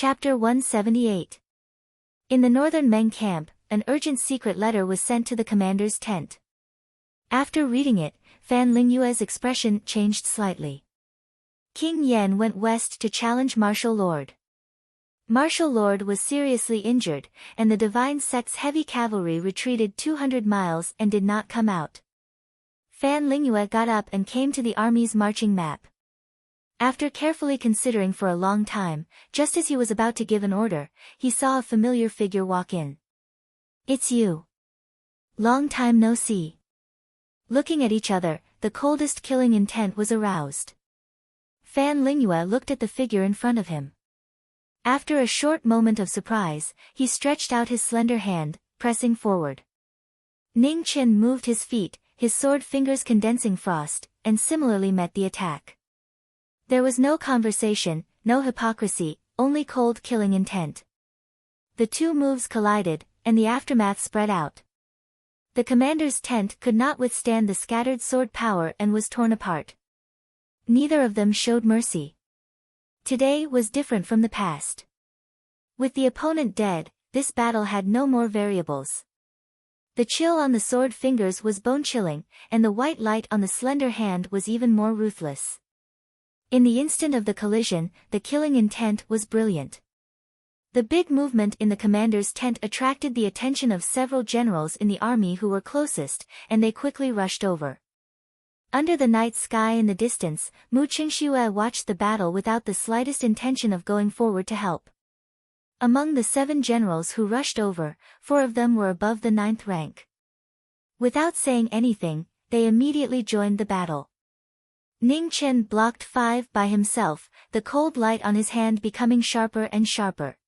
Chapter 178. In the northern Meng camp, an urgent secret letter was sent to the commander's tent. After reading it, Fan Lingyue's expression changed slightly. King Yan went west to challenge Martial Lord. Martial Lord was seriously injured, and the Divine Sect's heavy cavalry retreated 200 miles and did not come out. Fan Lingyue got up and came to the army's marching map. After carefully considering for a long time, just as he was about to give an order, he saw a familiar figure walk in. "It's you. Long time no see." Looking at each other, the coldest killing intent was aroused. Fan Lingyue looked at the figure in front of him. After a short moment of surprise, he stretched out his slender hand, pressing forward. Ning Qin moved his feet, his sword fingers condensing frost, and similarly met the attack. There was no conversation, no hypocrisy, only cold killing intent. The two moves collided, and the aftermath spread out. The commander's tent could not withstand the scattered sword power and was torn apart. Neither of them showed mercy. Today was different from the past. With the opponent dead, this battle had no more variables. The chill on the sword fingers was bone-chilling, and the white light on the slender hand was even more ruthless. In the instant of the collision, the killing intent was brilliant. The big movement in the commander's tent attracted the attention of several generals in the army who were closest, and they quickly rushed over. Under the night sky in the distance, Mu Qingxue watched the battle without the slightest intention of going forward to help. Among the 7 generals who rushed over, 4 of them were above the 9th rank. Without saying anything, they immediately joined the battle. Ning Qin blocked 5 by himself, the cold light on his hand becoming sharper and sharper.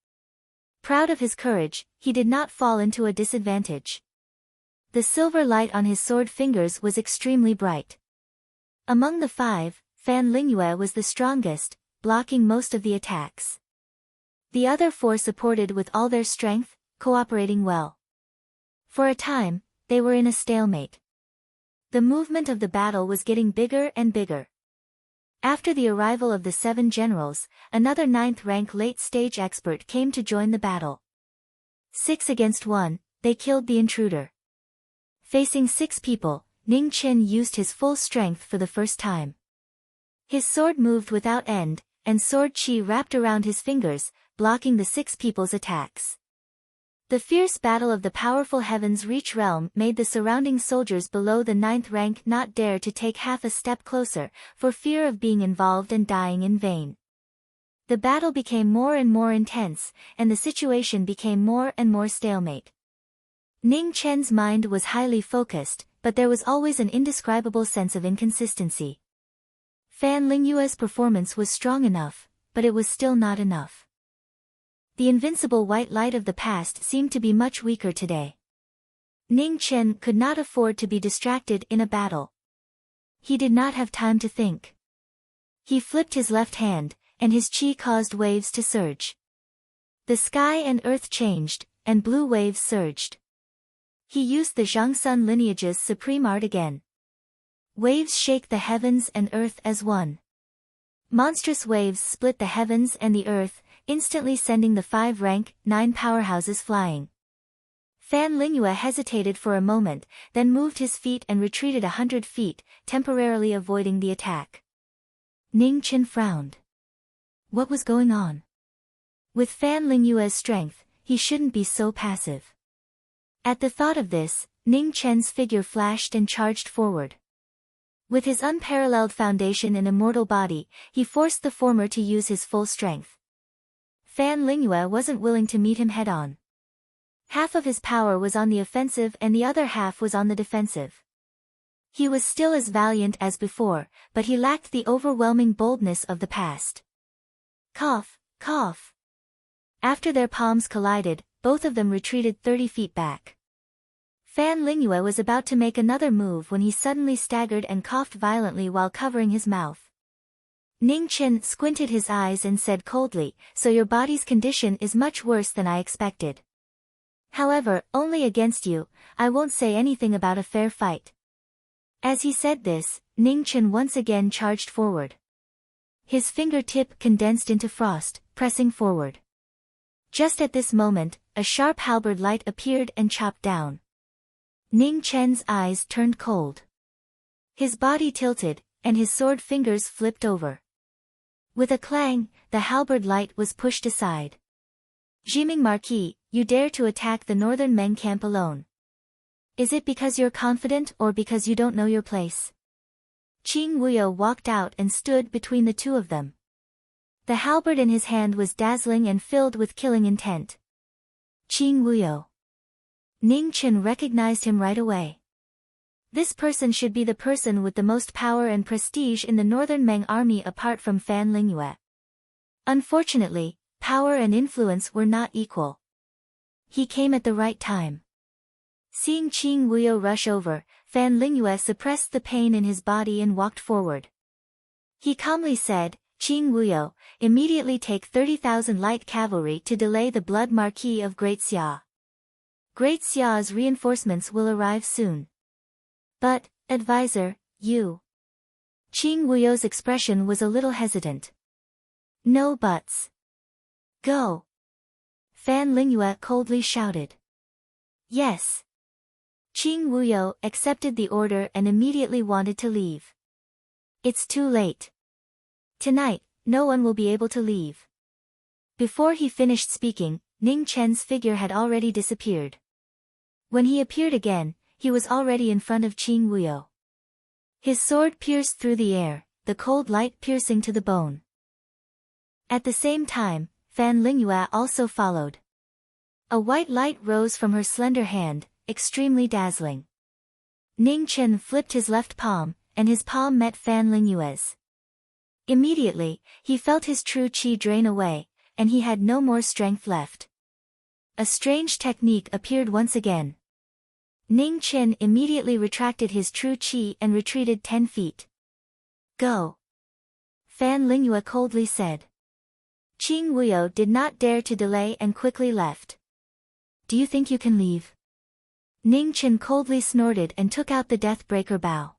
Proud of his courage, he did not fall into a disadvantage. The silver light on his sword fingers was extremely bright. Among the 5, Fan Lingyue was the strongest, blocking most of the attacks. The other 4 supported with all their strength, cooperating well. For a time, they were in a stalemate. The movement of the battle was getting bigger and bigger. After the arrival of the 7 generals, another 9th rank late-stage expert came to join the battle. 6 against 1, they killed the intruder. Facing 6 people, Ning Qin used his full strength for the first time. His sword moved without end, and sword chi wrapped around his fingers, blocking the 6 people's attacks. The fierce battle of the powerful Heaven's Reach realm made the surrounding soldiers below the 9th rank not dare to take half a step closer, for fear of being involved and dying in vain. The battle became more and more intense, and the situation became more and more stalemate. Ning Chen's mind was highly focused, but there was always an indescribable sense of inconsistency. Fan Lingyue's performance was strong enough, but it was still not enough. The invincible white light of the past seemed to be much weaker today. Ning Chen could not afford to be distracted in a battle. He did not have time to think. He flipped his left hand, and his chi caused waves to surge. The sky and earth changed, and blue waves surged. He used the Zhangsun lineage's supreme art again. Waves shake the heavens and earth as one. Monstrous waves split the heavens and the earth, instantly sending the 5 rank, 9 powerhouses flying. Fan Lingyue hesitated for a moment, then moved his feet and retreated 100 feet, temporarily avoiding the attack. Ning Qin frowned. What was going on? With Fan Lingyue's strength, he shouldn't be so passive. At the thought of this, Ning Chen's figure flashed and charged forward. With his unparalleled foundation in immortal body, he forced the former to use his full strength. Fan Lingyue wasn't willing to meet him head-on. Half of his power was on the offensive and the other half was on the defensive. He was still as valiant as before, but he lacked the overwhelming boldness of the past. Cough, cough. After their palms collided, both of them retreated 30 feet back. Fan Lingyue was about to make another move when he suddenly staggered and coughed violently while covering his mouth. Ning Qin squinted his eyes and said coldly, "So your body's condition is much worse than I expected. However, only against you, I won't say anything about a fair fight." As he said this, Ning Qin once again charged forward. His fingertip condensed into frost, pressing forward. Just at this moment, a sharp halberd light appeared and chopped down. Ning Chen's eyes turned cold. His body tilted, and his sword fingers flipped over. With a clang, the halberd light was pushed aside. Jiming Marquis, you dare to attack the northern Meng camp alone. Is it because you're confident or because you don't know your place? Qing Wuyo walked out and stood between the two of them. The halberd in his hand was dazzling and filled with killing intent. Qing Wuyo. Ning Chen recognized him right away. This person should be the person with the most power and prestige in the northern Meng army apart from Fan Lingyue. Unfortunately, power and influence were not equal. He came at the right time. Seeing Qing Wuyo rush over, Fan Lingyue suppressed the pain in his body and walked forward. He calmly said, Qing Wuyo, immediately take 30,000 light cavalry to delay the blood Marquis of Great Xia. Great Xia's reinforcements will arrive soon. But, advisor, you. Qing Wuyo's expression was a little hesitant. No buts. Go. Fan Lingyue coldly shouted. Yes. Qing Wuyo accepted the order and immediately wanted to leave. It's too late. Tonight, no one will be able to leave. Before he finished speaking, Ning Chen's figure had already disappeared. When he appeared again, he was already in front of Qing Wuyo. His sword pierced through the air, the cold light piercing to the bone. At the same time, Fan Lingyue also followed. A white light rose from her slender hand, extremely dazzling. Ning Chen flipped his left palm, and his palm met Fan Lingyue's. Immediately, he felt his true qi drain away, and he had no more strength left. A strange technique appeared once again. Ning Chen immediately retracted his true qi and retreated 10 feet. Go. Fan Lingyue coldly said. Qing Wuyo did not dare to delay and quickly left. Do you think you can leave? Ning Chen coldly snorted and took out the Deathbreaker bow.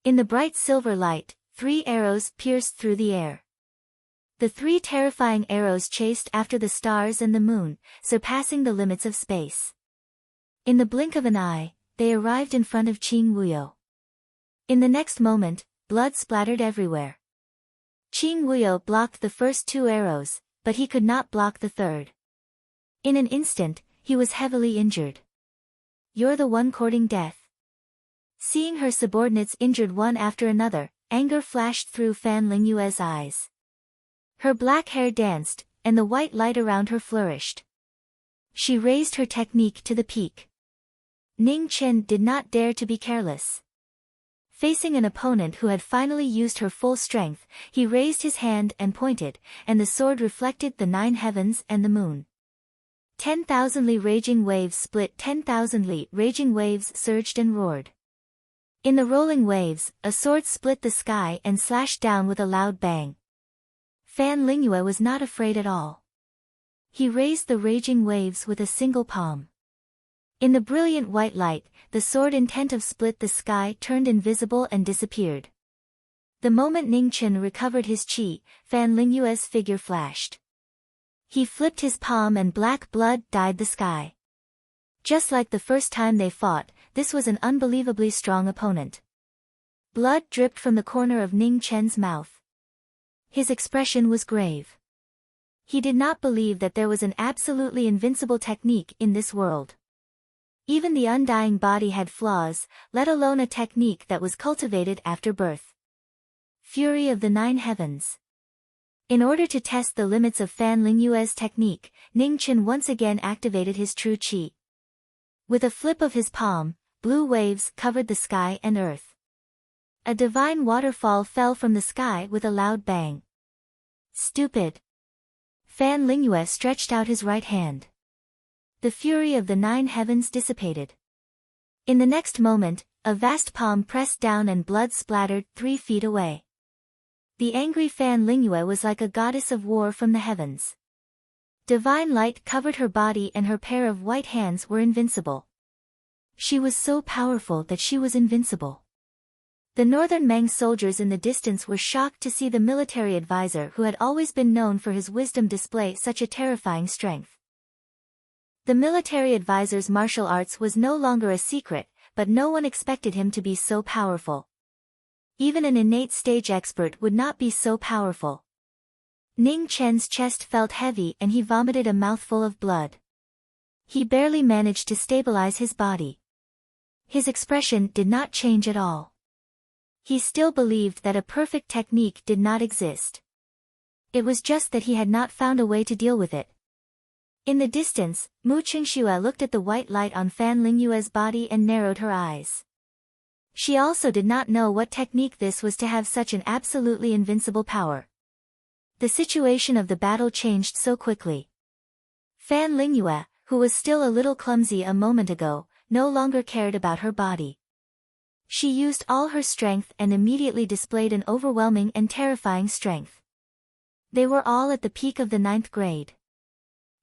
In the bright silver light, 3 arrows pierced through the air. The 3 terrifying arrows chased after the stars and the moon, surpassing the limits of space. In the blink of an eye, they arrived in front of Qing Wuyo. In the next moment, blood splattered everywhere. Qing Wuyo blocked the first 2 arrows, but he could not block the third. In an instant, he was heavily injured. You're the one courting death. Seeing her subordinates injured one after another, anger flashed through Fan Lingyue's eyes. Her black hair danced, and the white light around her flourished. She raised her technique to the peak. Ning Chen did not dare to be careless. Facing an opponent who had finally used her full strength, he raised his hand and pointed, and the sword reflected the 9 heavens and the moon. 10,000 li raging waves split, 10,000 li raging waves surged and roared. In the rolling waves, a sword split the sky and slashed down with a loud bang. Fan Lingyue was not afraid at all. He raised the raging waves with a single palm. In the brilliant white light, the sword intent of split the sky turned invisible and disappeared. The moment Ning Chen recovered his qi, Fan Lingyue's figure flashed. He flipped his palm and black blood dyed the sky. Just like the first time they fought, this was an unbelievably strong opponent. Blood dripped from the corner of Ning Chen's mouth. His expression was grave. He did not believe that there was an absolutely invincible technique in this world. Even the undying body had flaws, let alone a technique that was cultivated after birth. Fury of the 9 heavens. In order to test the limits of Fan Lingyue's technique, Ning Chen once again activated his true qi. With a flip of his palm, blue waves covered the sky and earth. A divine waterfall fell from the sky with a loud bang. Stupid! Fan Lingyue stretched out his right hand. The fury of the 9 heavens dissipated. In the next moment, a vast palm pressed down and blood splattered 3 feet away. The angry Fan Lingyue was like a goddess of war from the heavens. Divine light covered her body and her pair of white hands were invincible. She was so powerful that she was invincible. The northern Meng soldiers in the distance were shocked to see the military advisor who had always been known for his wisdom display such a terrifying strength. The military advisor's martial arts was no longer a secret, but no one expected him to be so powerful. Even an innate stage expert would not be so powerful. Ning Chen's chest felt heavy and he vomited a mouthful of blood. He barely managed to stabilize his body. His expression did not change at all. He still believed that a perfect technique did not exist. It was just that he had not found a way to deal with it. In the distance, Mu Qingxue looked at the white light on Fan Lingyue's body and narrowed her eyes. She also did not know what technique this was to have such an absolutely invincible power. The situation of the battle changed so quickly. Fan Lingyue, who was still a little clumsy a moment ago, no longer cared about her body. She used all her strength and immediately displayed an overwhelming and terrifying strength. They were all at the peak of the 9th grade.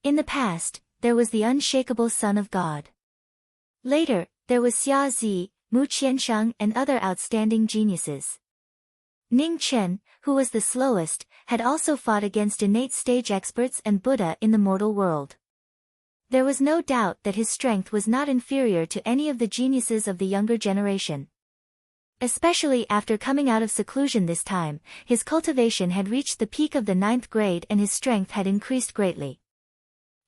In the past, there was the unshakable Son of God. Later, there was Xia Zi, Mu Qiansheng and other outstanding geniuses. Ning Chen, who was the slowest, had also fought against innate stage experts and Buddha in the mortal world. There was no doubt that his strength was not inferior to any of the geniuses of the younger generation. Especially after coming out of seclusion this time, his cultivation had reached the peak of the 9th grade and his strength had increased greatly.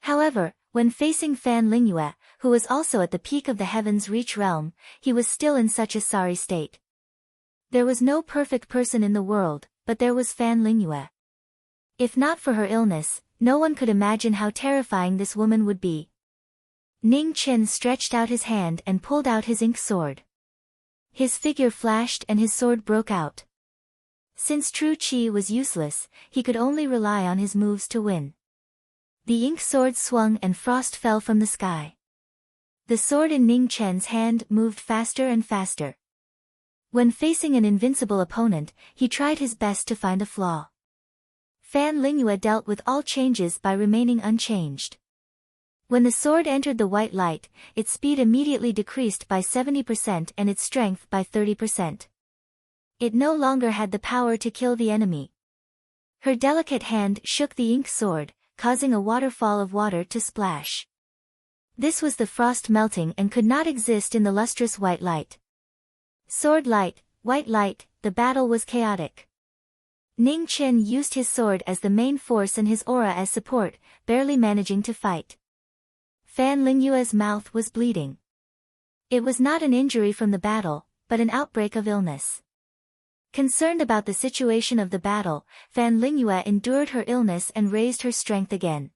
However, when facing Fan Lingyue, who was also at the peak of the Heaven's Reach realm, he was still in such a sorry state. There was no perfect person in the world, but there was Fan Lingyue. If not for her illness, no one could imagine how terrifying this woman would be. Ning Chen stretched out his hand and pulled out his ink sword. His figure flashed and his sword broke out. Since true qi was useless, he could only rely on his moves to win. The ink sword swung and frost fell from the sky. The sword in Ning Chen's hand moved faster and faster. When facing an invincible opponent, he tried his best to find a flaw. Fan Lingyue dealt with all changes by remaining unchanged. When the sword entered the white light, its speed immediately decreased by 70% and its strength by 30%. It no longer had the power to kill the enemy. Her delicate hand shook the ink sword, causing a waterfall of water to splash. This was the frost melting and could not exist in the lustrous white light. Sword light, white light, the battle was chaotic. Ning Chen used his sword as the main force and his aura as support, barely managing to fight. Fan Lingyue's mouth was bleeding. It was not an injury from the battle, but an outbreak of illness. Concerned about the situation of the battle, Fan Lingyue endured her illness and raised her strength again.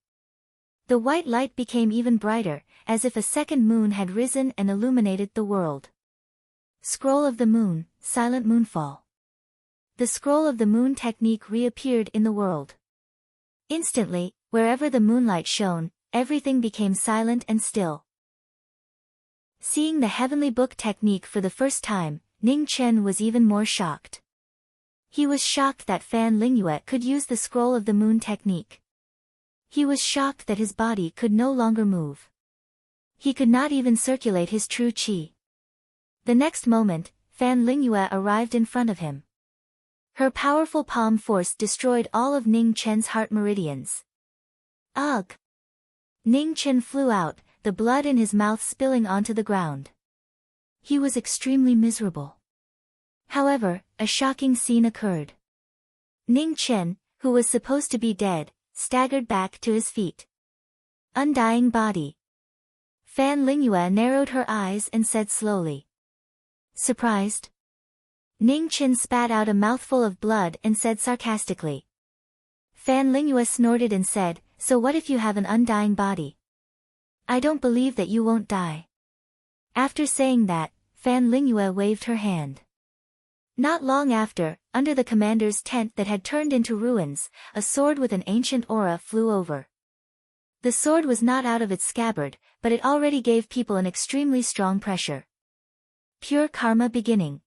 The white light became even brighter, as if a second moon had risen and illuminated the world. Scroll of the Moon, Silent Moonfall. The Scroll of the Moon technique reappeared in the world. Instantly, wherever the moonlight shone, everything became silent and still. Seeing the heavenly book technique for the first time, Ning Chen was even more shocked. He was shocked that Fan Lingyue could use the Scroll of the Moon technique. He was shocked that his body could no longer move. He could not even circulate his true qi. The next moment, Fan Lingyue arrived in front of him. Her powerful palm force destroyed all of Ning Chen's heart meridians. Ugh! Ning Chen flew out, the blood in his mouth spilling onto the ground. He was extremely miserable. However, a shocking scene occurred. Ning Chen, who was supposed to be dead, staggered back to his feet. Undying body. Fan Lingyue narrowed her eyes and said slowly. Surprised? Ning Chen spat out a mouthful of blood and said sarcastically. Fan Lingyue snorted and said, so what if you have an undying body? I don't believe that you won't die. After saying that, Fan Lingyue waved her hand. Not long after, under the commander's tent that had turned into ruins, a sword with an ancient aura flew over. The sword was not out of its scabbard, but it already gave people an extremely strong pressure. Pure karma beginning.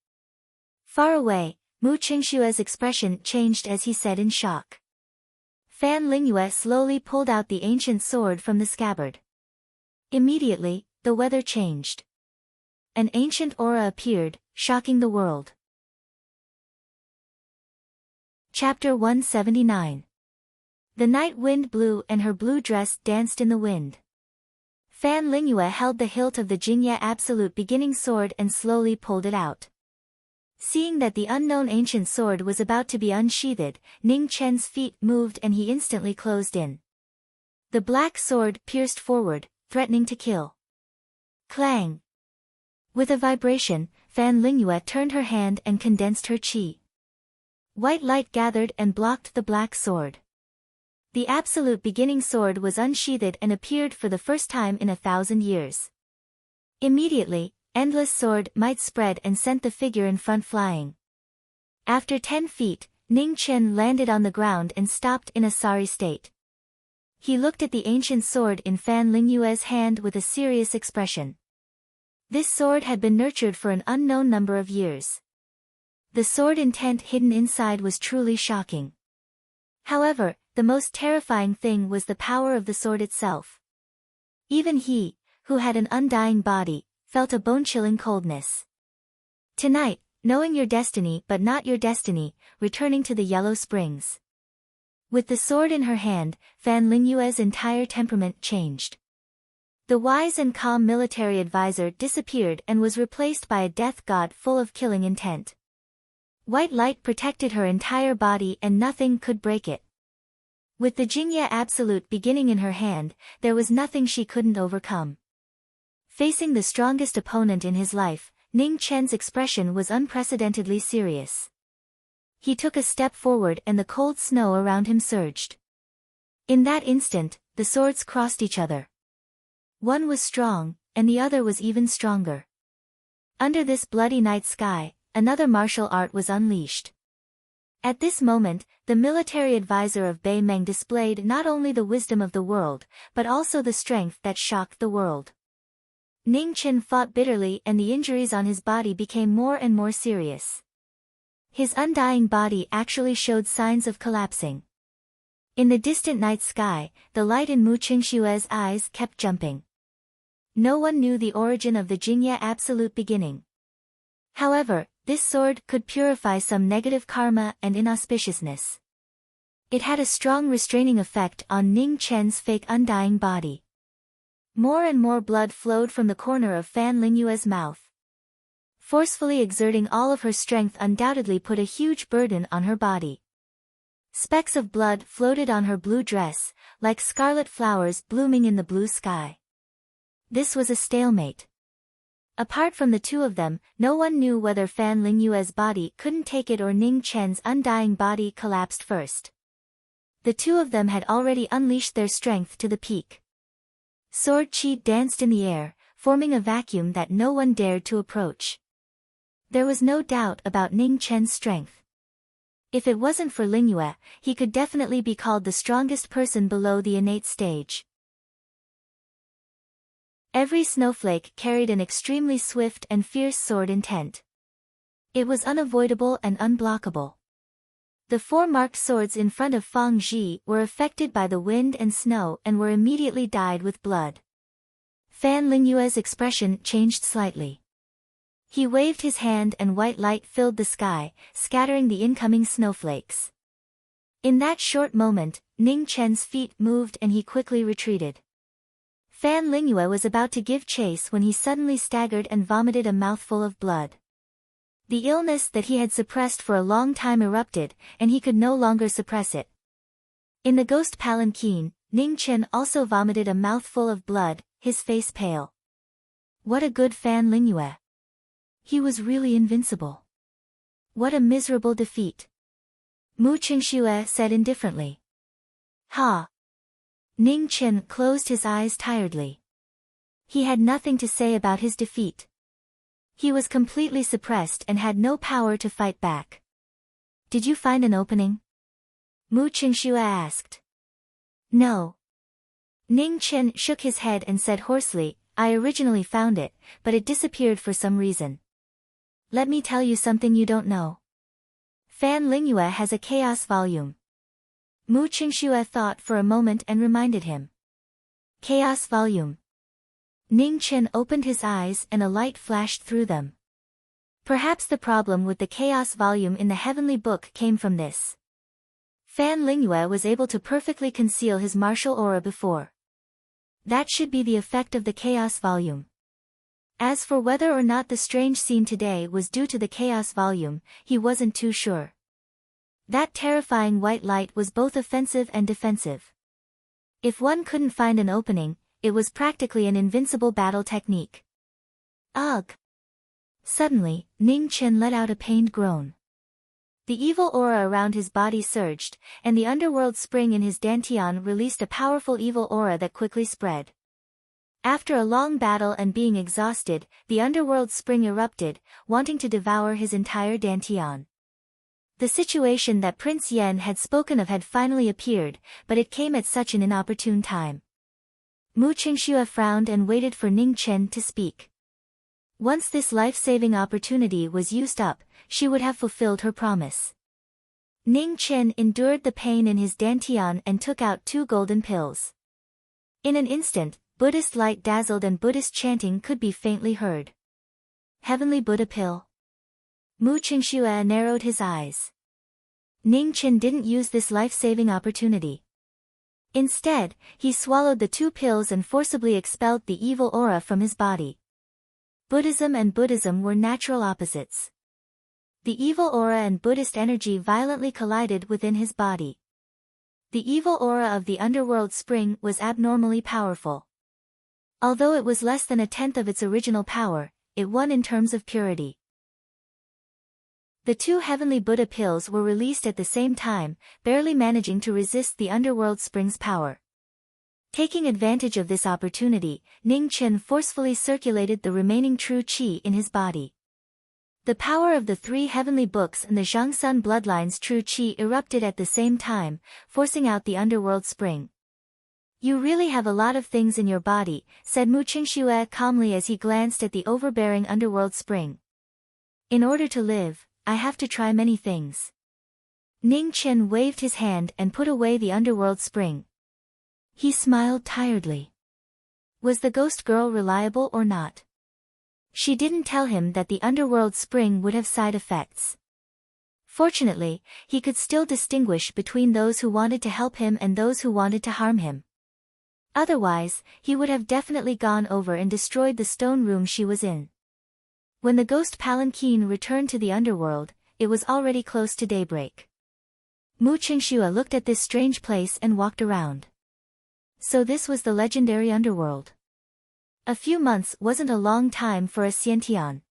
Far away, Mu Qingxue's expression changed as he said in shock. Fan Lingyue slowly pulled out the ancient sword from the scabbard. Immediately, the weather changed. An ancient aura appeared, shocking the world. Chapter 179. The night wind blew and her blue dress danced in the wind. Fan Lingyue held the hilt of the Jingye Absolute Beginning sword and slowly pulled it out. Seeing that the unknown ancient sword was about to be unsheathed, Ning Chen's feet moved and he instantly closed in. The black sword pierced forward, threatening to kill. Clang! With a vibration, Fan Lingyue turned her hand and condensed her qi. White light gathered and blocked the black sword. The Absolute Beginning sword was unsheathed and appeared for the first time in 1,000 years. Immediately, Endless Sword might spread and sent the figure in front flying. After 10 feet, Ning Chen landed on the ground and stopped in a sorry state. He looked at the ancient sword in Fan Lingyue's hand with a serious expression. This sword had been nurtured for an unknown number of years. The sword intent hidden inside was truly shocking. However, the most terrifying thing was the power of the sword itself. Even he, who had an undying body, felt a bone-chilling coldness. Tonight, knowing your destiny but not your destiny, returning to the Yellow Springs. With the sword in her hand, Fan Lingyue's entire temperament changed. The wise and calm military advisor disappeared and was replaced by a death god full of killing intent. White light protected her entire body and nothing could break it. With the Jingye Absolute Beginning in her hand, there was nothing she couldn't overcome. Facing the strongest opponent in his life, Ning Chen's expression was unprecedentedly serious. He took a step forward and the cold snow around him surged. In that instant, the swords crossed each other. One was strong, and the other was even stronger. Under this bloody night sky, another martial art was unleashed. At this moment, the military advisor of Bei Meng displayed not only the wisdom of the world, but also the strength that shocked the world. Ning Chen fought bitterly and the injuries on his body became more and more serious. His undying body actually showed signs of collapsing. In the distant night sky, the light in Mu Qingshue's eyes kept jumping. No one knew the origin of the Jingye Absolute Beginning. However, this sword could purify some negative karma and inauspiciousness. It had a strong restraining effect on Ning Chen's fake undying body. More and more blood flowed from the corner of Fan Lingyue's mouth. Forcefully exerting all of her strength undoubtedly put a huge burden on her body. Specks of blood floated on her blue dress, like scarlet flowers blooming in the blue sky. This was a stalemate. Apart from the two of them, no one knew whether Fan Lingyue's body couldn't take it or Ning Chen's undying body collapsed first. The two of them had already unleashed their strength to the peak. Sword qi danced in the air, forming a vacuum that no one dared to approach. There was no doubt about Ning Chen's strength. If it wasn't for Lingyue, he could definitely be called the strongest person below the innate stage. Every snowflake carried an extremely swift and fierce sword intent. It was unavoidable and unblockable. The 4 marked swords in front of Fang Zhi were affected by the wind and snow and were immediately dyed with blood. Fan Lingyue's expression changed slightly. He waved his hand and white light filled the sky, scattering the incoming snowflakes. In that short moment, Ning Chen's feet moved and he quickly retreated. Fan Lingyue was about to give chase when he suddenly staggered and vomited a mouthful of blood. The illness that he had suppressed for a long time erupted, and he could no longer suppress it. In the ghost palanquin, Ning Chen also vomited a mouthful of blood, his face pale. What a good Fan Lingyue! He was really invincible. What a miserable defeat! Mu Qingxue said indifferently. Ha! Ning Chen closed his eyes tiredly. He had nothing to say about his defeat. He was completely suppressed and had no power to fight back. Did you find an opening? Mu Qingxue asked. No. Ning Chen shook his head and said hoarsely, I originally found it, but it disappeared for some reason. Let me tell you something you don't know. Fan Lingyue has a chaos volume. Mu Qingxue thought for a moment and reminded him. Chaos volume. Ning Chen opened his eyes and a light flashed through them. Perhaps the problem with the chaos volume in the heavenly book came from this. Fan Lingyue was able to perfectly conceal his martial aura before. That should be the effect of the chaos volume. As for whether or not the strange scene today was due to the chaos volume, he wasn't too sure. That terrifying white light was both offensive and defensive. If one couldn't find an opening, it was practically an invincible battle technique. Ugh! Suddenly, Ning Chen let out a pained groan. The evil aura around his body surged, and the underworld spring in his dantian released a powerful evil aura that quickly spread. After a long battle and being exhausted, the underworld spring erupted, wanting to devour his entire dantian. The situation that Prince Yen had spoken of had finally appeared, but it came at such an inopportune time. Mu Qingxue frowned and waited for Ning Chen to speak. Once this life-saving opportunity was used up, she would have fulfilled her promise. Ning Chen endured the pain in his dantian and took out 2 golden pills. In an instant, Buddhist light dazzled and Buddhist chanting could be faintly heard. Heavenly Buddha pill. Mu Qingxue narrowed his eyes. Ning Chen didn't use this life-saving opportunity. Instead, he swallowed the 2 pills and forcibly expelled the evil aura from his body. Buddhism and Buddhism were natural opposites. The evil aura and Buddhist energy violently collided within his body. The evil aura of the underworld spring was abnormally powerful. Although it was less than 1/10 of its original power, it won in terms of purity. The 2 heavenly Buddha pills were released at the same time, barely managing to resist the underworld spring's power. Taking advantage of this opportunity, Ning Chen forcefully circulated the remaining true qi in his body. The power of the 3 heavenly books and the Zhangsun bloodline's true qi erupted at the same time, forcing out the underworld spring. You really have a lot of things in your body, said Mu Qingxue calmly as he glanced at the overbearing underworld spring. In order to live, I have to try many things. Ning Chen waved his hand and put away the underworld spring. He smiled tiredly. Was the ghost girl reliable or not? She didn't tell him that the underworld spring would have side effects. Fortunately, he could still distinguish between those who wanted to help him and those who wanted to harm him. Otherwise, he would have definitely gone over and destroyed the stone room she was in. When the ghost palanquin returned to the underworld, it was already close to daybreak. Mu Qingxue looked at this strange place and walked around. So this was the legendary underworld. A few months wasn't a long time for a Xiantian.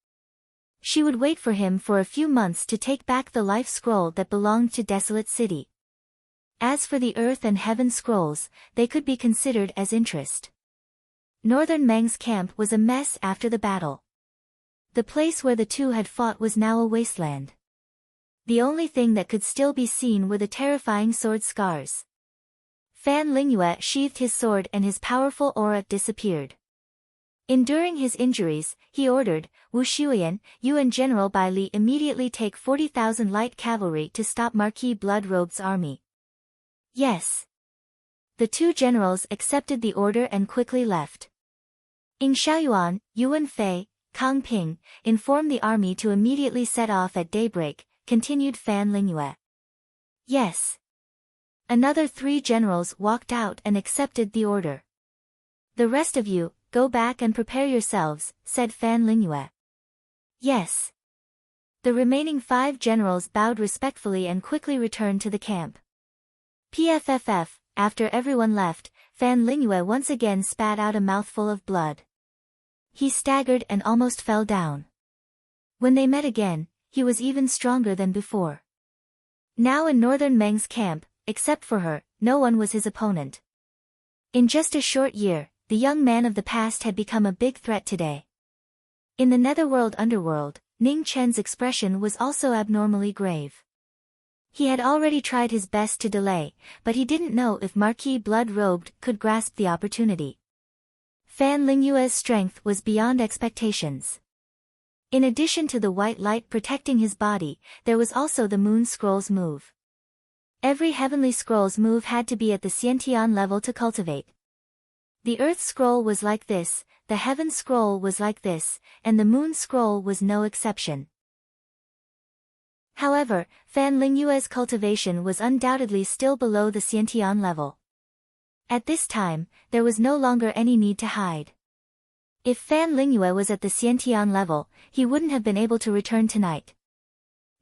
She would wait for him for a few months to take back the life scroll that belonged to Desolate City. As for the earth and heaven scrolls, they could be considered as interest. Northern Meng's camp was a mess after the battle. The place where the 2 had fought was now a wasteland. The only thing that could still be seen were the terrifying sword scars. Fan Lingyue sheathed his sword and his powerful aura disappeared. Enduring his injuries, he ordered, Wu Shuyan, you and General Bai Li immediately take 40,000 light cavalry to stop Marquis Blood-Robe's army. Yes. The 2 generals accepted the order and quickly left. Ying Xiaoyuan, Yuan Fei, Kang Ping, informed the army to immediately set off at daybreak, continued Fan Lingyue. Yes. Another 3 generals walked out and accepted the order. The rest of you, go back and prepare yourselves, said Fan Lingyue. Yes. The remaining 5 generals bowed respectfully and quickly returned to the camp. PFFF, after everyone left, Fan Lingyue once again spat out a mouthful of blood. He staggered and almost fell down. When they met again, he was even stronger than before. Now in Northern Meng's camp, except for her, no one was his opponent. In just a short year, the young man of the past had become a big threat today. In the netherworld underworld, Ning Chen's expression was also abnormally grave. He had already tried his best to delay, but he didn't know if Marquis Blood-Robed could grasp the opportunity. Fan Lingyue's strength was beyond expectations. In addition to the white light protecting his body, there was also the Moon Scroll's move. Every Heavenly Scroll's move had to be at the Xiantian level to cultivate. The Earth Scroll was like this, the Heaven Scroll was like this, and the Moon Scroll was no exception. However, Fan Lingyue's cultivation was undoubtedly still below the Xiantian level. At this time, there was no longer any need to hide. If Fan Lingyue was at the Xiantian level, he wouldn't have been able to return tonight.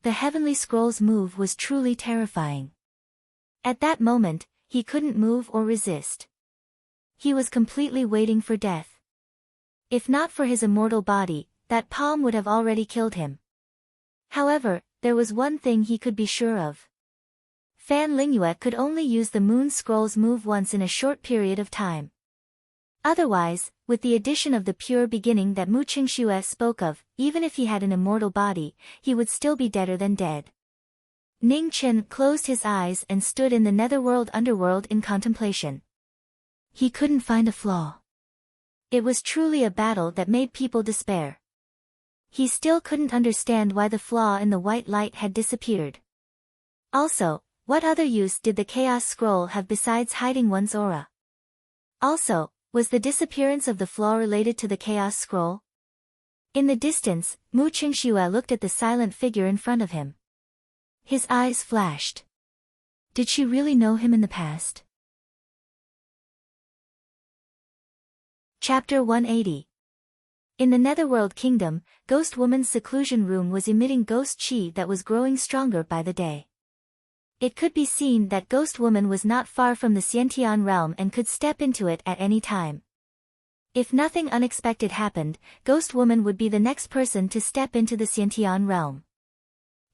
The Heavenly Scroll's move was truly terrifying. At that moment, he couldn't move or resist. He was completely waiting for death. If not for his immortal body, that palm would have already killed him. However, there was one thing he could be sure of. Fan Lingyue could only use the Moon Scroll's move once in a short period of time. Otherwise, with the addition of the pure beginning that Mu Qingxue spoke of, even if he had an immortal body, he would still be deader than dead. Ning Chen closed his eyes and stood in the netherworld underworld in contemplation. He couldn't find a flaw. It was truly a battle that made people despair. He still couldn't understand why the flaw in the white light had disappeared. Also, what other use did the Chaos Scroll have besides hiding one's aura? Also, was the disappearance of the flaw related to the Chaos Scroll? In the distance, Mu Qingxue looked at the silent figure in front of him. His eyes flashed. Did she really know him in the past? Chapter 180. In the Netherworld Kingdom, Ghost Woman's seclusion room was emitting ghost chi that was growing stronger by the day. It could be seen that Ghost Woman was not far from the Xiantian realm and could step into it at any time. If nothing unexpected happened, Ghost Woman would be the next person to step into the Xiantian realm.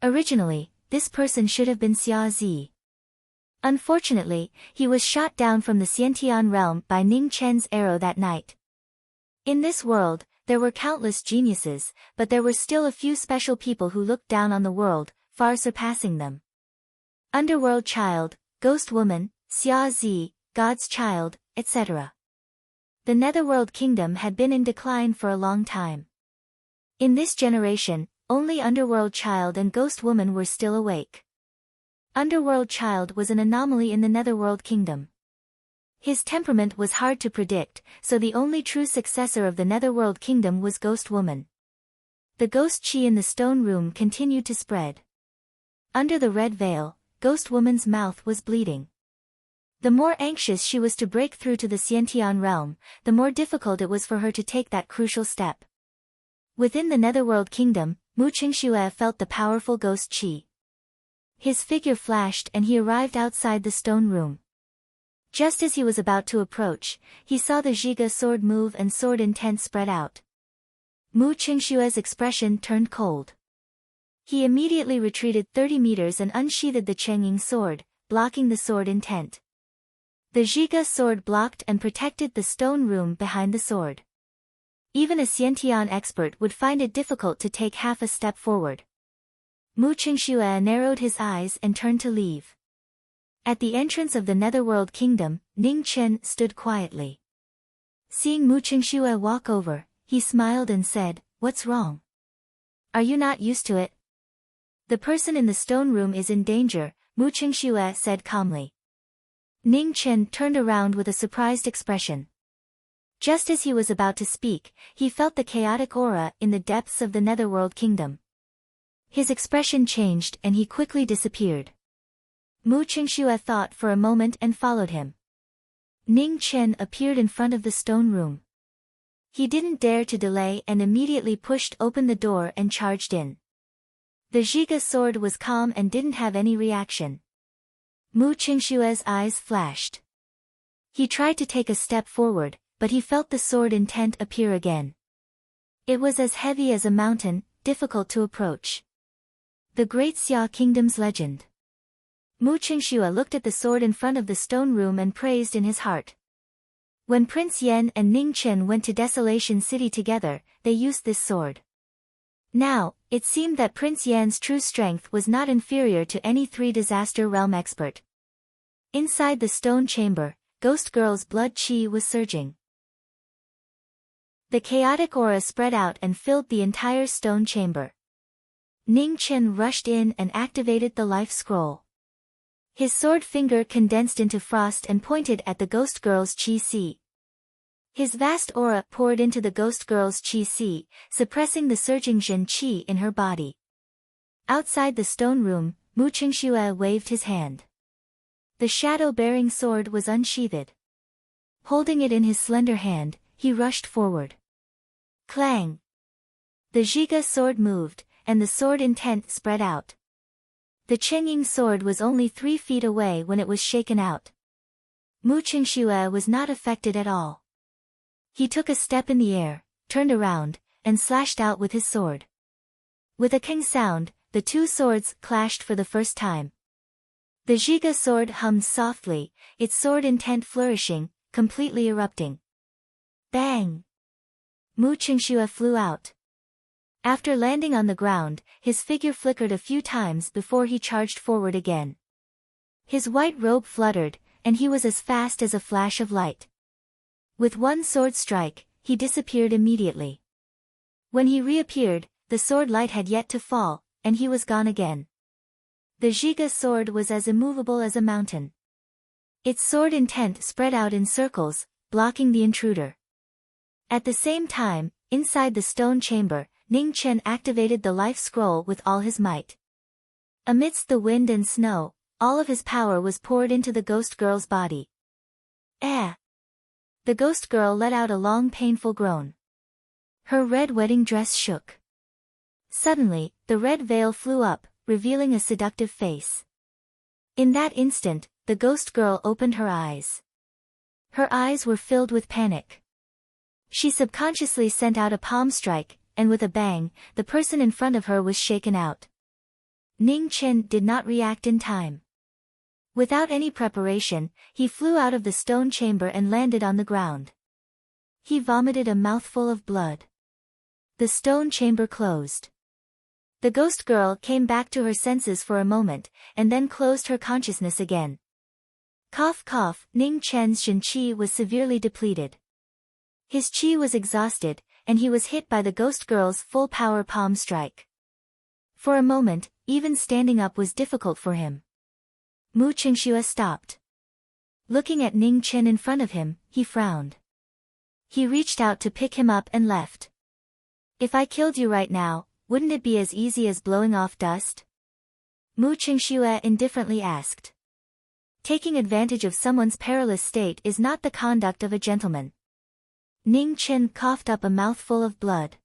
Originally, this person should have been Xia Zi. Unfortunately, he was shot down from the Xiantian realm by Ning Chen's arrow that night. In this world, there were countless geniuses, but there were still a few special people who looked down on the world, far surpassing them. Underworld Child, Ghost Woman, Xia Zi, God's Child, etc. The Netherworld Kingdom had been in decline for a long time. In this generation, only Underworld Child and Ghost Woman were still awake. Underworld Child was an anomaly in the Netherworld Kingdom. His temperament was hard to predict, so the only true successor of the Netherworld Kingdom was Ghost Woman. The ghost chi in the stone room continued to spread. Under the red veil, Ghost Woman's mouth was bleeding. The more anxious she was to break through to the Xiantian realm, the more difficult it was for her to take that crucial step. Within the Netherworld Kingdom, Mu Qingxue felt the powerful ghost chi. His figure flashed and he arrived outside the stone room. Just as he was about to approach, he saw the Zhiga sword move and sword intent spread out. Mu Qingxue's expression turned cold. He immediately retreated 30 meters and unsheathed the Chengying sword, blocking the sword intent. The Zhiga sword blocked and protected the stone room behind the sword. Even a Xiantian expert would find it difficult to take half a step forward. Mu Qingxue narrowed his eyes and turned to leave. At the entrance of the Netherworld Kingdom, Ning Chen stood quietly. Seeing Mu Qingxue walk over, he smiled and said, "What's wrong? Are you not used to it?" "The person in the stone room is in danger," Mu Qingxue said calmly. Ning Chen turned around with a surprised expression. Just as he was about to speak, he felt the chaotic aura in the depths of the Netherworld Kingdom. His expression changed and he quickly disappeared. Mu Qingxue thought for a moment and followed him. Ning Chen appeared in front of the stone room. He didn't dare to delay and immediately pushed open the door and charged in. The Zhiga sword was calm and didn't have any reaction. Mu Qingxue's eyes flashed. He tried to take a step forward, but he felt the sword intent appear again. It was as heavy as a mountain, difficult to approach. The Great Xia Kingdom's legend. Mu Qingxue looked at the sword in front of the stone room and praised in his heart. When Prince Yan and Ning Chen went to Desolation City together, they used this sword. Now, it seemed that Prince Yan's true strength was not inferior to any three disaster realm expert. Inside the stone chamber, Ghost Girl's blood chi was surging. The chaotic aura spread out and filled the entire stone chamber. Ning Chen rushed in and activated the life scroll. His sword finger condensed into frost and pointed at the Ghost Girl's chi si. His vast aura poured into the Ghost Girl's chi si, suppressing the surging Zhen chi in her body. Outside the stone room, Mu Qingxue waved his hand. The shadow-bearing sword was unsheathed. Holding it in his slender hand, he rushed forward. Clang! The Zhiga sword moved, and the sword intent spread out. The Qingying sword was only 3 feet away when it was shaken out. Mu Qingxue was not affected at all. He took a step in the air, turned around, and slashed out with his sword. With a king sound, the 2 swords clashed for the first time. The Zhiga sword hummed softly, its sword intent flourishing, completely erupting. Bang! Mu Qingxue flew out. After landing on the ground, his figure flickered a few times before he charged forward again. His white robe fluttered, and he was as fast as a flash of light. With one sword strike, he disappeared immediately. When he reappeared, the sword light had yet to fall, and he was gone again. The Zhiga sword was as immovable as a mountain. Its sword intent spread out in circles, blocking the intruder. At the same time, inside the stone chamber, Ning Chen activated the life scroll with all his might. Amidst the wind and snow, all of his power was poured into the ghost girl's body. Eh! The ghost girl let out a long painful groan. Her red wedding dress shook. Suddenly, the red veil flew up, revealing a seductive face. In that instant, the ghost girl opened her eyes. Her eyes were filled with panic. She subconsciously sent out a palm strike, and with a bang, the person in front of her was shaken out. Ning Chen did not react in time. Without any preparation, he flew out of the stone chamber and landed on the ground. He vomited a mouthful of blood. The stone chamber closed. The ghost girl came back to her senses for a moment, and then closed her consciousness again. Cough cough, Ning Chen's Shen Qi was severely depleted. His Qi was exhausted, and he was hit by the ghost girl's full-power palm strike. For a moment, even standing up was difficult for him. Mu Qingxue stopped. Looking at Ning Chen in front of him, he frowned. He reached out to pick him up and left. If I killed you right now, wouldn't it be as easy as blowing off dust? Mu Qingxue indifferently asked. Taking advantage of someone's perilous state is not the conduct of a gentleman. Ning Chen coughed up a mouthful of blood.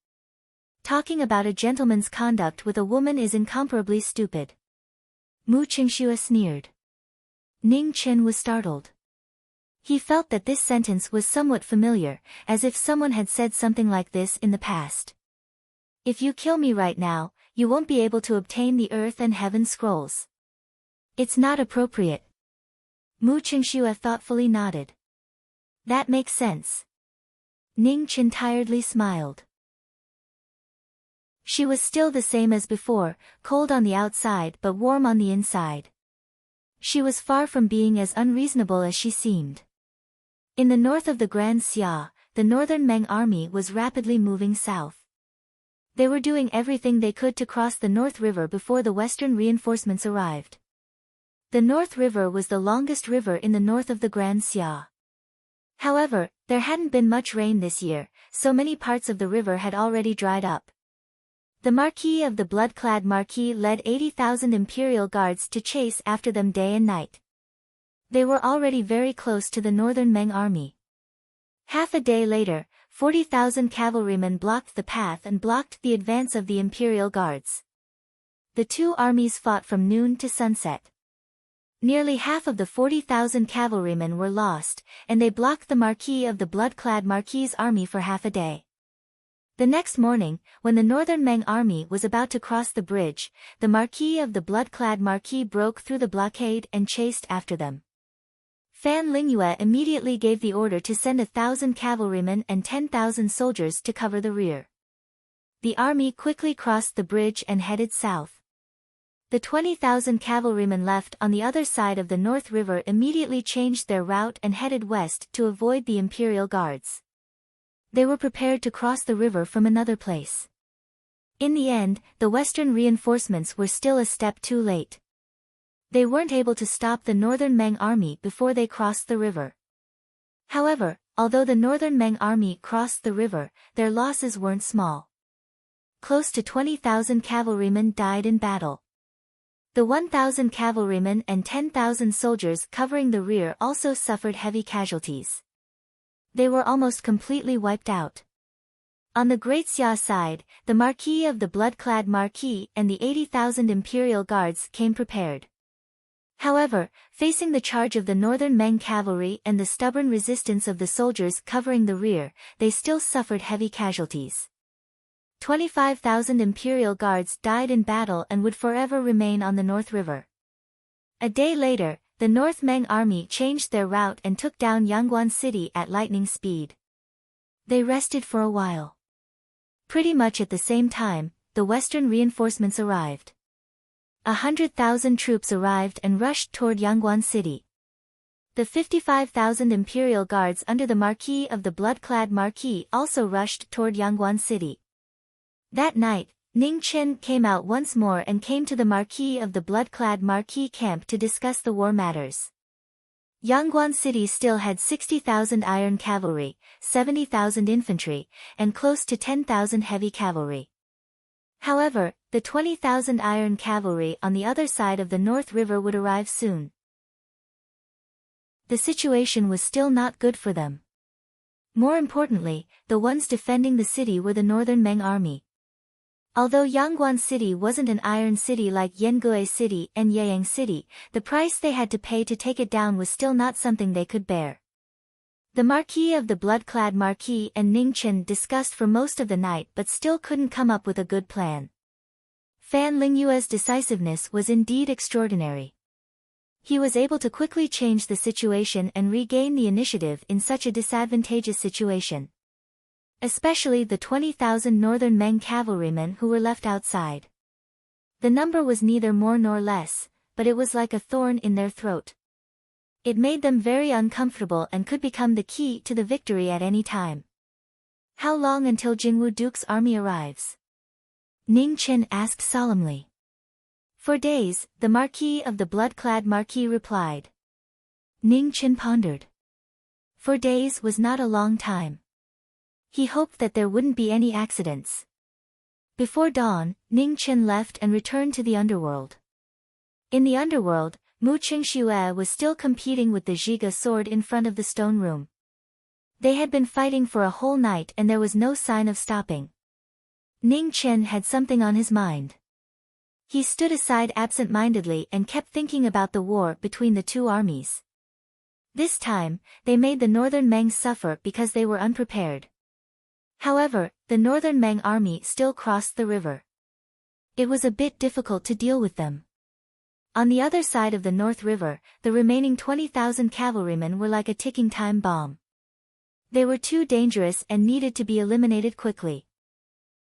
Talking about a gentleman's conduct with a woman is incomparably stupid. Mu Qingxue sneered. Ning Chen was startled. He felt that this sentence was somewhat familiar, as if someone had said something like this in the past. If you kill me right now, you won't be able to obtain the earth and heaven scrolls. It's not appropriate. Mu Qingxue thoughtfully nodded. That makes sense. Ning Chen tiredly smiled. She was still the same as before, cold on the outside but warm on the inside. She was far from being as unreasonable as she seemed. In the north of the Grand Xia, the northern Meng army was rapidly moving south. They were doing everything they could to cross the North River before the western reinforcements arrived. The North River was the longest river in the north of the Grand Xia. However, there hadn't been much rain this year, so many parts of the river had already dried up. The Marquis of the blood-clad Marquis led 80,000 imperial guards to chase after them day and night. They were already very close to the northern Meng army. Half a day later, 40,000 cavalrymen blocked the path and blocked the advance of the imperial guards. The two armies fought from noon to sunset. Nearly half of the 40,000 cavalrymen were lost, and they blocked the Marquis of the blood-clad Marquis' army for half a day. The next morning, when the northern Meng army was about to cross the bridge, the Marquis of the blood-clad Marquis broke through the blockade and chased after them. Fan Lingyue immediately gave the order to send 1,000 cavalrymen and 10,000 soldiers to cover the rear. The army quickly crossed the bridge and headed south. The 20,000 cavalrymen left on the other side of the North River immediately changed their route and headed west to avoid the imperial guards. They were prepared to cross the river from another place. In the end, the western reinforcements were still a step too late. They weren't able to stop the northern Meng army before they crossed the river. However, although the northern Meng army crossed the river, their losses weren't small. Close to 20,000 cavalrymen died in battle. The 1,000 cavalrymen and 10,000 soldiers covering the rear also suffered heavy casualties. They were almost completely wiped out. On the Great Xia side, the Marquis of the blood-clad Marquis and the 80,000 imperial guards came prepared. However, facing the charge of the northern Meng cavalry and the stubborn resistance of the soldiers covering the rear, they still suffered heavy casualties. 25,000 imperial guards died in battle and would forever remain on the North River. A day later, the North Meng army changed their route and took down Yangguan City at lightning speed. They rested for a while. Pretty much at the same time, the western reinforcements arrived. 100,000 troops arrived and rushed toward Yangguan City. The 55,000 imperial guards under the Marquis of the blood-clad Marquis also rushed toward Yangguan City. That night, Ning Chen came out once more and came to the Marquis of the blood-clad Marquis camp to discuss the war matters. Yangguan City still had 60,000 iron cavalry, 70,000 infantry, and close to 10,000 heavy cavalry. However, the 20,000 iron cavalry on the other side of the North River would arrive soon. The situation was still not good for them. More importantly, the ones defending the city were the northern Meng army. Although Yangguan City wasn't an iron city like Yangue City and Yeyang City, the price they had to pay to take it down was still not something they could bear. The Marquis of the blood-clad Marquis and Ning Chen discussed for most of the night but still couldn't come up with a good plan. Fan Lingyue's decisiveness was indeed extraordinary. He was able to quickly change the situation and regain the initiative in such a disadvantageous situation. Especially the 20,000 northern Meng cavalrymen who were left outside. The number was neither more nor less, but it was like a thorn in their throat. It made them very uncomfortable and could become the key to the victory at any time. How long until Jingwu Duke's army arrives? Ning Chen asked solemnly. For days, the Marquis of the blood-clad Marquis replied. Ning Chen pondered. For days was not a long time. He hoped that there wouldn't be any accidents. Before dawn, Ning Chen left and returned to the underworld. In the underworld, Mu Qingxue was still competing with the Zhiga sword in front of the stone room. They had been fighting for a whole night and there was no sign of stopping. Ning Chen had something on his mind. He stood aside absent-mindedly and kept thinking about the war between the two armies. This time, they made the northern Meng suffer because they were unprepared. However, the northern Meng army still crossed the river. It was a bit difficult to deal with them. On the other side of the North River, the remaining 20,000 cavalrymen were like a ticking time bomb. They were too dangerous and needed to be eliminated quickly.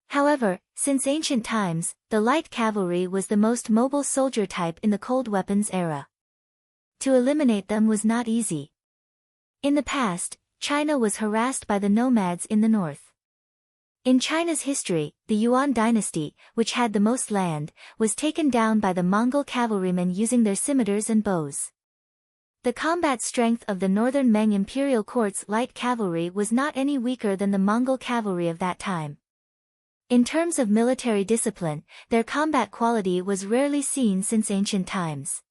However, since ancient times, the light cavalry was the most mobile soldier type in the cold weapons era. To eliminate them was not easy. In the past, China was harassed by the nomads in the north. In China's history, the Yuan dynasty, which had the most land, was taken down by the Mongol cavalrymen using their scimitars and bows. The combat strength of the northern Meng imperial court's light cavalry was not any weaker than the Mongol cavalry of that time. In terms of military discipline, their combat quality was rarely seen since ancient times.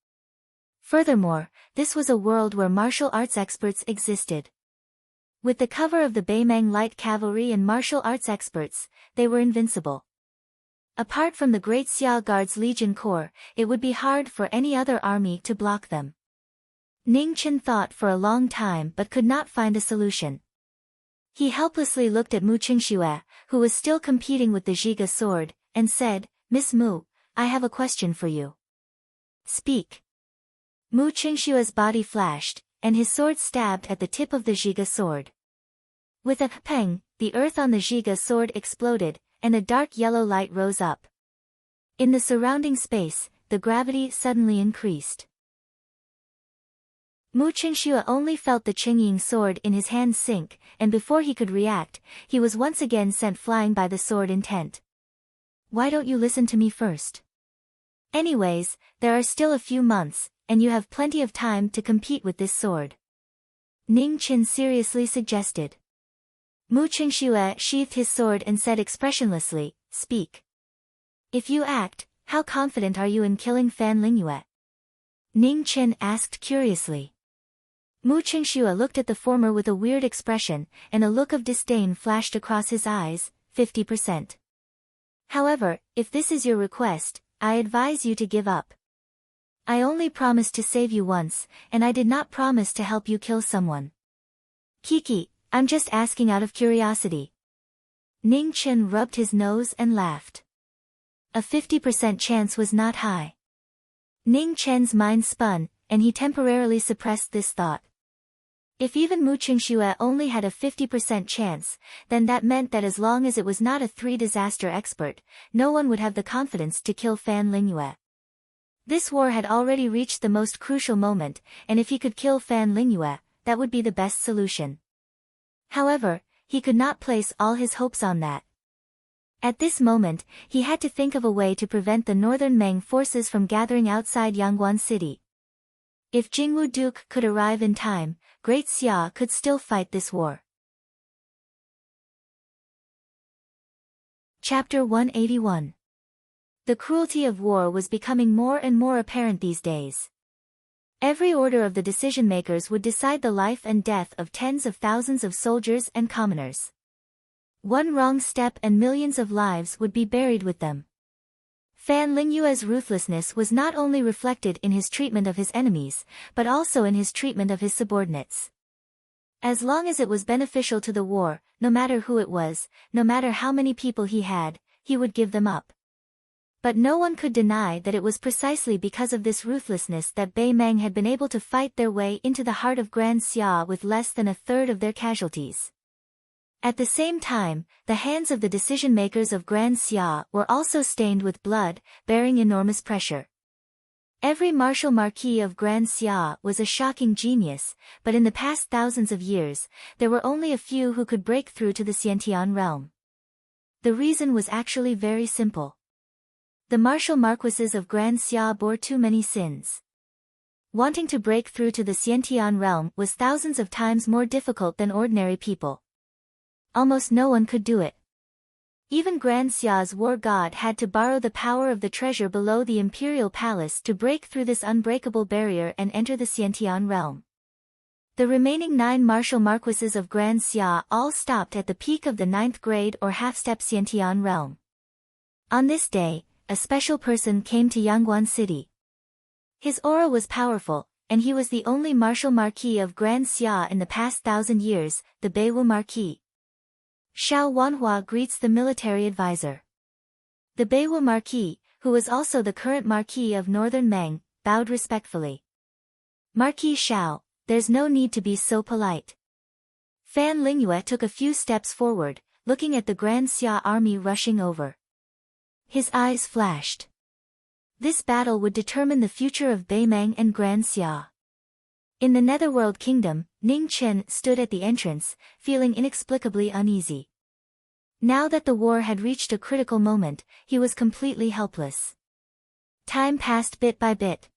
Furthermore, this was a world where martial arts experts existed. With the cover of the Beimeng light cavalry and martial arts experts, they were invincible. Apart from the Great Xia Guard's Legion Corps, it would be hard for any other army to block them. Ning Chen thought for a long time but could not find a solution. He helplessly looked at Mu Qingxue, who was still competing with the Zhiga sword, and said, "Miss Mu, I have a question for you." "Speak." Mu Qingxue's body flashed, and his sword stabbed at the tip of the Zhiga sword. With a pang, the earth on the Zhiga sword exploded, and a dark yellow light rose up. In the surrounding space, the gravity suddenly increased. Mu Qingxue only felt the Qingying sword in his hand sink, and before he could react, he was once again sent flying by the sword intent. "Why don't you listen to me first? Anyways, there are still a few months, and you have plenty of time to compete with this sword," Ning Chen seriously suggested. Mu Qingxue sheathed his sword and said expressionlessly, "Speak. If you act, How confident are you in killing Fan Lingyue? Ning Chen asked curiously. Mu Qingxue looked at the former with a weird expression, and a look of disdain flashed across his eyes. 50%. However, if this is your request, I advise you to give up. I only promised to save you once, and I did not promise to help you kill someone. Kiki, I'm just asking out of curiosity. Ning Chen rubbed his nose and laughed. A 50% chance was not high. Ning Chen's mind spun, and he temporarily suppressed this thought. If even Mu Qingxue only had a 50% chance, then that meant that as long as it was not a 3-disaster expert, no one would have the confidence to kill Fan Lingyue. This war had already reached the most crucial moment, and if he could kill Fan Lingyue, that would be the best solution. However, he could not place all his hopes on that. At this moment, he had to think of a way to prevent the northern Meng forces from gathering outside Yangguan City. If Jingwu Duke could arrive in time, Great Xia could still fight this war. Chapter 181. The cruelty of war was becoming more and more apparent these days. Every order of the decision-makers would decide the life and death of tens of thousands of soldiers and commoners. One wrong step and millions of lives would be buried with them. Fan Lingyue's ruthlessness was not only reflected in his treatment of his enemies, but also in his treatment of his subordinates. As long as it was beneficial to the war, no matter who it was, no matter how many people he had, he would give them up. But no one could deny that it was precisely because of this ruthlessness that Bei Meng had been able to fight their way into the heart of Grand Xia with less than a third of their casualties. At the same time, the hands of the decision-makers of Grand Xia were also stained with blood, bearing enormous pressure. Every martial Marquis of Grand Xia was a shocking genius, but in the past thousands of years, there were only a few who could break through to the Xiantian realm. The reason was actually very simple. The martial marquises of Grand Xia bore too many sins. Wanting to break through to the Xiantian realm was thousands of times more difficult than ordinary people. Almost no one could do it. Even Grand Xia's war god had to borrow the power of the treasure below the imperial palace to break through this unbreakable barrier and enter the Xiantian realm. The remaining 9 martial marquises of Grand Xia all stopped at the peak of the 9th grade or half-step Xiantian realm. On this day, a special person came to Yangguan City. His aura was powerful, and he was the only martial Marquis of Grand Xia in the past 1,000 years, the Beiwu Marquis. Xiao Wanhua greets the military advisor. The Beiwu Marquis, who was also the current Marquis of Northern Meng, bowed respectfully. Marquis Xiao, there's no need to be so polite. Fan Lingyue took a few steps forward, looking at the Grand Xia army rushing over. His eyes flashed. This battle would determine the future of Bei Meng and Grand Xia. In the Netherworld Kingdom, Ning Chen stood at the entrance, feeling inexplicably uneasy. Now that the war had reached a critical moment, he was completely helpless. Time passed bit by bit.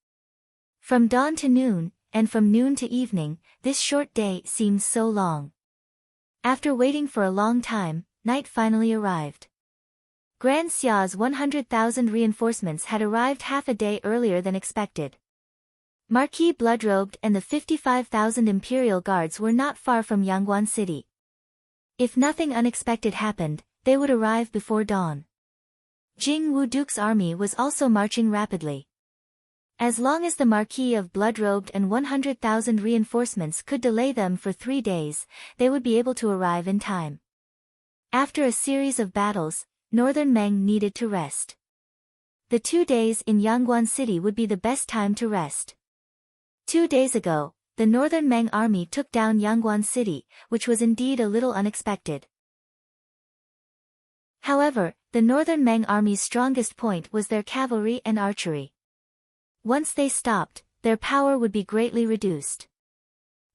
From dawn to noon, and from noon to evening, this short day seemed so long. After waiting for a long time, night finally arrived. Grand Xia's 100,000 reinforcements had arrived half a day earlier than expected. Marquis Bloodrobed and the 55,000 Imperial Guards were not far from Yangguan City. If nothing unexpected happened, they would arrive before dawn. Jingwu Duke's army was also marching rapidly. As long as the Marquis of Bloodrobed and 100,000 reinforcements could delay them for 3 days, they would be able to arrive in time. After a series of battles, Northern Meng needed to rest. The 2 days in Yangguan City would be the best time to rest. 2 days ago, the Northern Meng army took down Yangguan City, which was indeed a little unexpected. However, the Northern Meng army's strongest point was their cavalry and archery. Once they stopped, their power would be greatly reduced.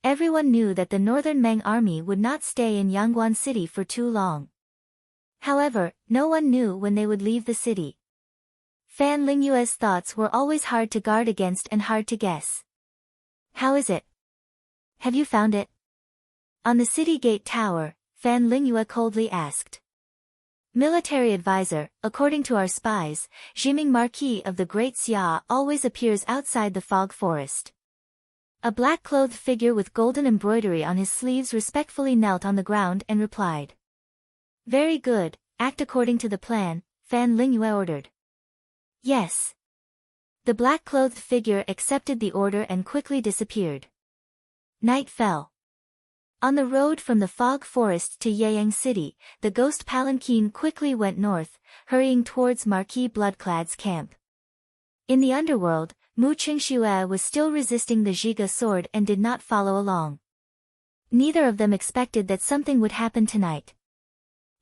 Everyone knew that the Northern Meng army would not stay in Yangguan City for too long. However, no one knew when they would leave the city. Fan Lingyue's thoughts were always hard to guard against and hard to guess. How is it? Have you found it? On the city gate tower, Fan Lingyue coldly asked. Military advisor, according to our spies, Jiming Marquis of the Great Xia always appears outside the fog forest. A black-clothed figure with golden embroidery on his sleeves respectfully knelt on the ground and replied. Very good, act according to the plan, Fan Lingyue ordered. Yes. The black-clothed figure accepted the order and quickly disappeared. Night fell. On the road from the fog forest to Yeyang City, the ghost palanquin quickly went north, hurrying towards Marquis Bloodclad's camp. In the underworld, Mu Qingxue was still resisting the Zhiga sword and did not follow along. Neither of them expected that something would happen tonight.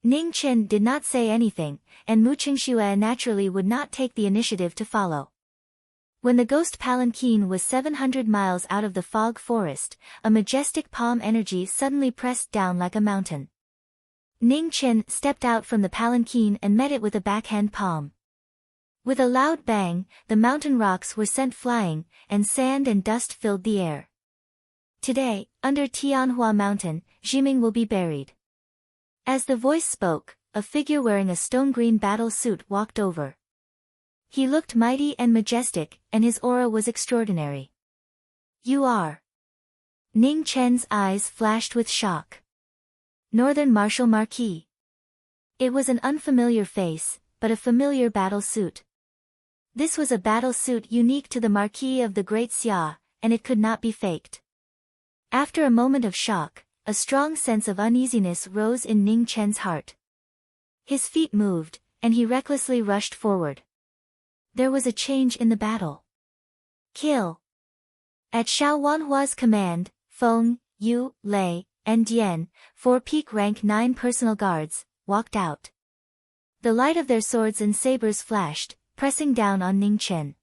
Ning Chen did not say anything, and Mu Qingxue naturally would not take the initiative to follow. When the ghost palanquin was 700 miles out of the fog forest, a majestic palm energy suddenly pressed down like a mountain. Ning Chen stepped out from the palanquin and met it with a backhand palm. With a loud bang, the mountain rocks were sent flying, and sand and dust filled the air. Today, under Tianhua Mountain, Jiming will be buried. As the voice spoke, a figure wearing a stone-green battle suit walked over. He looked mighty and majestic, and his aura was extraordinary. You are. Ning Chen's eyes flashed with shock. Northern Marshal Marquis. It was an unfamiliar face, but a familiar battle suit. This was a battle suit unique to the Marquis of the Great Xia, and it could not be faked. After a moment of shock, a strong sense of uneasiness rose in Ning Chen's heart. His feet moved, and he recklessly rushed forward. There was a change in the battle. Kill. At Xiao Wanhua's command, Feng, Yu, Lei, and Dian, 4 peak rank 9 personal guards, walked out. The light of their swords and sabers flashed, pressing down on Ning Chen.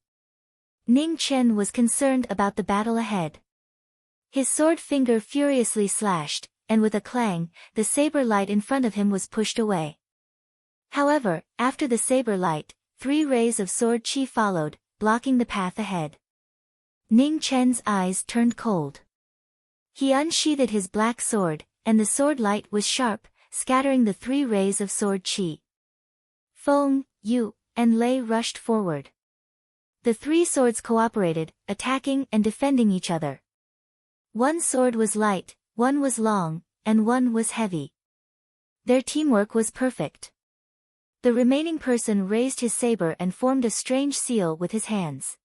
Ning Chen was concerned about the battle ahead. His sword finger furiously slashed, and with a clang, the saber light in front of him was pushed away. However, after the saber light, 3 rays of sword chi followed, blocking the path ahead. Ning Chen's eyes turned cold. He unsheathed his black sword, and the sword light was sharp, scattering the 3 rays of sword chi. Feng, Yu, and Lei rushed forward. The 3 swords cooperated, attacking and defending each other. One sword was light, one was long, and one was heavy. Their teamwork was perfect. The remaining person raised his saber and formed a strange seal with his hands.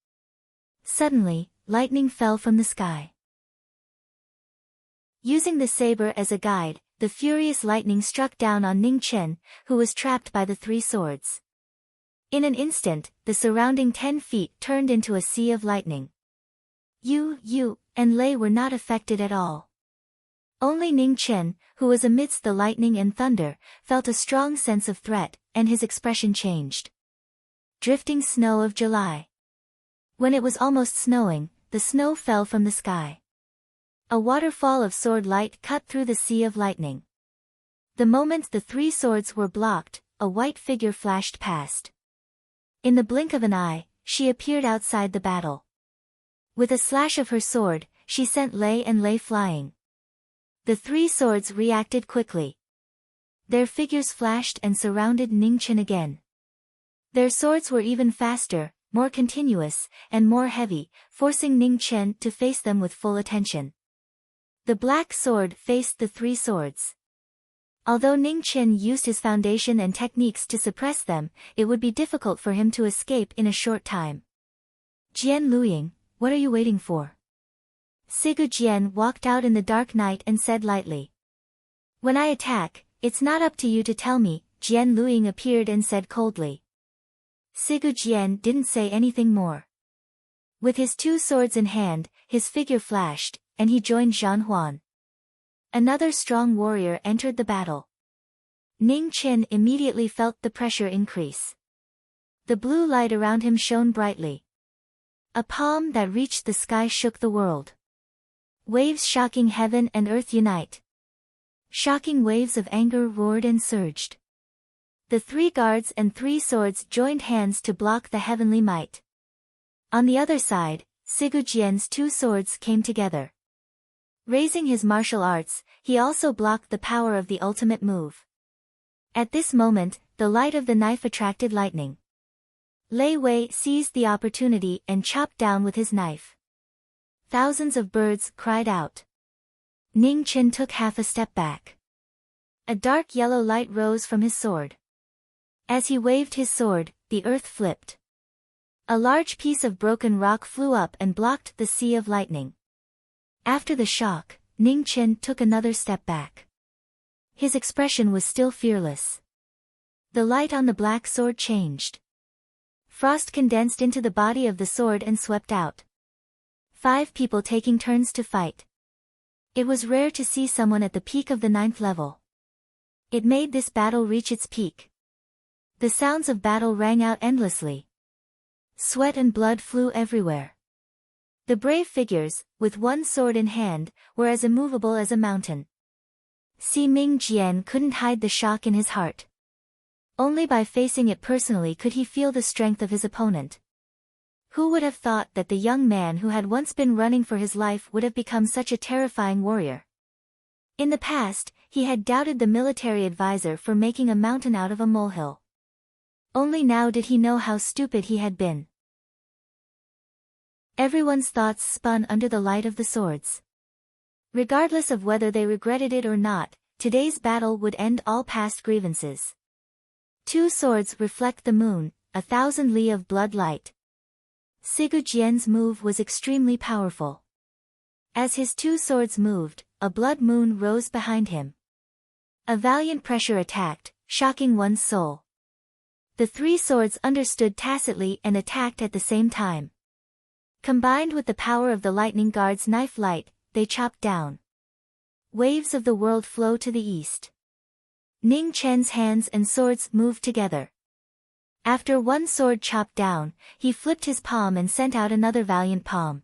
Suddenly, lightning fell from the sky. Using the saber as a guide, the furious lightning struck down on Ning Chen, who was trapped by the 3 swords. In an instant, the surrounding 10 feet turned into a sea of lightning. Yu, and Lei were not affected at all. Only Ning Chen, who was amidst the lightning and thunder, felt a strong sense of threat, and his expression changed. Drifting snow of July. When it was almost snowing, the snow fell from the sky. A waterfall of sword light cut through the sea of lightning. The moment the 3 swords were blocked, a white figure flashed past. In the blink of an eye, she appeared outside the battle. With a slash of her sword, she sent Lei and Lei flying. The 3 swords reacted quickly. Their figures flashed and surrounded Ning Chen again. Their swords were even faster, more continuous, and more heavy, forcing Ning Chen to face them with full attention. The black sword faced the 3 swords. Although Ning Chen used his foundation and techniques to suppress them, it would be difficult for him to escape in a short time. Jian Luying, what are you waiting for? Sigu Jian walked out in the dark night and said lightly. When I attack, it's not up to you to tell me, Jian Luying appeared and said coldly. Sigu Jian didn't say anything more. With his 2 swords in hand, his figure flashed, and he joined Zhan Huan. Another strong warrior entered the battle. Ning Chen immediately felt the pressure increase. The blue light around him shone brightly. A palm that reached the sky shook the world. Waves shocking heaven and earth unite. Shocking waves of anger roared and surged. The 3 guards and 3 swords joined hands to block the heavenly might. On the other side, Sigu Jian's 2 swords came together. Raising his martial arts, he also blocked the power of the ultimate move. At this moment, the light of the knife attracted lightning. Lei Wei seized the opportunity and chopped down with his knife. Thousands of birds cried out. Ning Chen took half a step back. A dark yellow light rose from his sword. As he waved his sword, the earth flipped. A large piece of broken rock flew up and blocked the sea of lightning. After the shock, Ning Chen took another step back. His expression was still fearless. The light on the black sword changed. Frost condensed into the body of the sword and swept out. 5 people taking turns to fight. It was rare to see someone at the peak of the 9th level. It made this battle reach its peak. The sounds of battle rang out endlessly. Sweat and blood flew everywhere. The brave figures, with one sword in hand, were as immovable as a mountain. Si Ming Jian couldn't hide the shock in his heart. Only by facing it personally could he feel the strength of his opponent. Who would have thought that the young man who had once been running for his life would have become such a terrifying warrior? In the past, he had doubted the military advisor for making a mountain out of a molehill. Only now did he know how stupid he had been. Everyone's thoughts spun under the light of the swords. Regardless of whether they regretted it or not, today's battle would end all past grievances. 2 swords reflect the moon, 1,000 li of blood light. Sigu Jian's move was extremely powerful. As his 2 swords moved, a blood moon rose behind him. A valiant pressure attacked, shocking one's soul. The 3 swords understood tacitly and attacked at the same time. Combined with the power of the lightning guard's knife light, they chopped down. Waves of the world flow to the east. Ning Chen's hands and swords moved together. After one sword chopped down, he flipped his palm and sent out another valiant palm.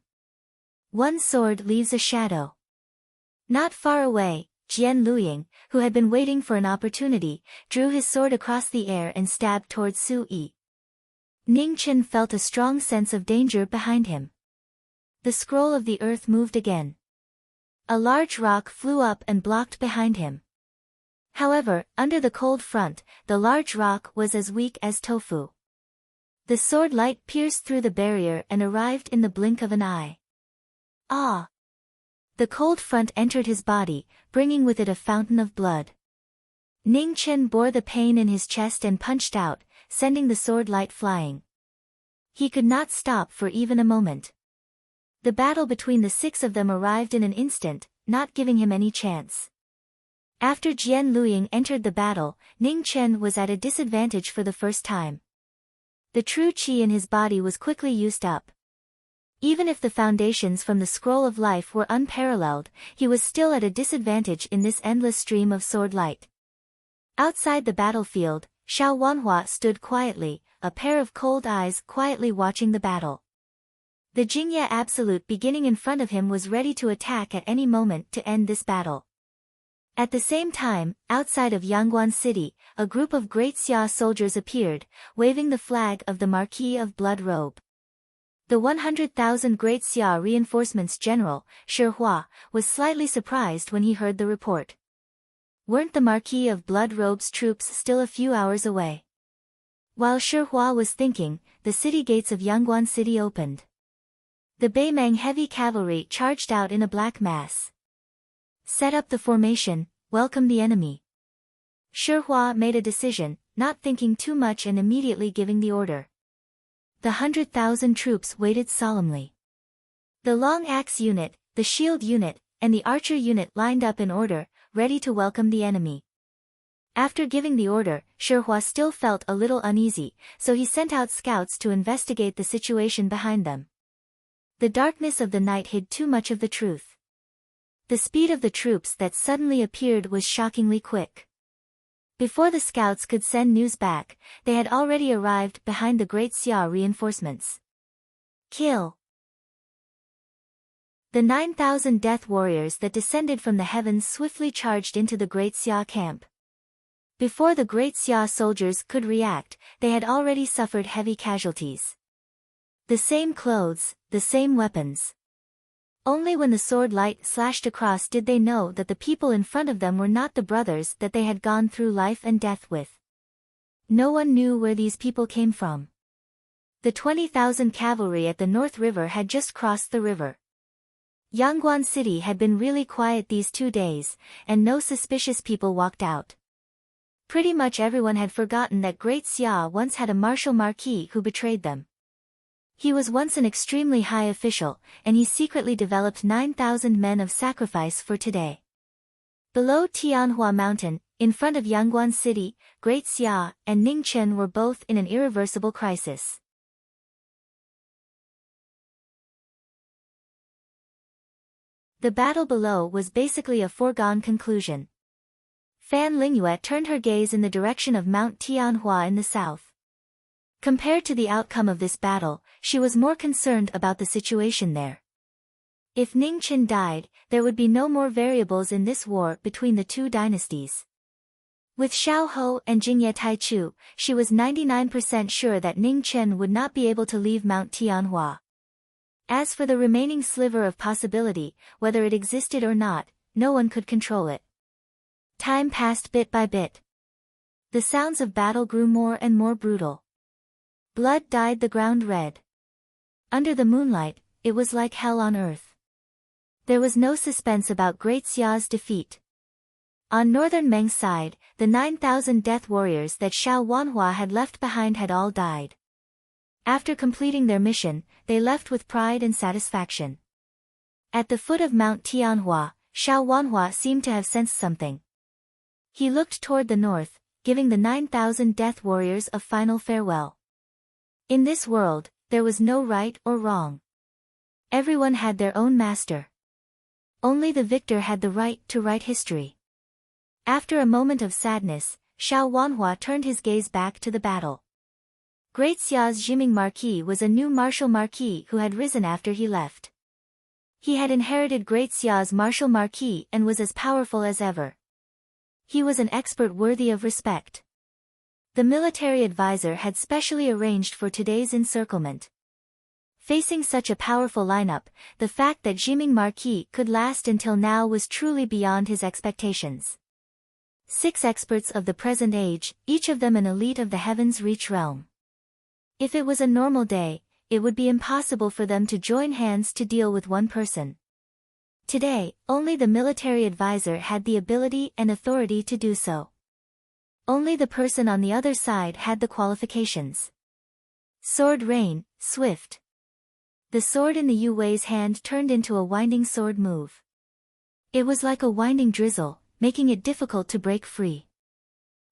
One sword leaves a shadow. Not far away, Jian Luying, who had been waiting for an opportunity, drew his sword across the air and stabbed towards Su Yi. Ning Chen felt a strong sense of danger behind him. The scroll of the earth moved again. A large rock flew up and blocked behind him. However, under the cold front, the large rock was as weak as tofu. The sword light pierced through the barrier and arrived in the blink of an eye. Ah! The cold front entered his body, bringing with it a fountain of blood. Ning Chen bore the pain in his chest and punched out, sending the sword light flying. He could not stop for even a moment. The battle between the 6 of them arrived in an instant, not giving him any chance. After Jian Luying entered the battle, Ning Chen was at a disadvantage for the first time. The true qi in his body was quickly used up. Even if the foundations from the scroll of life were unparalleled, he was still at a disadvantage in this endless stream of sword light. Outside the battlefield, Xiao Wanhua stood quietly, a pair of cold eyes quietly watching the battle. The Jingye Absolute beginning in front of him was ready to attack at any moment to end this battle. At the same time, outside of Yangguan City, a group of Great Xia soldiers appeared, waving the flag of the Marquis of Blood Robe. The 100,000 Great Xia reinforcements general, Shi Hua, was slightly surprised when he heard the report. Weren't the Marquis of Blood Robe's troops still a few hours away? While Shi Hua was thinking, the city gates of Yangguan City opened. The Beimang heavy cavalry charged out in a black mass. Set up the formation, welcome the enemy. Shi Hua made a decision, not thinking too much and immediately giving the order. The 100,000 troops waited solemnly. The long axe unit, the shield unit, and the archer unit lined up in order, ready to welcome the enemy. After giving the order, Shi Hua still felt a little uneasy, so he sent out scouts to investigate the situation behind them. The darkness of the night hid too much of the truth. The speed of the troops that suddenly appeared was shockingly quick. Before the scouts could send news back, they had already arrived behind the Great Xia reinforcements. Kill! The 9,000 death warriors that descended from the heavens swiftly charged into the Great Xia camp. Before the Great Xia soldiers could react, they had already suffered heavy casualties. The same clothes, the same weapons. Only when the sword light slashed across did they know that the people in front of them were not the brothers that they had gone through life and death with. no one knew where these people came from. The 20,000 cavalry at the North River had just crossed the river. Yangguan City had been really quiet these 2 days, and no suspicious people walked out. Pretty much everyone had forgotten that Great Xia once had a martial Marquis who betrayed them. He was once an extremely high official, and he secretly developed 9,000 men of sacrifice for today. Below Tianhua Mountain, in front of Yangguan City, Great Xia and Ningchen were both in an irreversible crisis. The battle below was basically a foregone conclusion. Fan Lingyue turned her gaze in the direction of Mount Tianhua in the south. Compared to the outcome of this battle, she was more concerned about the situation there. If Ningchen died, there would be no more variables in this war between the two dynasties. With Xiao Ho and Jingye Taichu, she was 99% sure that Ningchen would not be able to leave Mount Tianhua. As for the remaining sliver of possibility, whether it existed or not, no one could control it. Time passed bit by bit. The sounds of battle grew more and more brutal. Blood dyed the ground red. Under the moonlight, it was like hell on earth. There was no suspense about Great Xia's defeat. On northern Meng's side, the 9,000 death warriors that Xiao Wanhua had left behind had all died. After completing their mission, they left with pride and satisfaction. At the foot of Mount Tianhua, Xiao Wanhua seemed to have sensed something. He looked toward the north, giving the 9,000 death warriors a final farewell. In this world, there was no right or wrong. Everyone had their own master. Only the victor had the right to write history. After a moment of sadness, Xiao Wanhua turned his gaze back to the battle. Great Xia's Jiming Marquis was a new martial Marquis who had risen after he left. He had inherited Great Xia's martial Marquis and was as powerful as ever. He was an expert worthy of respect. The military advisor had specially arranged for today's encirclement. Facing such a powerful lineup, the fact that Jiming Marquis could last until now was truly beyond his expectations. 6 experts of the present age, each of them an elite of the Heaven's Reach realm. If it was a normal day, it would be impossible for them to join hands to deal with one person. Today, only the military advisor had the ability and authority to do so. Only the person on the other side had the qualifications. Sword rain, swift. The sword in the Yu Wei's hand turned into a winding sword move. It was like a winding drizzle, making it difficult to break free.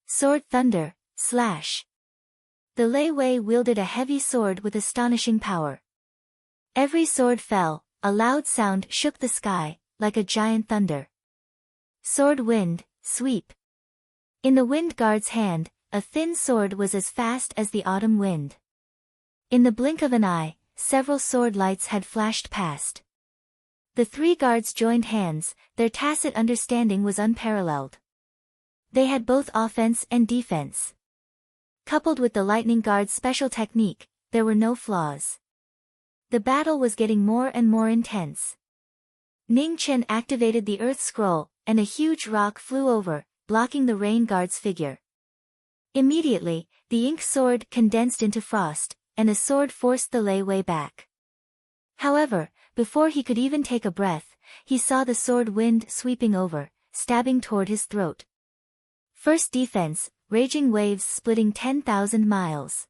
Sword thunder, slash. The Lei Wei wielded a heavy sword with astonishing power. Every sword fell, a loud sound shook the sky, like a giant thunder. Sword wind, sweep. In the wind guard's hand, a thin sword was as fast as the autumn wind. In the blink of an eye, several sword lights had flashed past. The 3 guards joined hands, their tacit understanding was unparalleled. They had both offense and defense. Coupled with the lightning guard's special technique, there were no flaws. The battle was getting more and more intense. Ning Chen activated the Earth Scroll, and a huge rock flew over, blocking the rain guard's figure. Immediately, the ink sword condensed into frost, and a sword forced the Lei Wei back. However, before he could even take a breath, he saw the sword wind sweeping over, stabbing toward his throat. First defense, raging waves splitting 10,000 miles.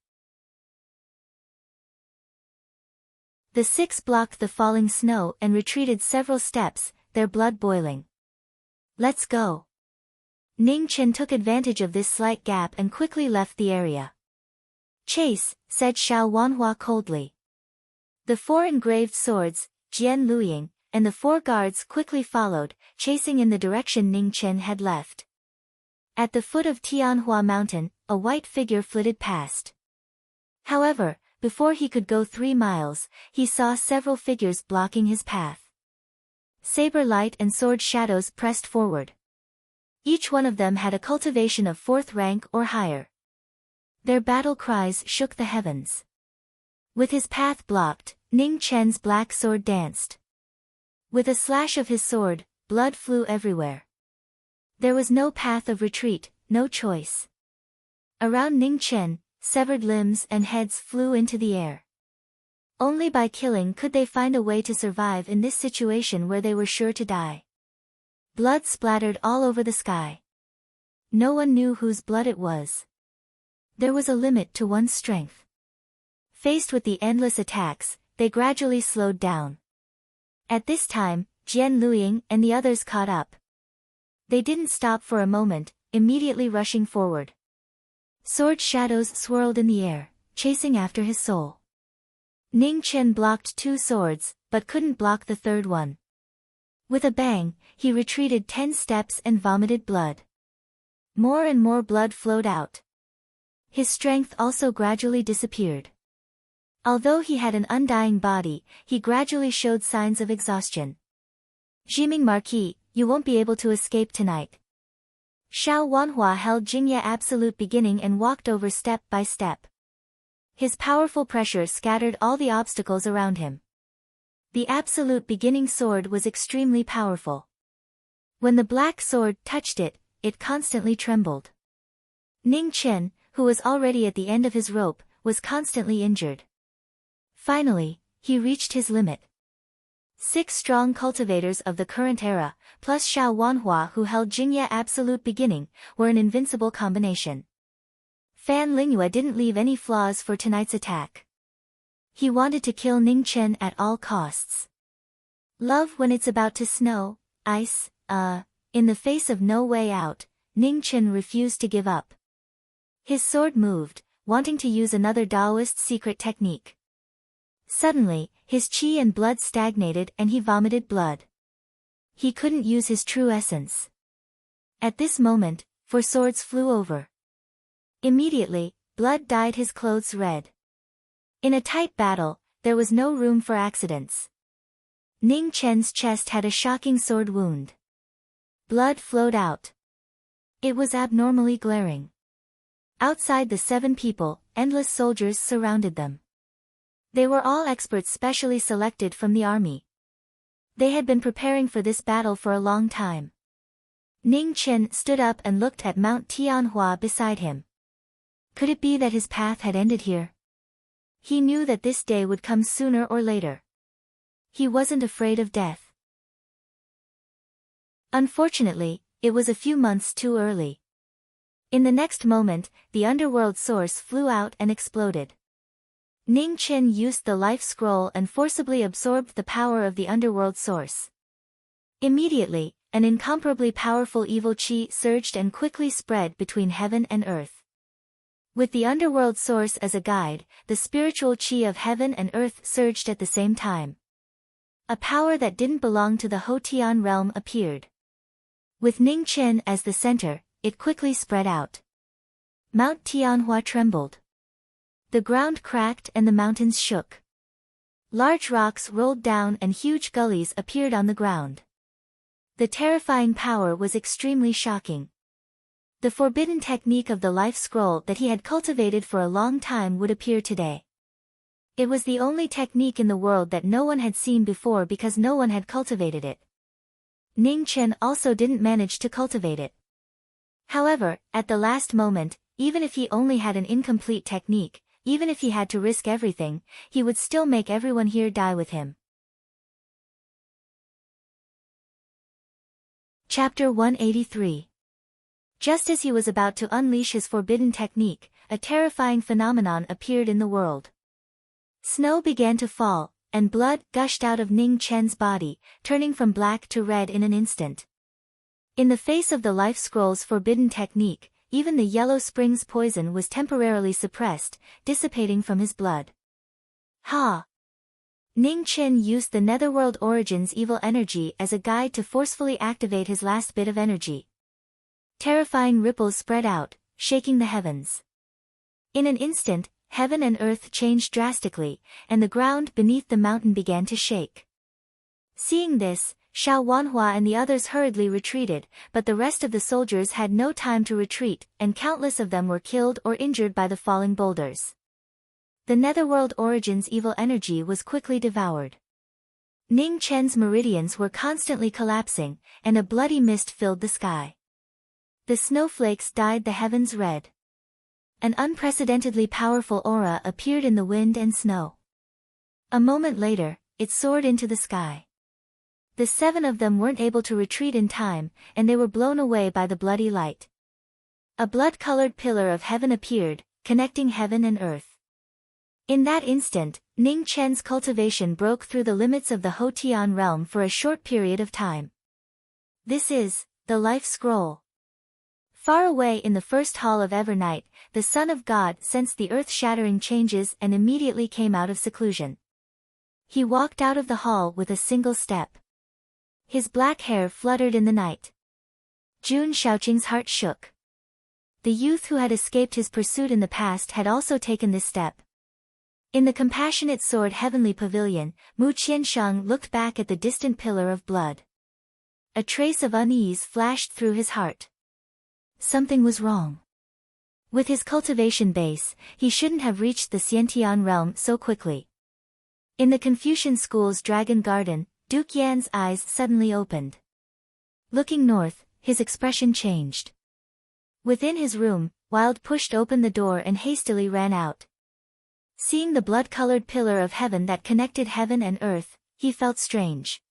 The 6 blocked the falling snow and retreated several steps, their blood boiling. Let's go. Ning Chen took advantage of this slight gap and quickly left the area. Chase, said Xiao Wanhua coldly. The 4 engraved swords, Jian Luying, and the 4 guards quickly followed, chasing in the direction Ning Chen had left. At the foot of Tianhua Mountain, a white figure flitted past. However, before he could go 3 miles, he saw several figures blocking his path. Saber light and sword shadows pressed forward. Each one of them had a cultivation of 4th rank or higher. Their battle cries shook the heavens. With his path blocked, Ning Chen's black sword danced. With a slash of his sword, blood flew everywhere. There was no path of retreat, no choice. Around Ning Chen, severed limbs and heads flew into the air. Only by killing could they find a way to survive in this situation where they were sure to die. Blood splattered all over the sky. No one knew whose blood it was. There was a limit to one's strength. Faced with the endless attacks, they gradually slowed down. At this time, Jian Luiying and the others caught up. They didn't stop for a moment, immediately rushing forward. Sword shadows swirled in the air, chasing after his soul. Ning Chen blocked 2 swords, but couldn't block the third one. With a bang, he retreated 10 steps and vomited blood. More and more blood flowed out. His strength also gradually disappeared. Although he had an undying body, he gradually showed signs of exhaustion. Jiming Marquis, you won't be able to escape tonight. Xiao Wanhua held Jingye absolute beginning and walked over step by step. His powerful pressure scattered all the obstacles around him. The absolute beginning sword was extremely powerful. When the black sword touched it, it constantly trembled. Ning Chen, who was already at the end of his rope, was constantly injured. Finally, he reached his limit. 6 strong cultivators of the current era, plus Xiao Wanhua who held Jingye absolute beginning, were an invincible combination. Fan Lingyue didn't leave any flaws for tonight's attack. He wanted to kill Ning Chen at all costs. Love when it's about to snow, ice, in the face of no way out, Ning Chen refused to give up. His sword moved, wanting to use another Taoist secret technique. Suddenly, his qi and blood stagnated and he vomited blood. He couldn't use his true essence. At this moment, 4 swords flew over. Immediately, blood dyed his clothes red. In a tight battle, there was no room for accidents. Ning Chen's chest had a shocking sword wound. Blood flowed out. It was abnormally glaring. Outside the 7 people, endless soldiers surrounded them. They were all experts specially selected from the army. They had been preparing for this battle for a long time. Ning Chen stood up and looked at Mount Tianhua beside him. Could it be that his path had ended here? He knew that this day would come sooner or later. He wasn't afraid of death. Unfortunately, it was a few months too early. In the next moment, the underworld source flew out and exploded. Ning Chen used the life scroll and forcibly absorbed the power of the underworld source. Immediately, an incomparably powerful evil qi surged and quickly spread between heaven and earth. With the underworld source as a guide, the spiritual qi of heaven and earth surged at the same time. A power that didn't belong to the Hotian realm appeared. With Ning Chen as the center, it quickly spread out. Mount Tianhua trembled. The ground cracked and the mountains shook. Large rocks rolled down and huge gullies appeared on the ground. The terrifying power was extremely shocking. The forbidden technique of the life scroll that he had cultivated for a long time would appear today. It was the only technique in the world that no one had seen before because no one had cultivated it. Ning Chen also didn't manage to cultivate it. However, at the last moment, even if he only had an incomplete technique, even if he had to risk everything, he would still make everyone here die with him. Chapter 183. Just as he was about to unleash his forbidden technique, a terrifying phenomenon appeared in the world. Snow began to fall, and blood gushed out of Ning Chen's body, turning from black to red in an instant. In the face of the life scroll's forbidden technique, even the yellow spring's poison was temporarily suppressed, dissipating from his blood. Ha! Ning Chen used the Netherworld Origin's evil energy as a guide to forcefully activate his last bit of energy. Terrifying ripples spread out, shaking the heavens. In an instant, heaven and earth changed drastically, and the ground beneath the mountain began to shake. Seeing this, Xiao Wanhua and the others hurriedly retreated, but the rest of the soldiers had no time to retreat, and countless of them were killed or injured by the falling boulders. The Netherworld Origin's evil energy was quickly devoured. Ning Chen's meridians were constantly collapsing, and a bloody mist filled the sky. The snowflakes dyed the heavens red. An unprecedentedly powerful aura appeared in the wind and snow. A moment later, it soared into the sky. The 7 of them weren't able to retreat in time, and they were blown away by the bloody light. A blood-colored pillar of heaven appeared, connecting heaven and earth. In that instant, Ning Chen's cultivation broke through the limits of the Hotian realm for a short period of time. This is the Life Scroll. Far away in the first hall of Evernight, the Son of God sensed the earth-shattering changes and immediately came out of seclusion. He walked out of the hall with a single step. His black hair fluttered in the night. Jun Shaoqing's heart shook. The youth who had escaped his pursuit in the past had also taken this step. In the compassionate sword heavenly pavilion, Mu Qiansheng looked back at the distant pillar of blood. A trace of unease flashed through his heart. Something was wrong. With his cultivation base, he shouldn't have reached the Xiantian realm so quickly. In the Confucian school's dragon garden, Duke Yan's eyes suddenly opened. Looking north, his expression changed. Within his room, Wild pushed open the door and hastily ran out. Seeing the blood-colored pillar of heaven that connected heaven and earth, he felt strange.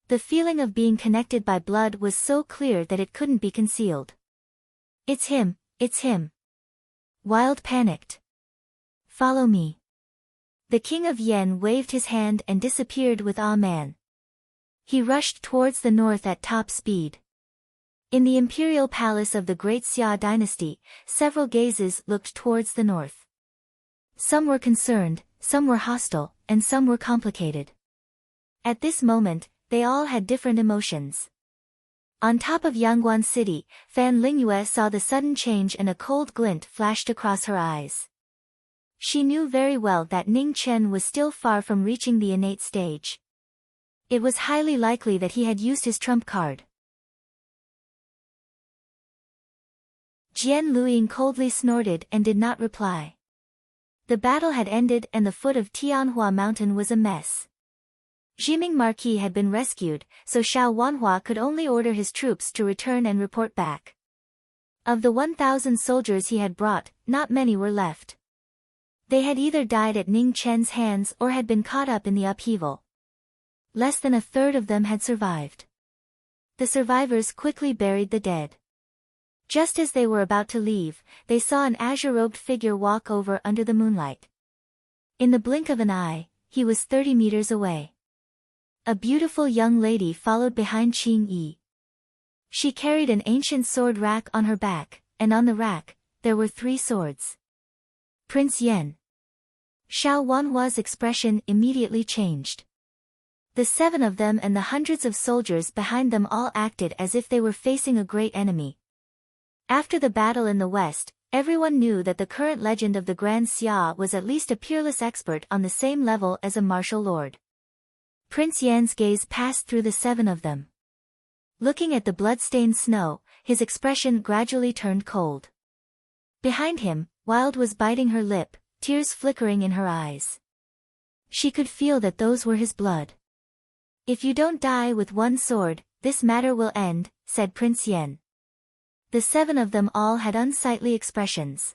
The feeling of being connected by blood was so clear that it couldn't be concealed. It's him, it's him. Wild panicked. Follow me. The king of Yen waved his hand and disappeared with Amen. He rushed towards the north at top speed. In the imperial palace of the Great Xia dynasty, several gazes looked towards the north. Some were concerned, some were hostile, and some were complicated. At this moment, they all had different emotions. On top of Yangguan City, Fan Lingyue saw the sudden change and a cold glint flashed across her eyes. She knew very well that Ning Chen was still far from reaching the innate stage. It was highly likely that he had used his trump card. Jian Luiying coldly snorted and did not reply. The battle had ended and the foot of Tianhua Mountain was a mess. Jiming Marquis had been rescued, so Xiao Wanhua could only order his troops to return and report back. Of the 1,000 soldiers he had brought, not many were left. They had either died at Ning Chen's hands or had been caught up in the upheaval. Less than a third of them had survived. The survivors quickly buried the dead. Just as they were about to leave, they saw an azure-robed figure walk over under the moonlight. In the blink of an eye, he was 30 meters away. A beautiful young lady followed behind Qing Yi. She carried an ancient sword rack on her back, and on the rack, there were 3 swords. Prince Yan. Xiao Wanhua's expression immediately changed. The 7 of them and the hundreds of soldiers behind them all acted as if they were facing a great enemy. After the battle in the west, everyone knew that the current legend of the Grand Xia was at least a peerless expert on the same level as a martial lord. Prince Yan's gaze passed through the 7 of them. Looking at the blood-stained snow, his expression gradually turned cold. Behind him, Wild was biting her lip, tears flickering in her eyes. She could feel that those were his blood. If you don't die with one sword, this matter will end, said Prince Yan. The 7 of them all had unsightly expressions.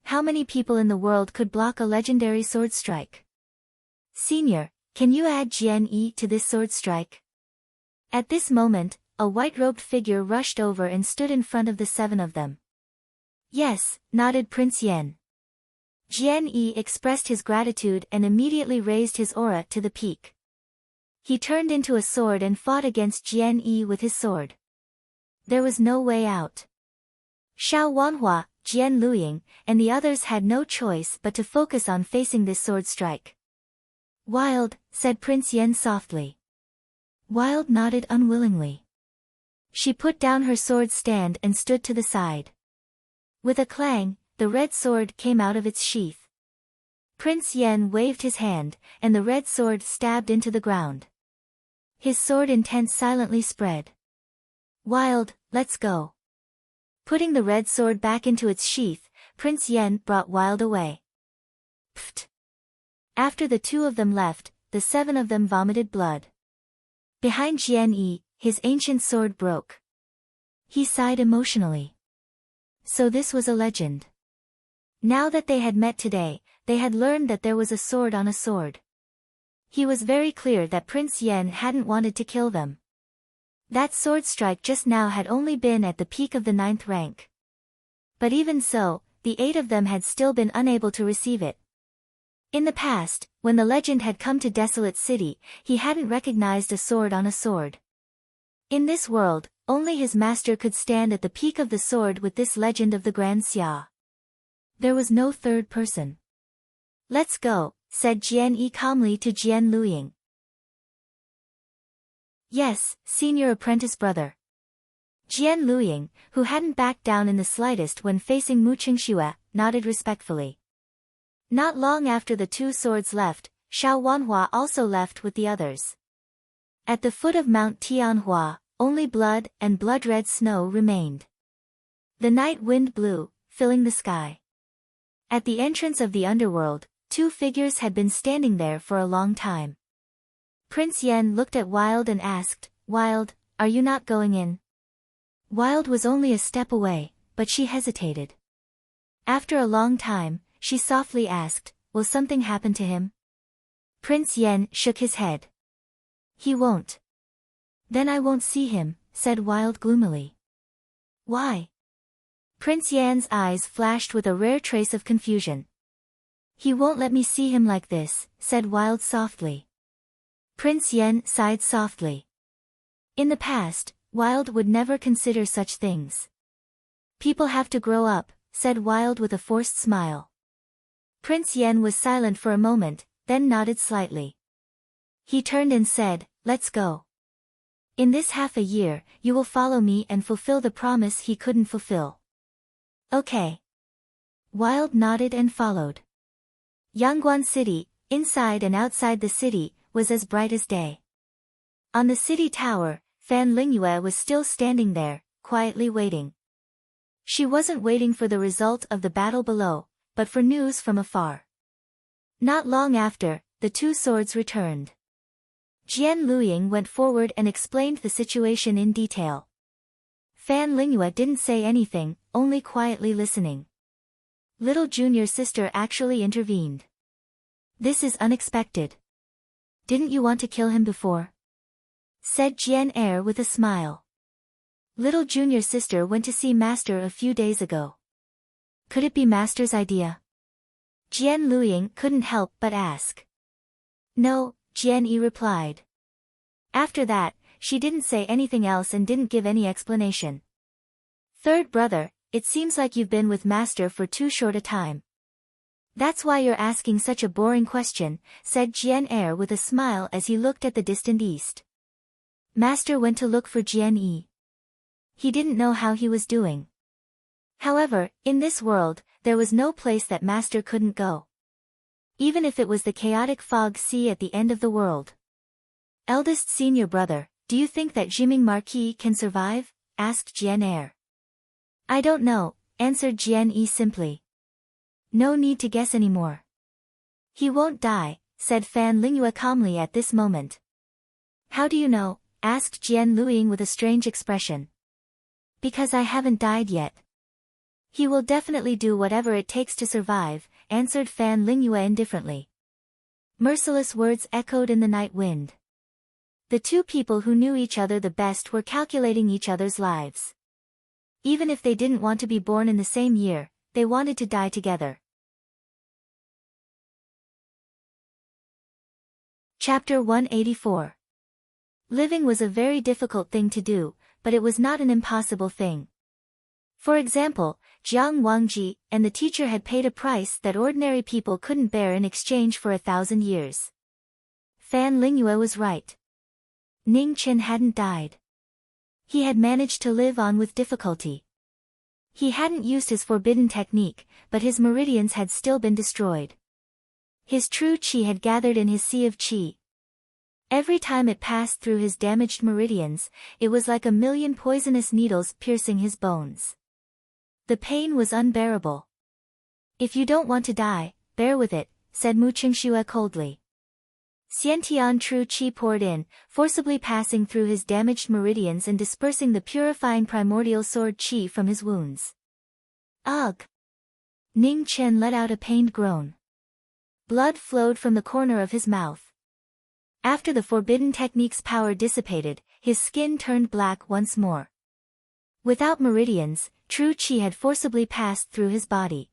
How many people in the world could block a legendary sword strike? Senior, can you add Jian Yi to this sword strike? At this moment, a white-robed figure rushed over and stood in front of the 7 of them. Yes, nodded Prince Yan. Jian Yi expressed his gratitude and immediately raised his aura to the peak. He turned into a sword and fought against Jian Yi with his sword. There was no way out. Xiao Wanhua, Jian Luiying, and the others had no choice but to focus on facing this sword strike. Wild, said Prince Yan softly. Wild nodded unwillingly. She put down her sword stand and stood to the side. With a clang, the red sword came out of its sheath. Prince Yan waved his hand, and the red sword stabbed into the ground. His sword intent silently spread. Wild, let's go. Putting the red sword back into its sheath, Prince Yan brought Wild away. Pfft. After the 2 of them left, the 7 of them vomited blood. Behind Jian Yi, his ancient sword broke. He sighed emotionally. So this was a legend. Now that they had met today, they had learned that there was a sword on a sword. He was very clear that Prince Yen hadn't wanted to kill them. That sword strike just now had only been at the peak of the 9th rank. But even so, the 8 of them had still been unable to receive it. In the past, when the legend had come to Desolate City, he hadn't recognized a sword on a sword. In this world, only his master could stand at the peak of the sword with this legend of the Grand Xia. There was no third person. "Let's go," said Jian Yi calmly to Jian Luying. "Yes, senior apprentice brother." Jian Luying, who hadn't backed down in the slightest when facing Mu Qingxue, nodded respectfully. Not long after the 2 swords left, Xiao Wanhua also left with the others. At the foot of Mount Tianhua, only blood and blood-red snow remained. The night wind blew, filling the sky. At the entrance of the underworld, 2 figures had been standing there for a long time. Prince Yen looked at Wild and asked, "Wild, are you not going in?" Wild was only a step away, but she hesitated. After a long time, she softly asked, "Will something happen to him?" Prince Yen shook his head. "He won't." "Then I won't see him," said Wild gloomily. "Why?" Prince Yan's eyes flashed with a rare trace of confusion. "He won't let me see him like this," said Wild softly. Prince Yen sighed softly. In the past, Wild would never consider such things. "People have to grow up," said Wild with a forced smile. Prince Yen was silent for a moment, then nodded slightly. He turned and said, "Let's go. In this half a year, you will follow me and fulfill the promise he couldn't fulfill." "Okay." Wild nodded and followed. Yangguan City, inside and outside the city, was as bright as day. On the city tower, Fan Lingyue was still standing there, quietly waiting. She wasn't waiting for the result of the battle below, but for news from afar. Not long after, the 2 swords returned. Jian Luying went forward and explained the situation in detail. Fan Lingyue didn't say anything, only quietly listening. Little junior sister actually intervened. "This is unexpected. Didn't you want to kill him before?" said Jian Er with a smile. "Little junior sister went to see Master a few days ago." "Could it be Master's idea?" Jian Luying couldn't help but ask. "No," Jian Yi replied. After that, she didn't say anything else and didn't give any explanation. "Third brother, it seems like you've been with Master for too short a time. That's why you're asking such a boring question," said Jian Er with a smile as he looked at the distant east. Master went to look for Jian Yi. He didn't know how he was doing. However, in this world, there was no place that Master couldn't go. Even if it was the chaotic fog sea at the end of the world. "Eldest senior brother, do you think that Jiming Marquis can survive?" asked Jian Er. "I don't know," answered Jian Yi simply. "No need to guess anymore." "He won't die," said Fan Lingyue calmly at this moment. "How do you know?" asked Jian Luying with a strange expression. "Because I haven't died yet." "He will definitely do whatever it takes to survive," answered Fan Lingyue indifferently. Merciless words echoed in the night wind. The 2 people who knew each other the best were calculating each other's lives. Even if they didn't want to be born in the same year, they wanted to die together. Chapter 184. Living was a very difficult thing to do, but it was not an impossible thing. For example, Jiang Wangji and the teacher had paid a price that ordinary people couldn't bear in exchange for 1,000 years. Fan Lingyue was right. Ning Qin hadn't died. He had managed to live on with difficulty. He hadn't used his forbidden technique, but his meridians had still been destroyed. His true qi had gathered in his sea of qi. Every time it passed through his damaged meridians, it was like a million poisonous needles piercing his bones. The pain was unbearable. "If you don't want to die, bear with it," said Mu Qingxue coldly. Xiantian true qi poured in, forcibly passing through his damaged meridians and dispersing the purifying primordial sword qi from his wounds. "Ugh! Ning Chen let out a pained groan. Blood flowed from the corner of his mouth. After the forbidden technique's power dissipated, his skin turned black once more. Without meridians, true qi had forcibly passed through his body.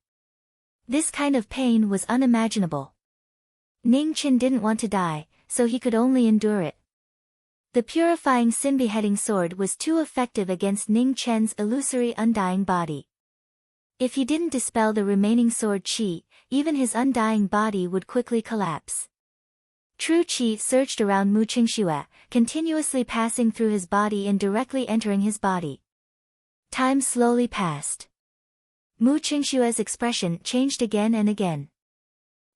This kind of pain was unimaginable. Ning Chen didn't want to die, so he could only endure it. The purifying sin beheading sword was too effective against Ning Chen's illusory undying body. If he didn't dispel the remaining sword qi, even his undying body would quickly collapse. True qi surged around Mu Qingxue, continuously passing through his body and directly entering his body. Time slowly passed. Mu Qingxue's expression changed again and again.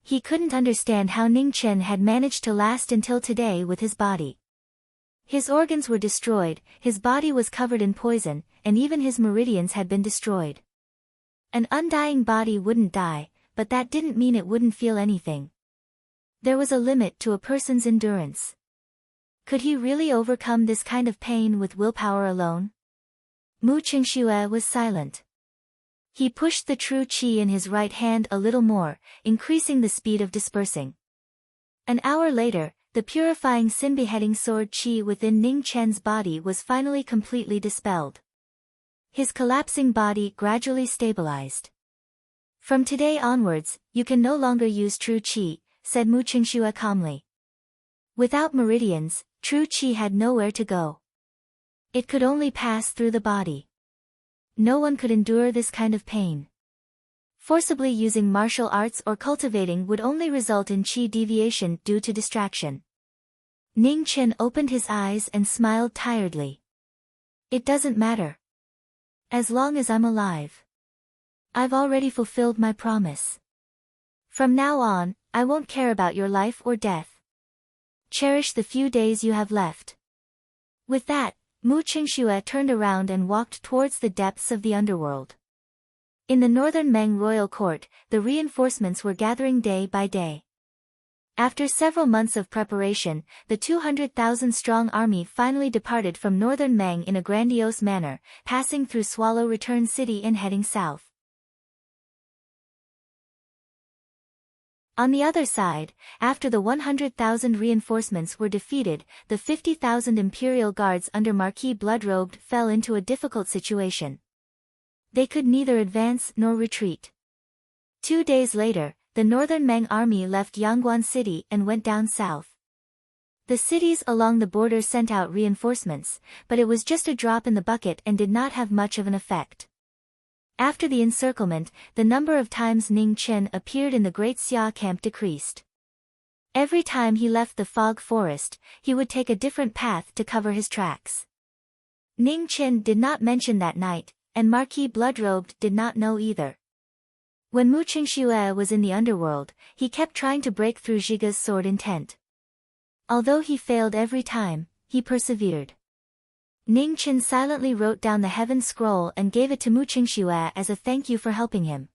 He couldn't understand how Ning Chen had managed to last until today with his body. His organs were destroyed, his body was covered in poison, and even his meridians had been destroyed. An undying body wouldn't die, but that didn't mean it wouldn't feel anything. There was a limit to a person's endurance. Could he really overcome this kind of pain with willpower alone? Mu Qingxue was silent. He pushed the true qi in his right hand a little more, increasing the speed of dispersing. An hour later, the purifying sin-beheading sword qi within Ning Chen's body was finally completely dispelled. His collapsing body gradually stabilized. From today onwards, you can no longer use true qi, said Mu Qingxue calmly. Without meridians, true qi had nowhere to go. It could only pass through the body. No one could endure this kind of pain. Forcibly using martial arts or cultivating would only result in qi deviation due to distraction. Ning Chen opened his eyes and smiled tiredly. It doesn't matter. As long as I'm alive. I've already fulfilled my promise. From now on, I won't care about your life or death. Cherish the few days you have left. With that, Mu Qingxue turned around and walked towards the depths of the underworld. In the northern Meng royal court, the reinforcements were gathering day by day. After several months of preparation, the 200,000-strong army finally departed from northern Meng in a grandiose manner, passing through Swallow Return City and heading south. On the other side, after the 100,000 reinforcements were defeated, the 50,000 imperial guards under Marquis Bloodrobed fell into a difficult situation. They could neither advance nor retreat. 2 days later, the northern Meng army left Yangguan City and went down south. The cities along the border sent out reinforcements, but it was just a drop in the bucket and did not have much of an effect. After the encirclement, the number of times Ning Chen appeared in the Great Xia camp decreased. Every time he left the fog forest, he would take a different path to cover his tracks. Ning Chen did not mention that night, and Marquis Bloodrobed did not know either. When Mu Qingxue was in the underworld, he kept trying to break through Zhige's sword intent. Although he failed every time, he persevered. Ning Chen silently wrote down the heaven scroll and gave it to Mu Qingxue as a thank you for helping him.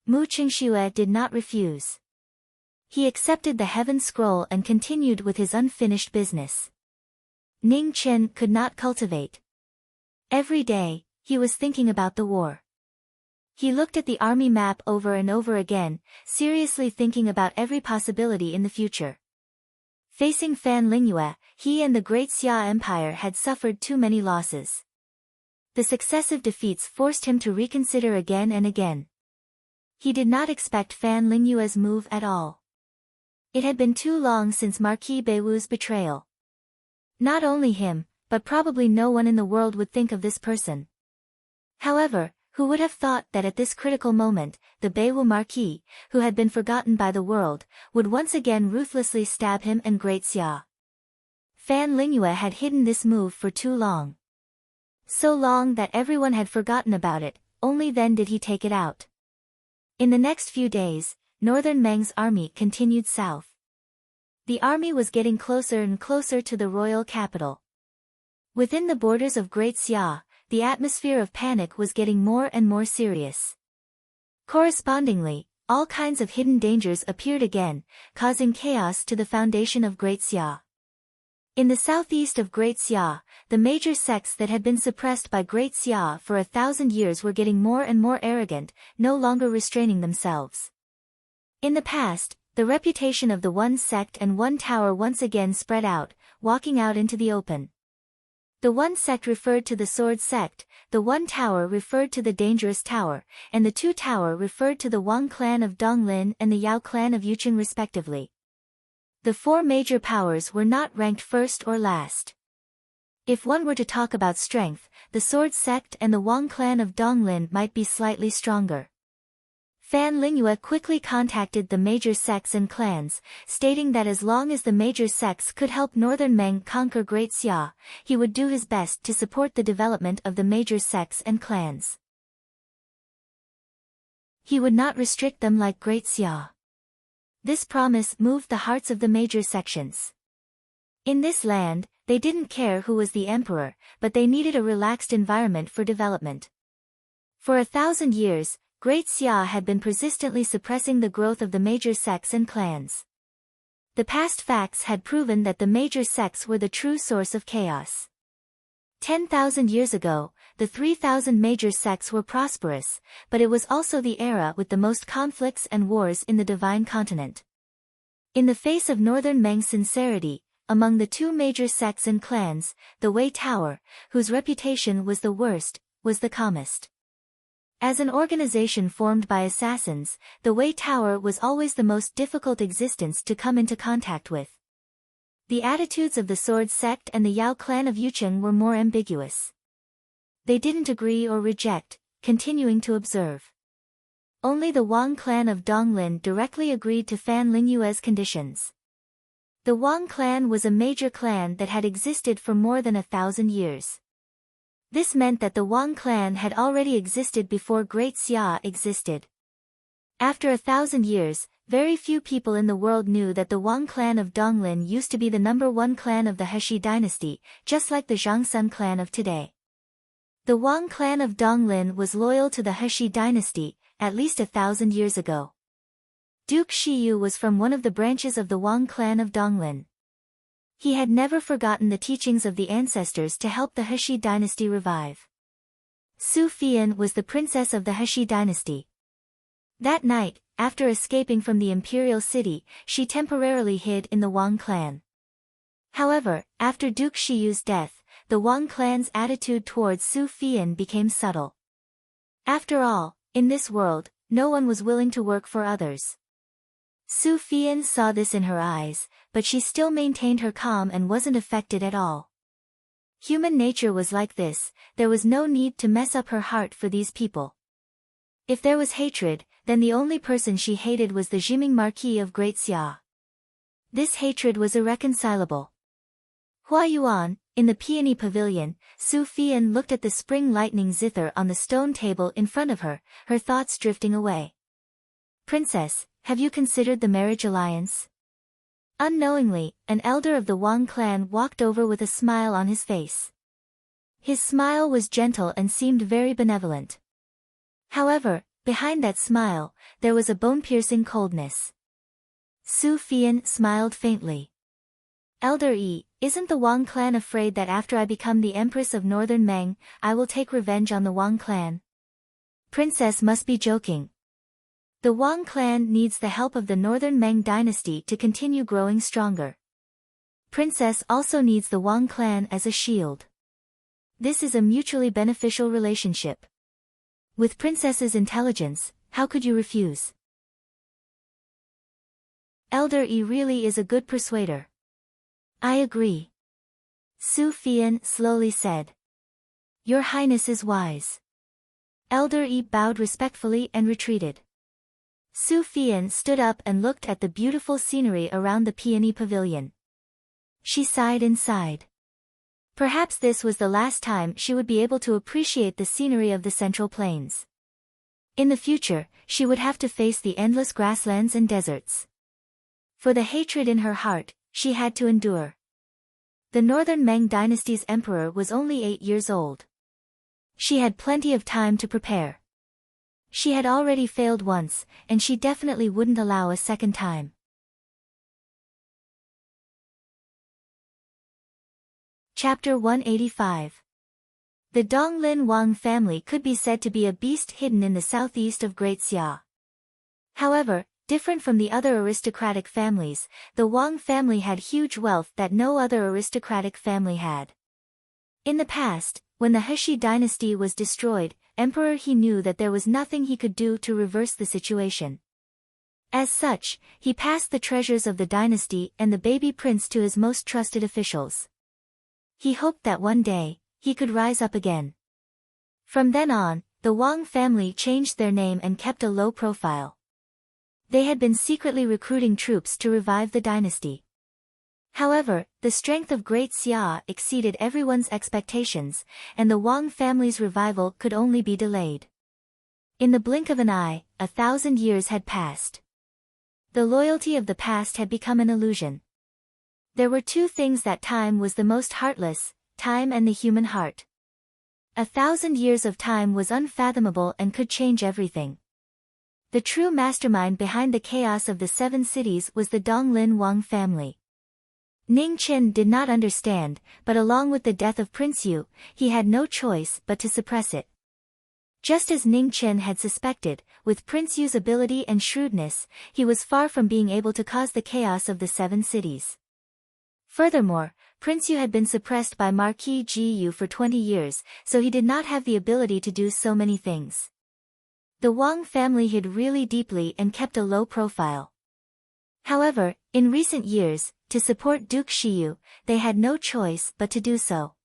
Mu Qingxue did not refuse. He accepted the heaven scroll and continued with his unfinished business. Ning Chen could not cultivate. Every day, he was thinking about the war. He looked at the army map over and over again, seriously thinking about every possibility in the future. Facing Fan Lingyue, he and the Great Xia Empire had suffered too many losses. The successive defeats forced him to reconsider again and again. He did not expect Fan Lingyue's move at all. It had been too long since Marquis Beiwu's betrayal. Not only him, but probably no one in the world would think of this person. However, who would have thought that at this critical moment, the Beiwu Marquis, who had been forgotten by the world, would once again ruthlessly stab him and Great Xia. Fan Lingyue had hidden this move for too long. So long that everyone had forgotten about it, only then did he take it out. In the next few days, northern Meng's army continued south. The army was getting closer and closer to the royal capital. Within the borders of Great Xia, the atmosphere of panic was getting more and more serious. Correspondingly, all kinds of hidden dangers appeared again, causing chaos to the foundation of Great Xia. In the southeast of Great Xia, the major sects that had been suppressed by Great Xia for 1,000 years were getting more and more arrogant, no longer restraining themselves. In the past, the reputation of the One Sect and One Tower once again spread out, walking out into the open. The One Sect referred to the Sword Sect, the One Tower referred to the Dangerous Tower, and the Two Tower referred to the Wang clan of Donglin and the Yao clan of Yuqing respectively. The four major powers were not ranked first or last. If one were to talk about strength, the Sword Sect and the Wang clan of Donglin might be slightly stronger. Fan Lingyue quickly contacted the major sects and clans, stating that as long as the major sects could help Northern Meng conquer Great Xia, he would do his best to support the development of the major sects and clans. He would not restrict them like Great Xia. This promise moved the hearts of the major sections. In this land, they didn't care who was the emperor, but they needed a relaxed environment for development. For 1,000 years, Great Xia had been persistently suppressing the growth of the major sects and clans. The past facts had proven that the major sects were the true source of chaos. 10,000 years ago, the 3,000 major sects were prosperous, but it was also the era with the most conflicts and wars in the Divine Continent. In the face of Northern Meng's sincerity, among the two major sects and clans, the Wei Tower, whose reputation was the worst, was the calmest. As an organization formed by assassins, the Wei Tower was always the most difficult existence to come into contact with. The attitudes of the Sword Sect and the Yao clan of Yuqing were more ambiguous. They didn't agree or reject, continuing to observe. Only the Wang clan of Donglin directly agreed to Fan Lingyue's conditions. The Wang clan was a major clan that had existed for more than 1,000 years. This meant that the Wang clan had already existed before Great Xia existed. After 1,000 years, very few people in the world knew that the Wang clan of Donglin used to be the #1 clan of the Heshi dynasty, just like the Zhangsun clan of today. The Wang clan of Donglin was loyal to the Heshi dynasty, at least 1,000 years ago. Duke Shiyu was from one of the branches of the Wang clan of Donglin. He had never forgotten the teachings of the ancestors to help the Heshi dynasty revive. Su Fian was the princess of the Heshi dynasty. That night, after escaping from the imperial city, she temporarily hid in the Wang clan. However, after Duke Shiyu's death, the Wang clan's attitude towards Su Fian became subtle. After all, in this world, no one was willing to work for others. Su Fian saw this in her eyes, but she still maintained her calm and wasn't affected at all. Human nature was like this, there was no need to mess up her heart for these people. If there was hatred, then the only person she hated was the Jiming Marquis of Great Xia. This hatred was irreconcilable. Hua Yuan, in the peony pavilion, Su Fian looked at the spring lightning zither on the stone table in front of her, her thoughts drifting away. Princess, have you considered the marriage alliance? Unknowingly, an elder of the Wang clan walked over with a smile on his face. His smile was gentle and seemed very benevolent. However, behind that smile, there was a bone-piercing coldness. Su Fian smiled faintly. Elder Yi, isn't the Wang clan afraid that after I become the Empress of Northern Meng, I will take revenge on the Wang clan? Princess must be joking. The Wang clan needs the help of the Northern Meng dynasty to continue growing stronger. Princess also needs the Wang clan as a shield. This is a mutually beneficial relationship. With Princess's intelligence, how could you refuse? Elder Yi really is a good persuader. I agree. Su Fian slowly said. Your Highness is wise. Elder Yi bowed respectfully and retreated. Su Fian stood up and looked at the beautiful scenery around the peony pavilion. She sighed inside. Perhaps this was the last time she would be able to appreciate the scenery of the Central Plains. In the future, she would have to face the endless grasslands and deserts. For the hatred in her heart, she had to endure. The Northern Meng dynasty's emperor was only 8 years old. She had plenty of time to prepare. She had already failed once, and she definitely wouldn't allow a second time. Chapter 185. The Donglin Wang family could be said to be a beast hidden in the southeast of Great Xia. However, different from the other aristocratic families, the Wang family had huge wealth that no other aristocratic family had. In the past, when the Heshi dynasty was destroyed, Emperor He knew that there was nothing he could do to reverse the situation. As such, he passed the treasures of the dynasty and the baby prince to his most trusted officials. He hoped that one day, he could rise up again. From then on, the Wang family changed their name and kept a low profile. They had been secretly recruiting troops to revive the dynasty. However, the strength of Great Xia exceeded everyone's expectations, and the Wang family's revival could only be delayed. In the blink of an eye, 1,000 years had passed. The loyalty of the past had become an illusion. There were two things that time was the most heartless, time and the human heart. 1,000 years of time was unfathomable and could change everything. The true mastermind behind the chaos of the 7 cities was the Donglin Wang family. Ning Chen did not understand, but along with the death of Prince Yu, he had no choice but to suppress it. Just as Ning Chen had suspected, with Prince Yu's ability and shrewdness, he was far from being able to cause the chaos of the 7 cities. Furthermore, Prince Yu had been suppressed by Marquis Yu for 20 years, so he did not have the ability to do so many things. The Wang family hid really deeply and kept a low profile. However, in recent years, to support Duke Shiyu, they had no choice but to do so.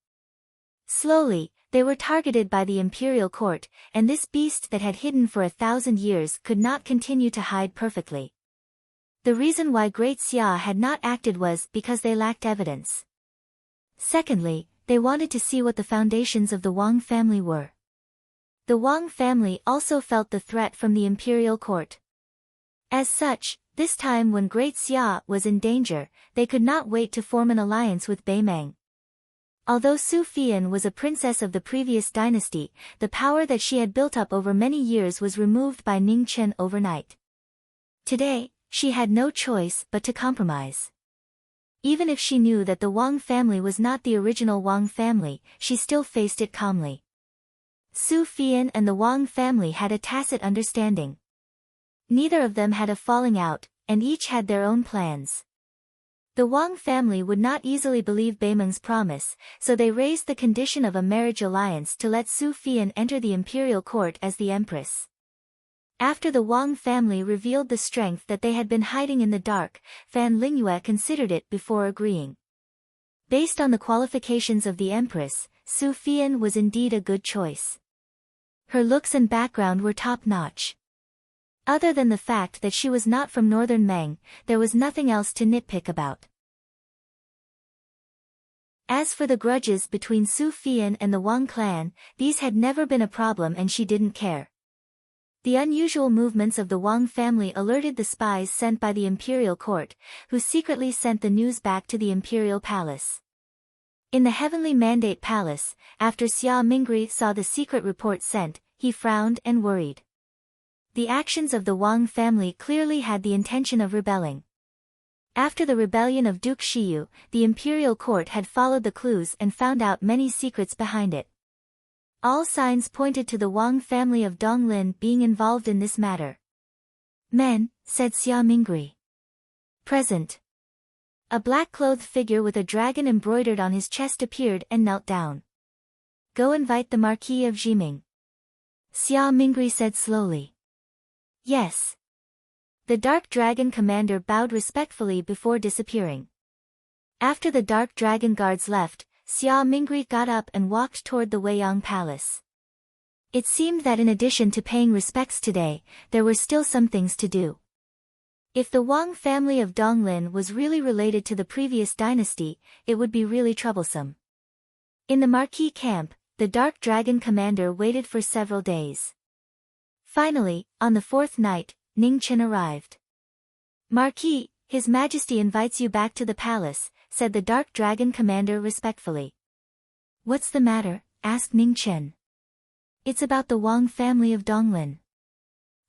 Slowly, they were targeted by the imperial court, and this beast that had hidden for 1,000 years could not continue to hide perfectly. The reason why Great Xia had not acted was because they lacked evidence. Secondly, they wanted to see what the foundations of the Wang family were. The Wang family also felt the threat from the imperial court. As such, this time when Great Xia was in danger, they could not wait to form an alliance with Beimeng. Although Su Fian was a princess of the previous dynasty, the power that she had built up over many years was removed by Ning Chen overnight. Today, she had no choice but to compromise. Even if she knew that the Wang family was not the original Wang family, she still faced it calmly. Su Fian and the Wang family had a tacit understanding. Neither of them had a falling out, and each had their own plans. The Wang family would not easily believe Beimeng's promise, so they raised the condition of a marriage alliance to let Su Fian enter the imperial court as the empress. After the Wang family revealed the strength that they had been hiding in the dark, Fan Lingyue considered it before agreeing. Based on the qualifications of the empress, Su Fian was indeed a good choice. Her looks and background were top-notch. Other than the fact that she was not from northern Meng, there was nothing else to nitpick about. As for the grudges between Su Fian and the Wang clan, these had never been a problem and she didn't care. The unusual movements of the Wang family alerted the spies sent by the imperial court, who secretly sent the news back to the imperial palace. In the Heavenly Mandate Palace, after Xia Mingri saw the secret report sent, he frowned and worried. The actions of the Wang family clearly had the intention of rebelling. After the rebellion of Duke Shiyu, the imperial court had followed the clues and found out many secrets behind it. All signs pointed to the Wang family of Donglin being involved in this matter. Men, said Xia Mingri. Present. A black-clothed figure with a dragon embroidered on his chest appeared and knelt down. Go invite the Marquis of Jiming. Xia Mingri said slowly. Yes. The Dark Dragon commander bowed respectfully before disappearing. After the Dark Dragon guards left, Xia Mingri got up and walked toward the Weiyang Palace. It seemed that in addition to paying respects today, there were still some things to do. If the Wang family of Donglin was really related to the previous dynasty, it would be really troublesome. In the Marquis camp, the Dark Dragon commander waited for several days. Finally, on the 4th night, Ning Chen arrived. Marquis, His Majesty invites you back to the palace, said the Dark Dragon commander respectfully. What's the matter? Asked Ning Chen. It's about the Wang family of Donglin.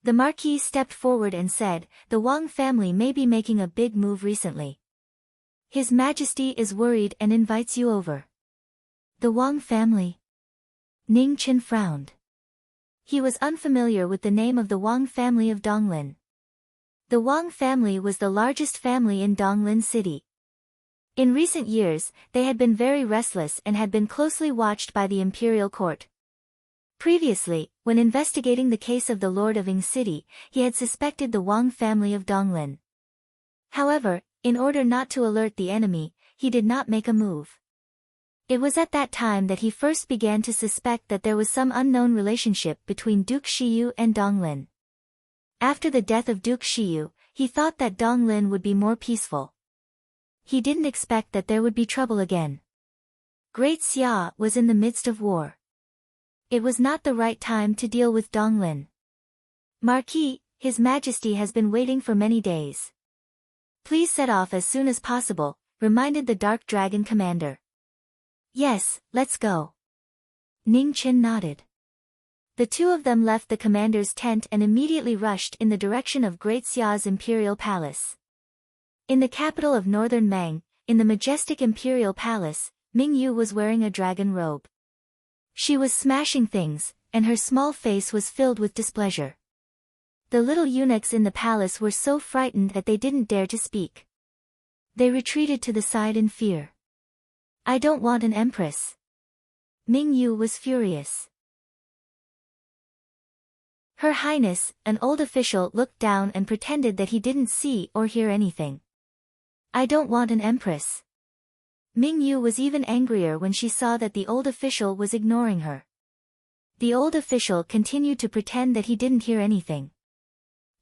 The Marquis stepped forward and said, the Wang family may be making a big move recently. His Majesty is worried and invites you over. The Wang family? Ning Chen frowned. He was unfamiliar with the name of the Wang family of Donglin. The Wang family was the largest family in Donglin City. In recent years, they had been very restless and had been closely watched by the imperial court. Previously, when investigating the case of the Lord of Ing City, he had suspected the Wang family of Donglin. However, in order not to alert the enemy, he did not make a move. It was at that time that he first began to suspect that there was some unknown relationship between Duke Shiyu and Donglin. After the death of Duke Shiyu, he thought that Donglin would be more peaceful. He didn't expect that there would be trouble again. Great Xia was in the midst of war. It was not the right time to deal with Donglin. Marquis, His Majesty has been waiting for many days. Please set off as soon as possible, reminded the Dark Dragon commander. Yes, let's go. Ning Chen nodded. The two of them left the commander's tent and immediately rushed in the direction of Great Xia's imperial palace. In the capital of northern Meng, in the majestic imperial palace, Ming Yu was wearing a dragon robe. She was smashing things, and her small face was filled with displeasure. The little eunuchs in the palace were so frightened that they didn't dare to speak. They retreated to the side in fear. I don't want an empress. Ming Yu was furious. Her Highness, an old official, looked down and pretended that he didn't see or hear anything. I don't want an empress. Ming Yu was even angrier when she saw that the old official was ignoring her. The old official continued to pretend that he didn't hear anything.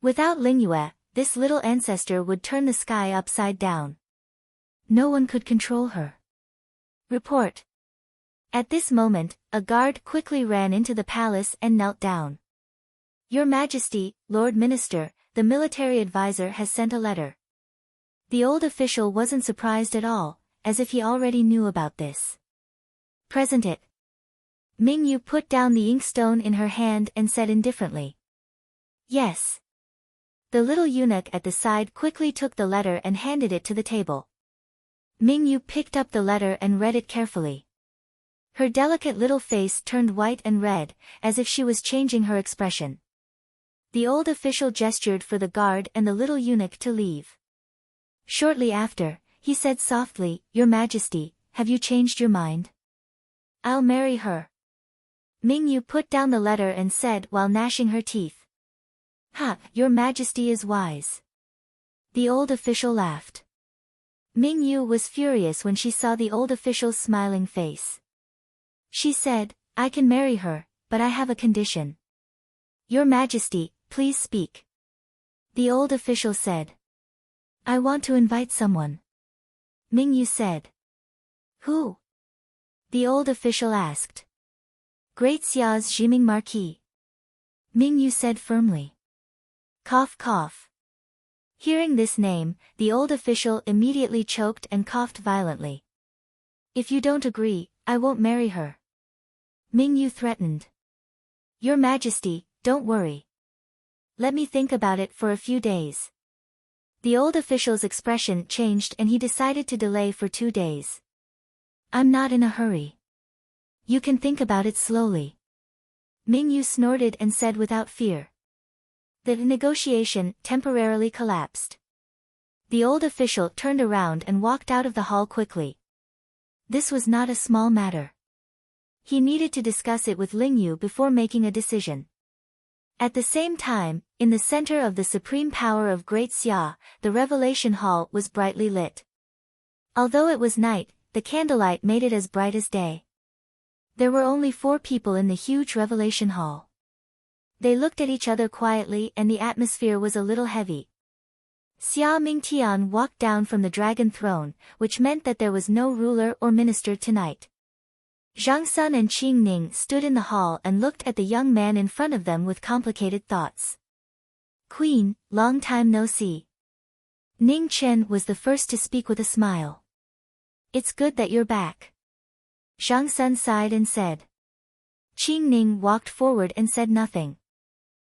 Without Lingyue, this little ancestor would turn the sky upside down. No one could control her. Report. At this moment, a guard quickly ran into the palace and knelt down. Your Majesty, Lord Minister, the military advisor has sent a letter. The old official wasn't surprised at all, as if he already knew about this. Present it. Ming Yu put down the inkstone in her hand and said indifferently. Yes. The little eunuch at the side quickly took the letter and handed it to the table. Ming Yu picked up the letter and read it carefully. Her delicate little face turned white and red, as if she was changing her expression. The old official gestured for the guard and the little eunuch to leave. Shortly after, he said softly, Your Majesty, have you changed your mind? I'll marry her. Ming Yu put down the letter and said while gnashing her teeth. Ha, Your Majesty is wise. The old official laughed. Ming Yu was furious when she saw the old official's smiling face. She said, I can marry her, but I have a condition. Your Majesty, please speak. The old official said. I want to invite someone. Ming Yu said. Who? The old official asked. Great Xia's Jiming Marquis. Ming Yu said firmly. Cough cough. Hearing this name, the old official immediately choked and coughed violently. If you don't agree, I won't marry her. Ming Yu threatened. Your Majesty, don't worry. Let me think about it for a few days. The old official's expression changed and he decided to delay for 2 days. I'm not in a hurry. You can think about it slowly. Ming Yu snorted and said without fear. The negotiation temporarily collapsed. The old official turned around and walked out of the hall quickly. This was not a small matter. He needed to discuss it with Lingyu before making a decision. At the same time, in the center of the supreme power of Great Xia, the Revelation Hall was brightly lit. Although it was night, the candlelight made it as bright as day. There were only 4 people in the huge Revelation Hall. They looked at each other quietly and the atmosphere was a little heavy. Xia Mingtian walked down from the dragon throne, which meant that there was no ruler or minister tonight. Zhang Sun and Qing Ning stood in the hall and looked at the young man in front of them with complicated thoughts. Queen, long time no see. Ning Chen was the first to speak with a smile. It's good that you're back. Zhang Sun sighed and said. Qing Ning walked forward and said nothing.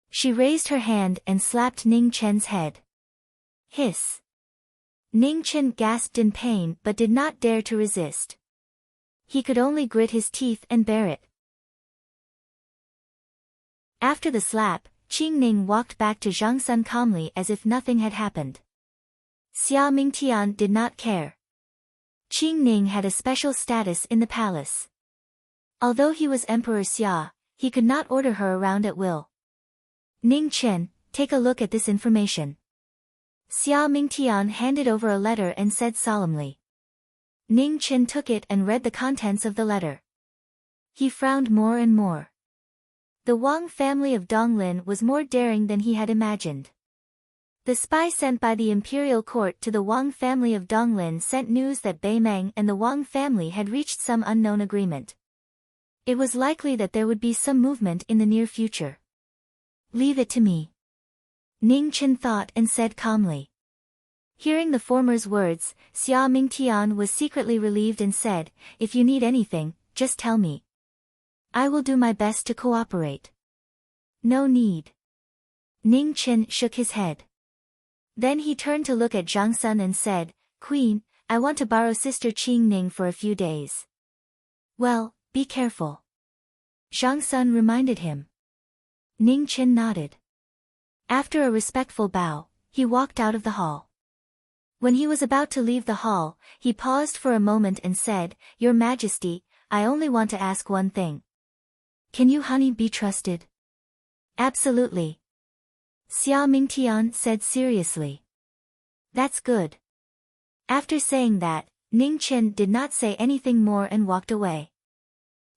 She raised her hand and slapped Ning Chen's head. Hiss. Ning Chen gasped in pain but did not dare to resist. he could only grit his teeth and bear it. After the slap, Qing Ning walked back to Zhang Sun calmly as if nothing had happened. Xia Mingtian did not care. Qing Ning had a special status in the palace. Although he was Emperor Xia, he could not order her around at will. Ning Chen, take a look at this information. Xia Mingtian handed over a letter and said solemnly. Ning Chen took it and read the contents of the letter. He frowned more and more. The Wang family of Donglin was more daring than he had imagined. The spy sent by the imperial court to the Wang family of Donglin sent news that Bei Meng and the Wang family had reached some unknown agreement. It was likely that there would be some movement in the near future. Leave it to me. Ning Chen thought and said calmly. Hearing the former's words, Xia Mingtian was secretly relieved and said, if you need anything, just tell me. I will do my best to cooperate. No need. Ning Chen shook his head. Then he turned to look at Zhang Sun and said, Queen, I want to borrow Sister Qing Ning for a few days. Well, be careful. Zhang Sun reminded him. Ning Chen nodded. After a respectful bow, he walked out of the hall. When he was about to leave the hall, he paused for a moment and said, Your Majesty, I only want to ask one thing. Can you honey be trusted? Absolutely. Xia Mingtian said seriously. That's good. After saying that, Ning Chen did not say anything more and walked away.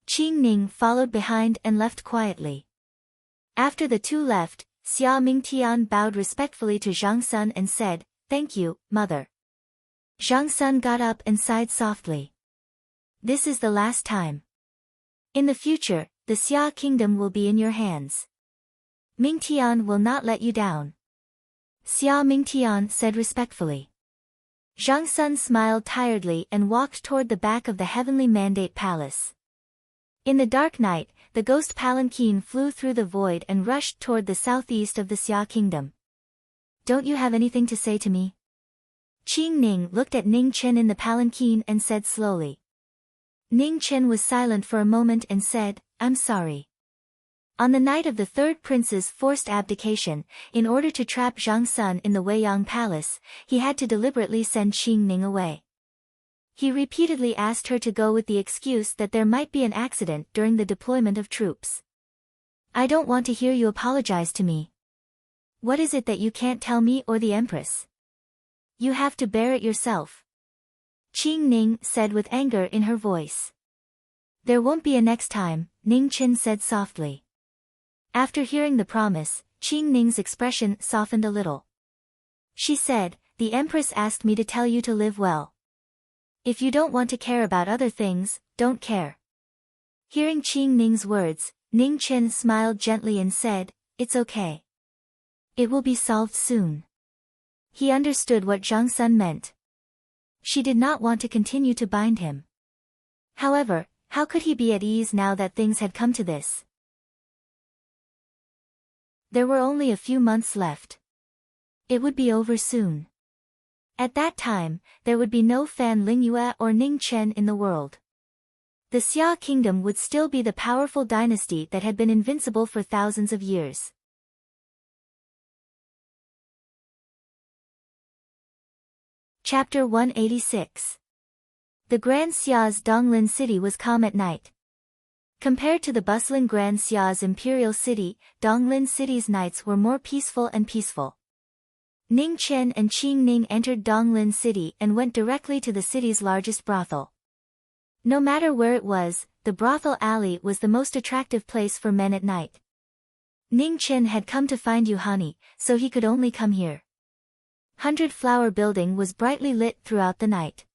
Qing Ning followed behind and left quietly. After the two left, Xia Mingtian bowed respectfully to Zhang Sun and said, Thank you, mother. Zhang Sun got up and sighed softly. This is the last time. In the future, the Xia kingdom will be in your hands. Mingtian will not let you down. Xia Mingtian said respectfully. Zhang Sun smiled tiredly and walked toward the back of the heavenly mandate palace. In the dark night, the ghost palanquin flew through the void and rushed toward the southeast of the Xia kingdom. Don't you have anything to say to me? Qing Ning looked at Ning Chen in the palanquin and said slowly. Ning Chen was silent for a moment and said, I'm sorry. On the night of the third prince's forced abdication, in order to trap Zhang Sun in the Weiyang palace, he had to deliberately send Qing Ning away. He repeatedly asked her to go with the excuse that there might be an accident during the deployment of troops. I don't want to hear you apologize to me. What is it that you can't tell me or the Empress? You have to bear it yourself. Qing Ning said with anger in her voice. There won't be a next time, Ning Chen said softly. After hearing the promise, Qing Ning's expression softened a little. She said, The Empress asked me to tell you to live well. If you don't want to care about other things, don't care. Hearing Qing Ning's words, Ning Chen smiled gently and said, It's okay. It will be solved soon. He understood what Zhang Sun meant. She did not want to continue to bind him. However, how could he be at ease now that things had come to this? There were only a few months left. It would be over soon. At that time, there would be no Fan Lingyue or Ning Chen in the world. The Xia kingdom would still be the powerful dynasty that had been invincible for thousands of years. Chapter 186. The Grand Xia's Donglin city was calm at night. Compared to the bustling Grand Xia's imperial city, Donglin city's nights were more peaceful and peaceful. Ning Chen and Qing Ning entered Donglin city and went directly to the city's largest brothel. No matter where it was, the brothel alley was the most attractive place for men at night. Ning Chen had come to find Yuhani, so he could only come here. 100 Flower Building was brightly lit throughout the night.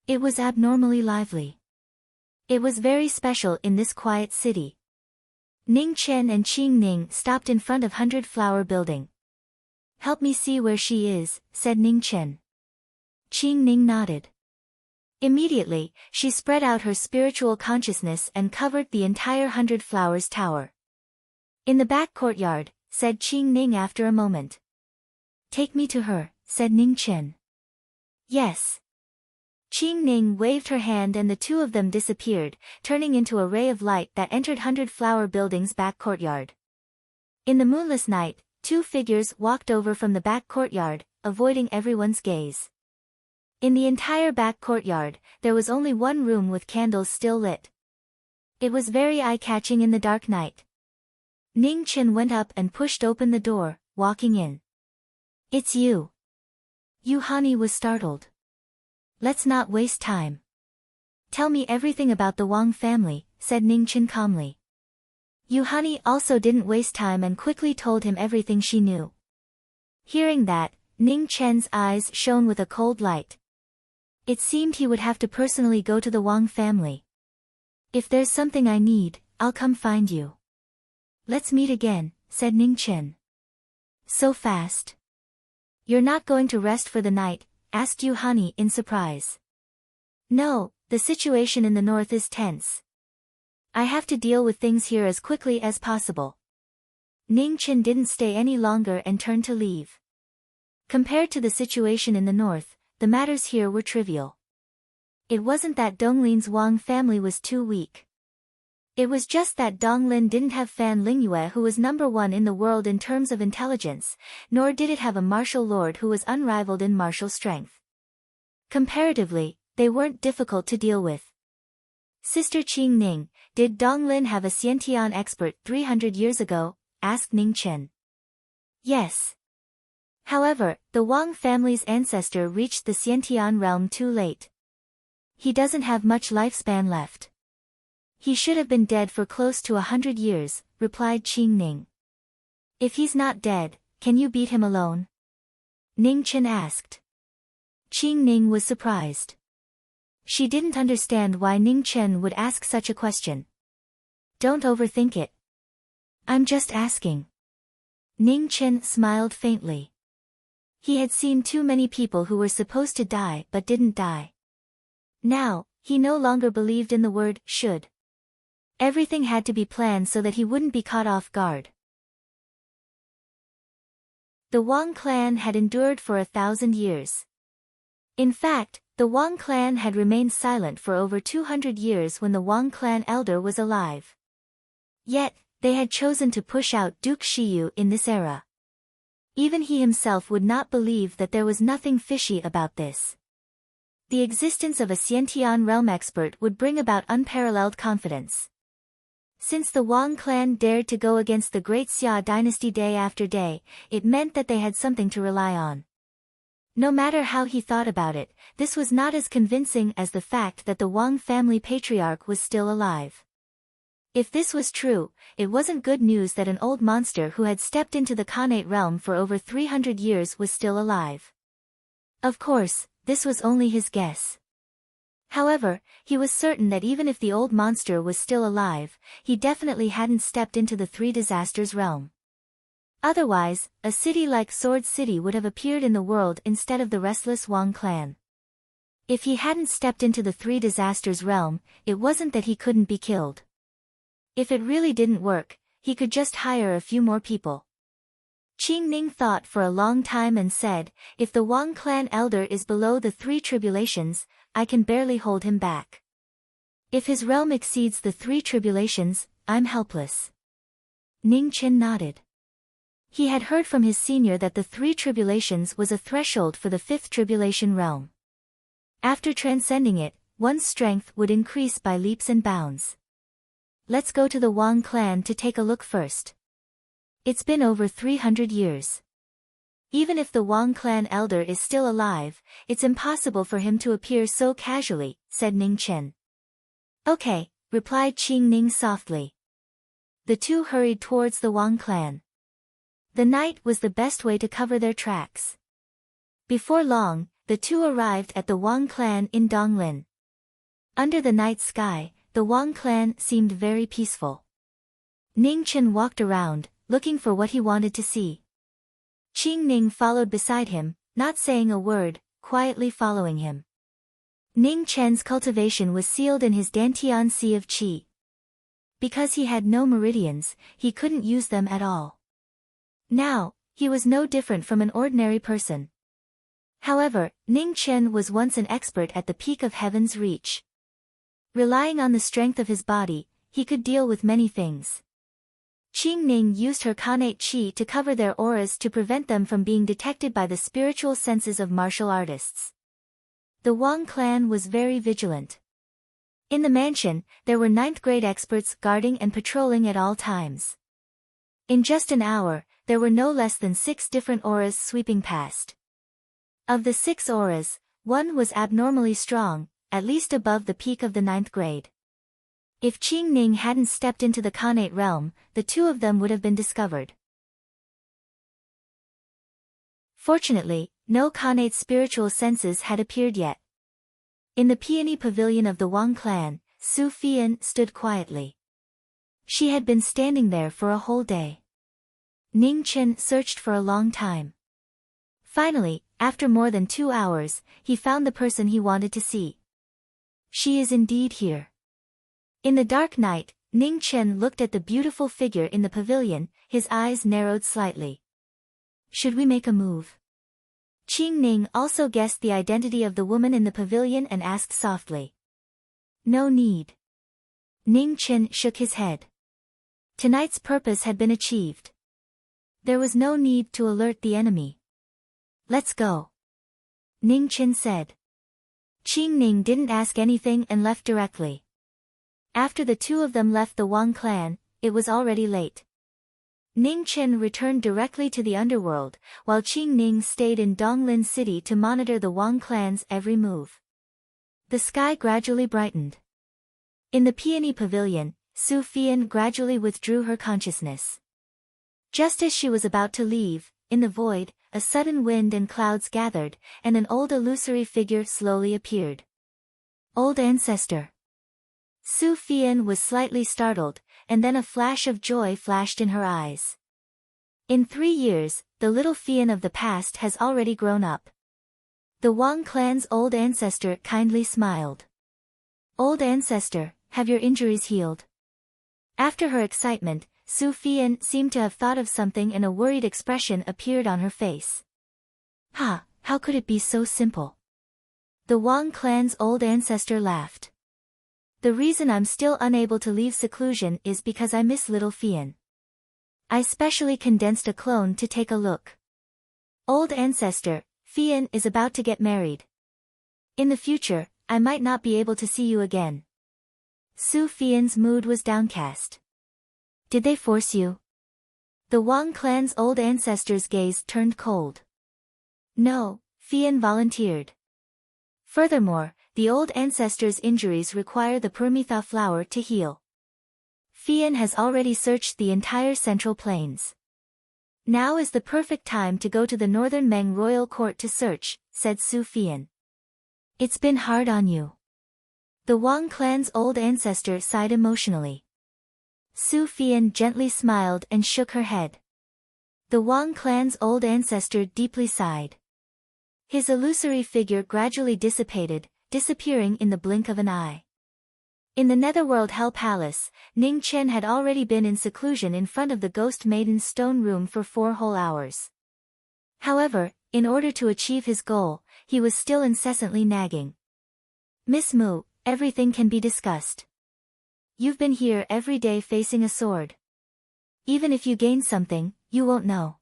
It was abnormally lively. It was very special in this quiet city. Ning Chen and Qing Ning stopped in front of 100 Flower Building. Help me see where she is, said Ning Chen. Qing Ning nodded. Immediately, she spread out her spiritual consciousness and covered the entire 100 Flowers tower. In the back courtyard, said Qing Ning after a moment. Take me to her, said Ning Chen. Yes. Qing Ning waved her hand and the two of them disappeared, turning into a ray of light that entered 100-flower building's back courtyard. In the moonless night, two figures walked over from the back courtyard, avoiding everyone's gaze. In the entire back courtyard, there was only one room with candles still lit. It was very eye-catching in the dark night. Ning Chen went up and pushed open the door, walking in. "It's you." Yu Hani was startled. "Let's not waste time. Tell me everything about the Wang family," said Ning Chen calmly. Yu Hani also didn't waste time and quickly told him everything she knew. Hearing that, Ning Chen's eyes shone with a cold light. It seemed he would have to personally go to the Wang family. "If there's something I need, I'll come find you." "Let's meet again," said Ning Chen. "So fast? You're not going to rest for the night?" asked Yu Hani in surprise. "No, the situation in the north is tense. I have to deal with things here as quickly as possible." Ning Chen didn't stay any longer and turned to leave. Compared to the situation in the north, the matters here were trivial. It wasn't that Donglin's Wang family was too weak. It was just that Donglin didn't have Fan Lingyue, who was #1 in the world in terms of intelligence, nor did it have a martial lord who was unrivaled in martial strength. Comparatively, they weren't difficult to deal with. "Sister Qing Ning, did Donglin have a Xiantian expert 300 years ago?" asked Ning Chen. "Yes. However, the Wang family's ancestor reached the Xiantian realm too late. He doesn't have much lifespan left. He should have been dead for close to 100 years, replied Qing Ning. "If he's not dead, can you beat him alone?" Ning Chen asked. Qing Ning was surprised. She didn't understand why Ning Chen would ask such a question. "Don't overthink it. I'm just asking." Ning Chen smiled faintly. He had seen too many people who were supposed to die but didn't die. Now, he no longer believed in the word should. Everything had to be planned so that he wouldn't be caught off guard. The Wang clan had endured for 1,000 years. In fact, the Wang clan had remained silent for over 200 years when the Wang clan elder was alive. Yet, they had chosen to push out Duke Shiyu in this era. Even he himself would not believe that there was nothing fishy about this. The existence of a Xiantian realm expert would bring about unparalleled confidence. Since the Wang clan dared to go against the great Xia dynasty day after day, it meant that they had something to rely on. No matter how he thought about it, this was not as convincing as the fact that the Wang family patriarch was still alive. If this was true, it wasn't good news that an old monster who had stepped into the Khanate realm for over 300 years was still alive. Of course, this was only his guess. However, he was certain that even if the old monster was still alive, he definitely hadn't stepped into the Three Disasters realm. Otherwise, a city like Sword City would have appeared in the world instead of the restless Wang clan. If he hadn't stepped into the Three Disasters realm, it wasn't that he couldn't be killed. If it really didn't work, he could just hire a few more people. Qing Ning thought for a long time and said, "If the Wang clan elder is below the Three Tribulations, I can barely hold him back. If his realm exceeds the Three Tribulations, I'm helpless." Ning Chen nodded. He had heard from his senior that the Three Tribulations was a threshold for the Fifth Tribulation realm. After transcending it, one's strength would increase by leaps and bounds. "Let's go to the Wang clan to take a look first. It's been over 300 years. Even if the Wang clan elder is still alive, it's impossible for him to appear so casually," said Ning Chen. "Okay," replied Qing Ning softly. The two hurried towards the Wang clan. The night was the best way to cover their tracks. Before long, the two arrived at the Wang clan in Donglin. Under the night sky, the Wang clan seemed very peaceful. Ning Chen walked around, looking for what he wanted to see. Qing Ning followed beside him, not saying a word, quietly following him. Ning Chen's cultivation was sealed in his Dantian Sea of Qi. Because he had no meridians, he couldn't use them at all. Now, he was no different from an ordinary person. However, Ning Chen was once an expert at the peak of heaven's reach. Relying on the strength of his body, he could deal with many things. Qing Ning used her Khanate Qi to cover their auras to prevent them from being detected by the spiritual senses of martial artists. The Wang clan was very vigilant. In the mansion, there were 9th-grade experts guarding and patrolling at all times. In just an hour, there were no less than 6 different auras sweeping past. Of the 6 auras, one was abnormally strong, at least above the peak of the 9th grade. If Qing Ning hadn't stepped into the Khanate realm, the 2 of them would have been discovered. Fortunately, no Khanate spiritual senses had appeared yet. In the peony pavilion of the Wang clan, Su Fian stood quietly. She had been standing there for a whole day. Ning Chen searched for a long time. Finally, after more than 2 hours, he found the person he wanted to see. She is indeed here. In the dark night, Ning Chen looked at the beautiful figure in the pavilion, his eyes narrowed slightly. Should we make a move? Qing Ning also guessed the identity of the woman in the pavilion and asked softly. No need. Ning Chen shook his head. Tonight's purpose had been achieved. There was no need to alert the enemy. Let's go. Ning Chen said. Qing Ning didn't ask anything and left directly. After the 2 of them left the Wang clan, it was already late. Ning Chen returned directly to the underworld, while Qing Ning stayed in Donglin City to monitor the Wang clan's every move. The sky gradually brightened. In the peony pavilion, Su Fian gradually withdrew her consciousness. Just as she was about to leave, in the void, a sudden wind and clouds gathered, and an old illusory figure slowly appeared. Old ancestor. Su Fian was slightly startled, and then a flash of joy flashed in her eyes. In 3 years, the little Fian of the past has already grown up. The Wang clan's old ancestor kindly smiled. Old ancestor, have your injuries healed? After her excitement, Su Fian seemed to have thought of something and a worried expression appeared on her face. How could it be so simple? The Wang clan's old ancestor laughed. The reason I'm still unable to leave seclusion is because I miss little Fian. I specially condensed a clone to take a look. Old ancestor, Fian is about to get married. In the future, I might not be able to see you again. Su Fian's mood was downcast. Did they force you? The Wang clan's old ancestor's gaze turned cold. No, Fian volunteered. Furthermore, the old ancestor's injuries require the Permitha flower to heal. Fian has already searched the entire Central Plains. Now is the perfect time to go to the Northern Meng royal court to search, said Su Fian. It's been hard on you. The Wang clan's old ancestor sighed emotionally. Su Fian gently smiled and shook her head. The Wang clan's old ancestor deeply sighed. His illusory figure gradually dissipated, disappearing in the blink of an eye. In the Netherworld Hell Palace, Ning Chen had already been in seclusion in front of the Ghost Maiden's stone room for 4 whole hours. However, in order to achieve his goal, he was still incessantly nagging. Miss Mu, everything can be discussed. You've been here every day facing a sword. Even if you gain something, you won't know.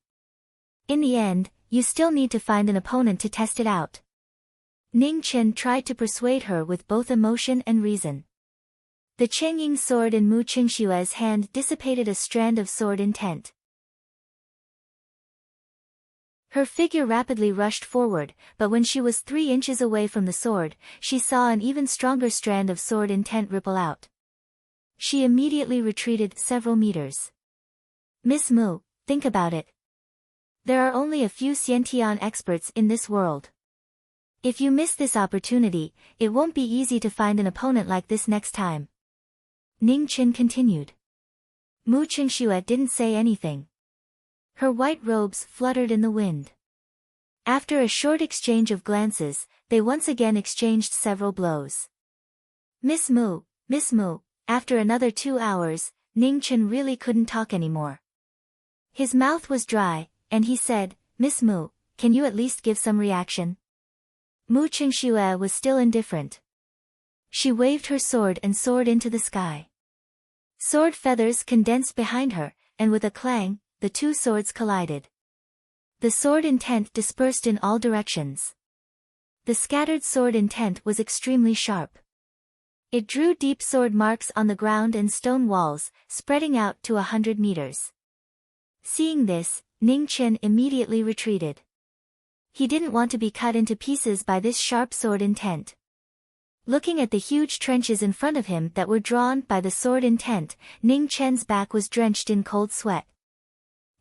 In the end, you still need to find an opponent to test it out. Ning Chen tried to persuade her with both emotion and reason. The Chengying sword in Mu Qingshue's hand dissipated a strand of sword intent. Her figure rapidly rushed forward, but when she was 3 inches away from the sword, she saw an even stronger strand of sword intent ripple out. She immediately retreated several meters. Miss Mu, think about it. There are only a few Xiantian experts in this world. If you miss this opportunity, it won't be easy to find an opponent like this next time. Ning Chen continued. Mu Qingxue didn't say anything. Her white robes fluttered in the wind. After a short exchange of glances, they once again exchanged several blows. Miss Mu, after another 2 hours, Ning Chen really couldn't talk anymore. His mouth was dry, and he said, Miss Mu, can you at least give some reaction? Mu Qingxue was still indifferent. She waved her sword and soared into the sky. Sword feathers condensed behind her, and with a clang, the two swords collided. The sword intent dispersed in all directions. The scattered sword intent was extremely sharp. It drew deep sword marks on the ground and stone walls, spreading out to 100 meters. Seeing this, Ning Chen immediately retreated. He didn't want to be cut into pieces by this sharp sword intent. Looking at the huge trenches in front of him that were drawn by the sword intent, Ning Chen's back was drenched in cold sweat.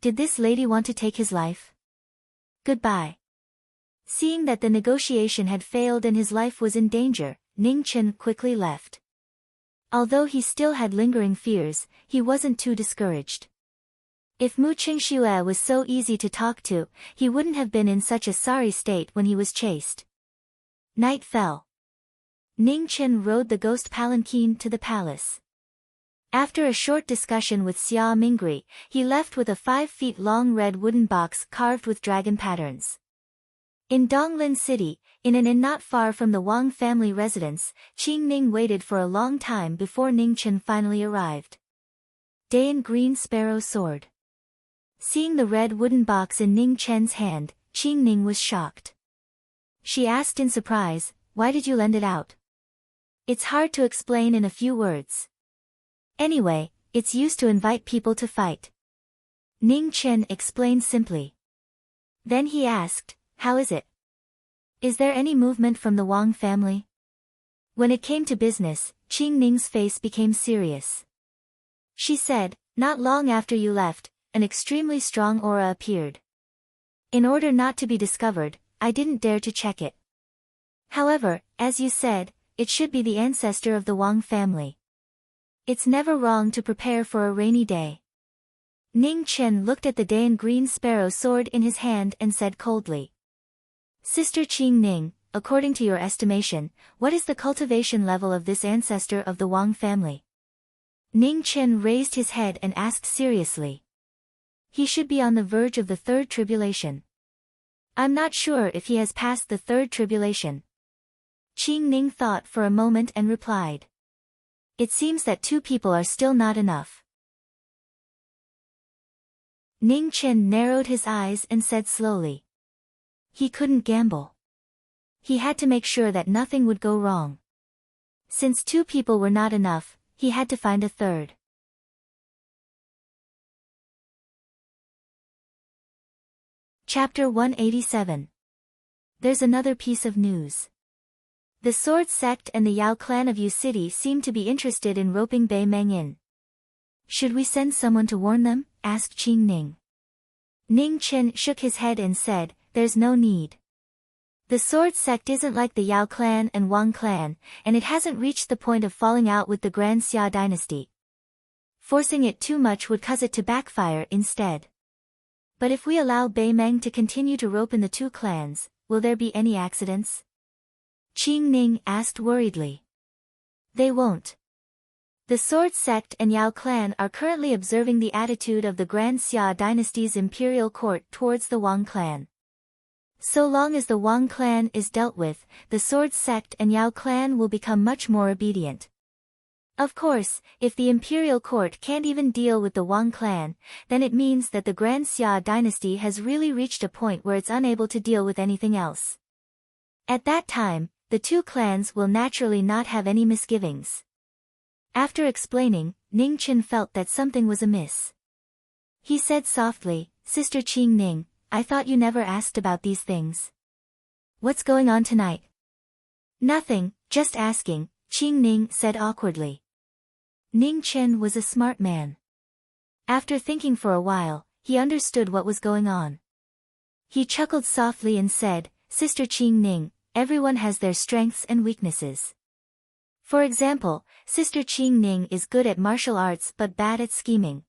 Did this lady want to take his life? Goodbye. Seeing that the negotiation had failed and his life was in danger, Ning Chen quickly left. Although he still had lingering fears, he wasn't too discouraged. If Mu Qingxue was so easy to talk to, he wouldn't have been in such a sorry state when he was chased. Night fell. Ning Chen rode the ghost palanquin to the palace. After a short discussion with Xia Mingri, he left with a 5-feet-long red wooden box carved with dragon patterns. In Donglin City, in an inn not far from the Wang family residence, Qing Ning waited for a long time before Ning Chen finally arrived. Dayan Green Sparrow Sword. Seeing the red wooden box in Ning Chen's hand, Qing Ning was shocked. She asked in surprise, "Why did you lend it out?" "It's hard to explain in a few words. Anyway, it's used to invite people to fight." Ning Chen explained simply. Then he asked, "How is it? Is there any movement from the Wang family?" When it came to business, Qing Ning's face became serious. She said, "Not long after you left, an extremely strong aura appeared. In order not to be discovered, I didn't dare to check it. However, as you said, it should be the ancestor of the Wang family. It's never wrong to prepare for a rainy day." Ning Chen looked at the Dayan Green Sparrow sword in his hand and said coldly, "Sister Qing Ning, according to your estimation, what is the cultivation level of this ancestor of the Wang family?" Ning Chen raised his head and asked seriously. "He should be on the verge of the third tribulation. I'm not sure if he has passed the third tribulation." Qing Ning thought for a moment and replied, "It seems that 2 people are still not enough." Ning Chen narrowed his eyes and said slowly, "He couldn't gamble. He had to make sure that nothing would go wrong. Since 2 people were not enough, he had to find a third." Chapter 187. There's another piece of news. The Sword Sect and the Yao clan of Yu City seem to be interested in roping Bei Meng in. "Should we send someone to warn them?" asked Qing Ning. Ning Chen shook his head and said, "There's no need. The Sword Sect isn't like the Yao clan and Wang clan, and it hasn't reached the point of falling out with the Grand Xia dynasty. Forcing it too much would cause it to backfire instead. But if we allow Bei Meng to continue to rope in the 2 clans, will there be any accidents?" Qing Ning asked worriedly. "They won't. The Sword Sect and Yao clan are currently observing the attitude of the Grand Xia dynasty's imperial court towards the Wang clan. So long as the Wang clan is dealt with, the Sword Sect and Yao clan will become much more obedient. Of course, if the imperial court can't even deal with the Wang clan, then it means that the Grand Xia dynasty has really reached a point where it's unable to deal with anything else. At that time, the 2 clans will naturally not have any misgivings." After explaining, Ning Chen felt that something was amiss. He said softly, "Sister Qing Ning, I thought you never asked about these things. What's going on tonight?" "Nothing, just asking," Qing Ning said awkwardly. Ning Chen was a smart man. After thinking for a while, he understood what was going on. He chuckled softly and said, "Sister Qing Ning, everyone has their strengths and weaknesses. For example, Sister Qing Ning is good at martial arts but bad at scheming.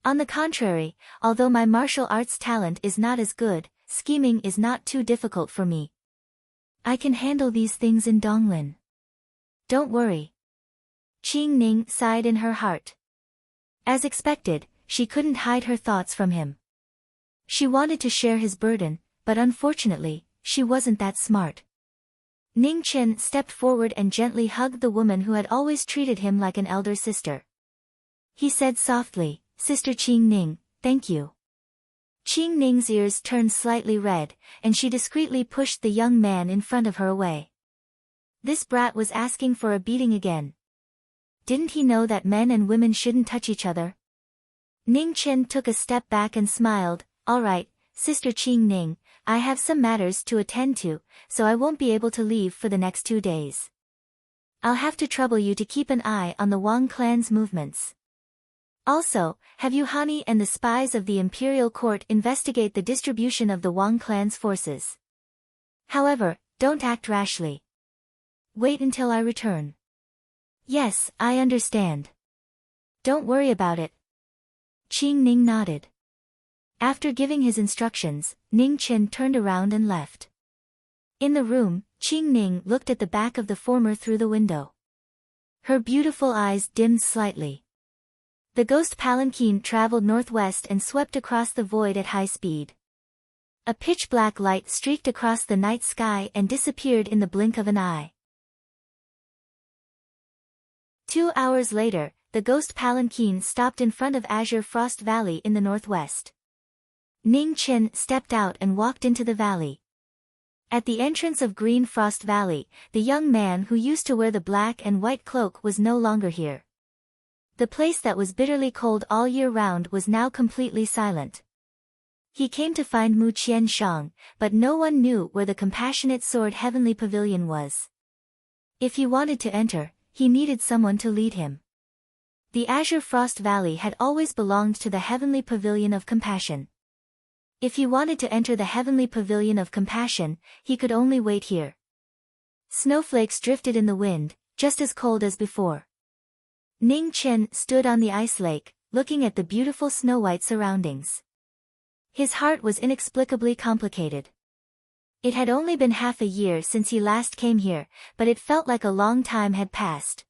On the contrary, although my martial arts talent is not as good, scheming is not too difficult for me. I can handle these things in Donglin. Don't worry." Qing Ning sighed in her heart. As expected, she couldn't hide her thoughts from him. She wanted to share his burden, but unfortunately, she wasn't that smart. Ning Chen stepped forward and gently hugged the woman who had always treated him like an elder sister. He said softly, "Sister Qing Ning, thank you." Qing Ning's ears turned slightly red, and she discreetly pushed the young man in front of her away. This brat was asking for a beating again. Didn't he know that men and women shouldn't touch each other? Ning Chen took a step back and smiled. "All right, Sister Qing Ning, I have some matters to attend to, so I won't be able to leave for the next 2 days. I'll have to trouble you to keep an eye on the Wang clan's movements. Also, have you Hani and the spies of the imperial court investigate the distribution of the Wang clan's forces. However, don't act rashly. Wait until I return." "Yes, I understand. Don't worry about it." Qing Ning nodded. After giving his instructions, Ning Chen turned around and left. In the room, Qing Ning looked at the back of the former through the window. Her beautiful eyes dimmed slightly. The ghost palanquin traveled northwest and swept across the void at high speed. A pitch-black light streaked across the night sky and disappeared in the blink of an eye. 2 hours later, the ghost palanquin stopped in front of Azure Frost Valley in the northwest. Ning Chen stepped out and walked into the valley. At the entrance of Green Frost Valley, the young man who used to wear the black and white cloak was no longer here. The place that was bitterly cold all year round was now completely silent. He came to find Mu Qianshang, but no one knew where the Compassionate Sword Heavenly Pavilion was. If he wanted to enter, he needed someone to lead him. The Azure Frost Valley had always belonged to the Heavenly Pavilion of Compassion. If he wanted to enter the Heavenly Pavilion of Compassion, he could only wait here. Snowflakes drifted in the wind, just as cold as before. Ning Chen stood on the ice lake, looking at the beautiful snow-white surroundings. His heart was inexplicably complicated. It had only been half a year since he last came here, but it felt like a long time had passed.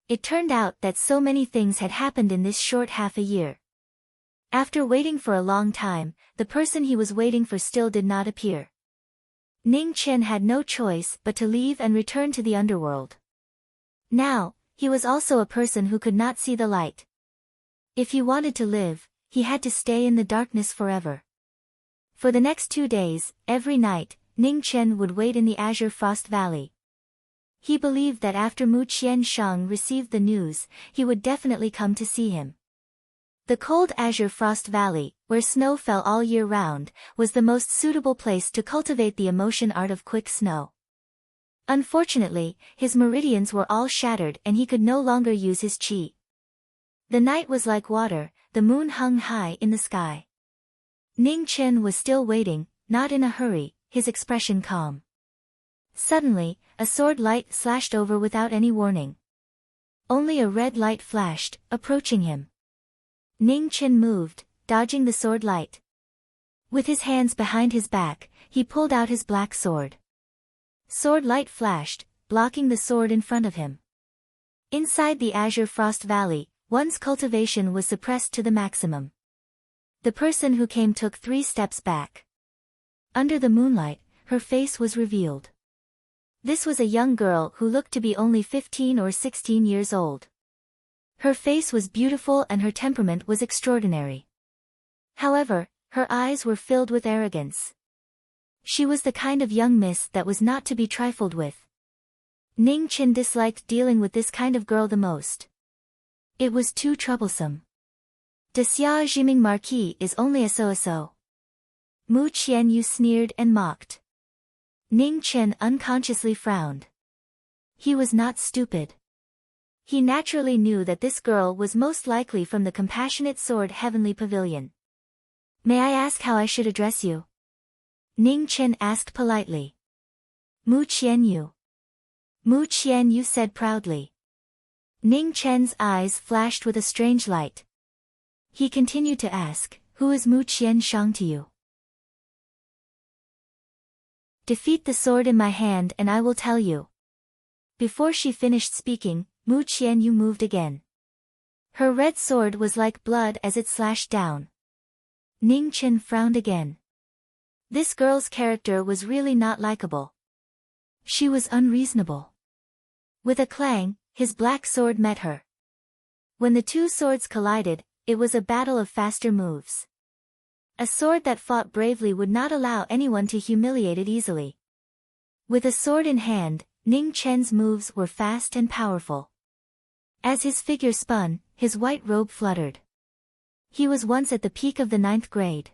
It turned out that so many things had happened in this short half a year. After waiting for a long time, the person he was waiting for still did not appear. Ning Chen had no choice but to leave and return to the underworld. Now, he was also a person who could not see the light. If he wanted to live, he had to stay in the darkness forever. For the next 2 days, every night, Ning Chen would wait in the Azure Frost Valley. He believed that after Mu Qianshang received the news, he would definitely come to see him. The cold Azure Frost Valley, where snow fell all year round, was the most suitable place to cultivate the emotion art of quick snow. Unfortunately, his meridians were all shattered and he could no longer use his qi. The night was like water, the moon hung high in the sky. Ning Chen was still waiting, not in a hurry, his expression calm. Suddenly, a sword light slashed over without any warning. Only a red light flashed, approaching him. Ning Chen moved, dodging the sword light. With his hands behind his back, he pulled out his black sword. Sword light flashed, blocking the sword in front of him. Inside the Azure Frost Valley, one's cultivation was suppressed to the maximum. The person who came took 3 steps back. Under the moonlight, her face was revealed. This was a young girl who looked to be only 15 or 16 years old. Her face was beautiful and her temperament was extraordinary. However, her eyes were filled with arrogance. She was the kind of young miss that was not to be trifled with. Ning Chen disliked dealing with this kind of girl the most. It was too troublesome. De Xia Jiming Marquis is only a so-so. Mu Qianyu sneered and mocked. Ning Chen unconsciously frowned. He was not stupid. He naturally knew that this girl was most likely from the Compassionate Sword Heavenly Pavilion. "May I ask how I should address you?" Ning Chen asked politely. "Mu Qianyu." Mu Qianyu said proudly. Ning Chen's eyes flashed with a strange light. He continued to ask, "Who is Mu Qianshang to you?" "Defeat the sword in my hand and I will tell you." Before she finished speaking, Mu Qianyu moved again. Her red sword was like blood as it slashed down. Ning Chen frowned again. This girl's character was really not likable. She was unreasonable. With a clang, his black sword met her. When the two swords collided, it was a battle of faster moves. A sword that fought bravely would not allow anyone to humiliate it easily. With a sword in hand, Ning Chen's moves were fast and powerful. As his figure spun, his white robe fluttered. He was once at the peak of the 9th grade.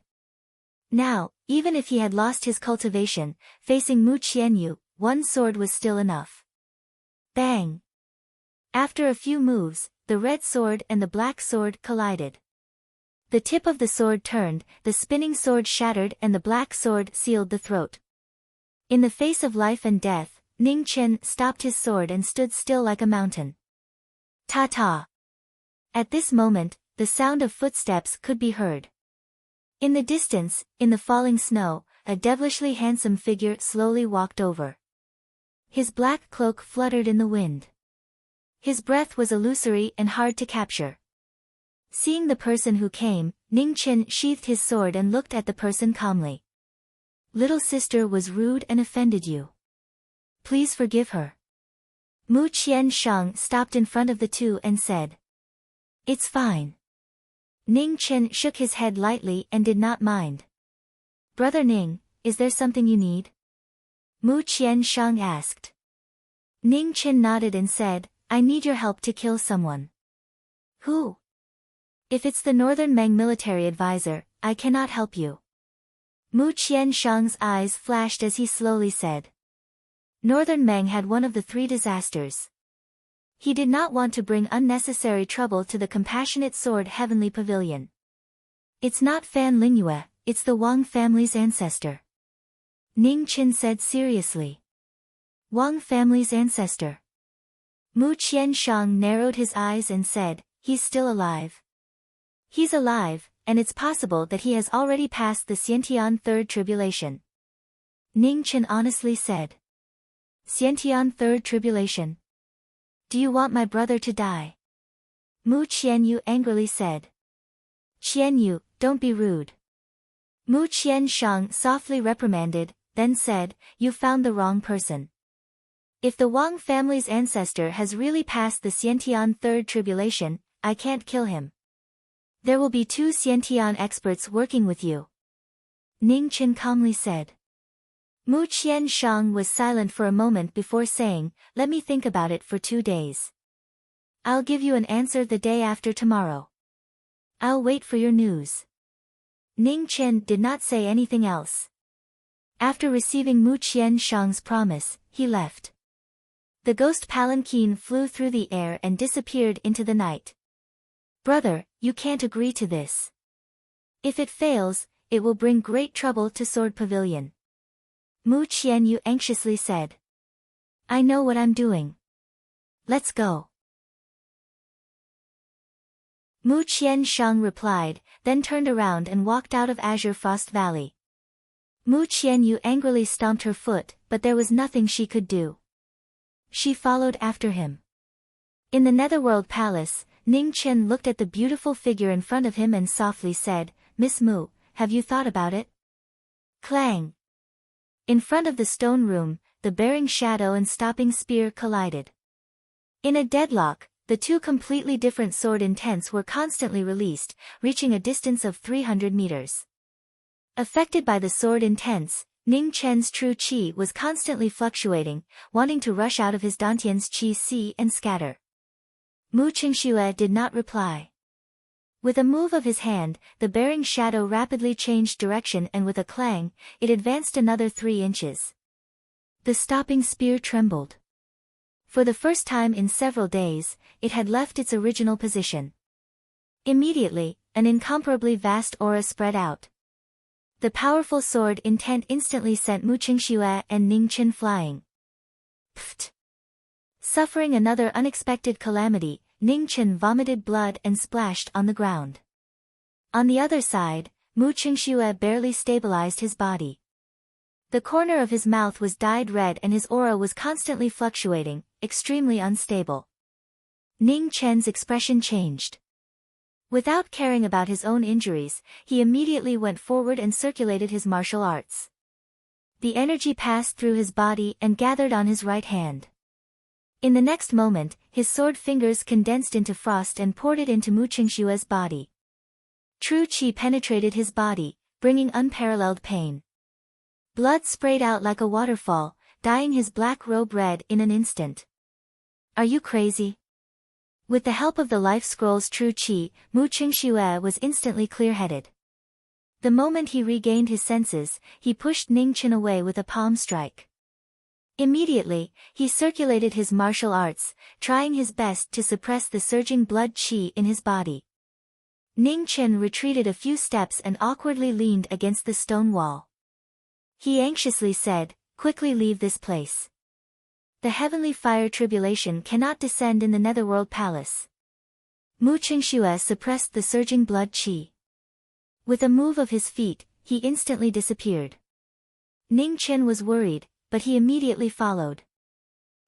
Now, even if he had lost his cultivation, facing Mu Qianyu, one sword was still enough. Bang! After a few moves, the red sword and the black sword collided. The tip of the sword turned, the spinning sword shattered and the black sword sealed the throat. In the face of life and death, Ning Chen stopped his sword and stood still like a mountain. Ta-ta! At this moment, the sound of footsteps could be heard. In the distance, in the falling snow, a devilishly handsome figure slowly walked over. His black cloak fluttered in the wind. His breath was illusory and hard to capture. Seeing the person who came, Ning Chen sheathed his sword and looked at the person calmly. Little sister was rude and offended you. Please forgive her. Mu Qianshang stopped in front of the two and said. It's fine. Ning Chen shook his head lightly and did not mind. Brother Ning, is there something you need? Mu Qianshang asked. Ning Chen nodded and said, I need your help to kill someone. Who? If it's the Northern Meng military advisor, I cannot help you. Mu Qianshang's eyes flashed as he slowly said. Northern Meng had one of the 3 disasters. He did not want to bring unnecessary trouble to the compassionate sword heavenly pavilion. It's not Fan Lingyue, it's the Wang family's ancestor. Ning Chen said seriously. Wang family's ancestor. Mu Qianshang narrowed his eyes and said, he's still alive. He's alive, and it's possible that he has already passed the Xiantian Third Tribulation. Ning Chen honestly said. Xiantian Third Tribulation. Do you want my brother to die? Mu Qianyu angrily said. Qianyu, don't be rude. Mu Qianshang softly reprimanded, then said, you found the wrong person. If the Wang family's ancestor has really passed the Xiantian Third Tribulation, I can't kill him. There will be 2 Xiantian experts working with you. Ning Chen calmly said. Mu Qianshang was silent for a moment before saying, let me think about it for 2 days. I'll give you an answer the day after tomorrow. I'll wait for your news. Ning Chen did not say anything else. After receiving Mu Qianshang's promise, he left. The ghost palanquin flew through the air and disappeared into the night. Brother, you can't agree to this. If it fails, it will bring great trouble to Sword Pavilion. Mu Qianyu anxiously said. I know what I'm doing. Let's go. Mu Qianshang replied, then turned around and walked out of Azure Frost Valley. Mu Qianyu angrily stomped her foot, but there was nothing she could do. She followed after him. In the Netherworld Palace, Ning Chen looked at the beautiful figure in front of him and softly said, Miss Mu, have you thought about it? Clang! In front of the stone room, the bearing shadow and stopping spear collided. In a deadlock, the 2 completely different sword intents were constantly released, reaching a distance of 300 meters. Affected by the sword intents, Ning Chen's true qi was constantly fluctuating, wanting to rush out of his dantian's qi see and scatter. Mu Qingxue did not reply. With a move of his hand, the bearing shadow rapidly changed direction and with a clang, it advanced another 3 inches. The stopping spear trembled. For the first time in several days, it had left its original position. Immediately, an incomparably vast aura spread out. The powerful sword intent instantly sent Mu Qingxue and Ning Chen flying. Pfft! Suffering another unexpected calamity, Ning Chen vomited blood and splashed on the ground. On the other side, Mu Qingxue barely stabilized his body. The corner of his mouth was dyed red and his aura was constantly fluctuating, extremely unstable. Ning Chen's expression changed. Without caring about his own injuries, he immediately went forward and circulated his martial arts. The energy passed through his body and gathered on his right hand. In the next moment, his sword fingers condensed into frost and poured it into Mu Qingshue's body. True qi penetrated his body, bringing unparalleled pain. Blood sprayed out like a waterfall, dyeing his black robe red in an instant. Are you crazy? With the help of the life scroll's true qi, Mu Qingxue was instantly clear-headed. The moment he regained his senses, he pushed Ning Chen away with a palm strike. Immediately, he circulated his martial arts, trying his best to suppress the surging blood qi in his body. Ning Chen retreated a few steps and awkwardly leaned against the stone wall. He anxiously said, "Quickly leave this place. The heavenly fire tribulation cannot descend in the Netherworld Palace." Mu Qingxue suppressed the surging blood qi. With a move of his feet, he instantly disappeared. Ning Chen was worried, but he immediately followed.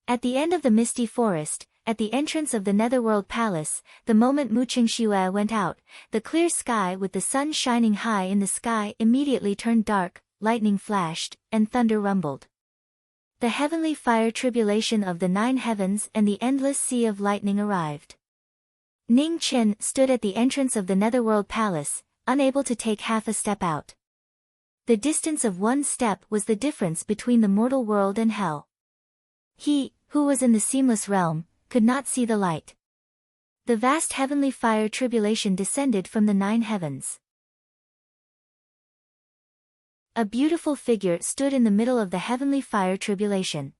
At the end of the misty forest, at the entrance of the Netherworld Palace, the moment Mu Qingxue went out, the clear sky with the sun shining high in the sky immediately turned dark, lightning flashed, and thunder rumbled. The heavenly fire tribulation of the 9 heavens and the endless sea of lightning arrived. Ning Chen stood at the entrance of the Netherworld Palace, unable to take half a step out. The distance of one step was the difference between the mortal world and hell. He, who was in the seamless realm, could not see the light. The vast heavenly fire tribulation descended from the 9 heavens. A beautiful figure stood in the middle of the heavenly fire tribulation.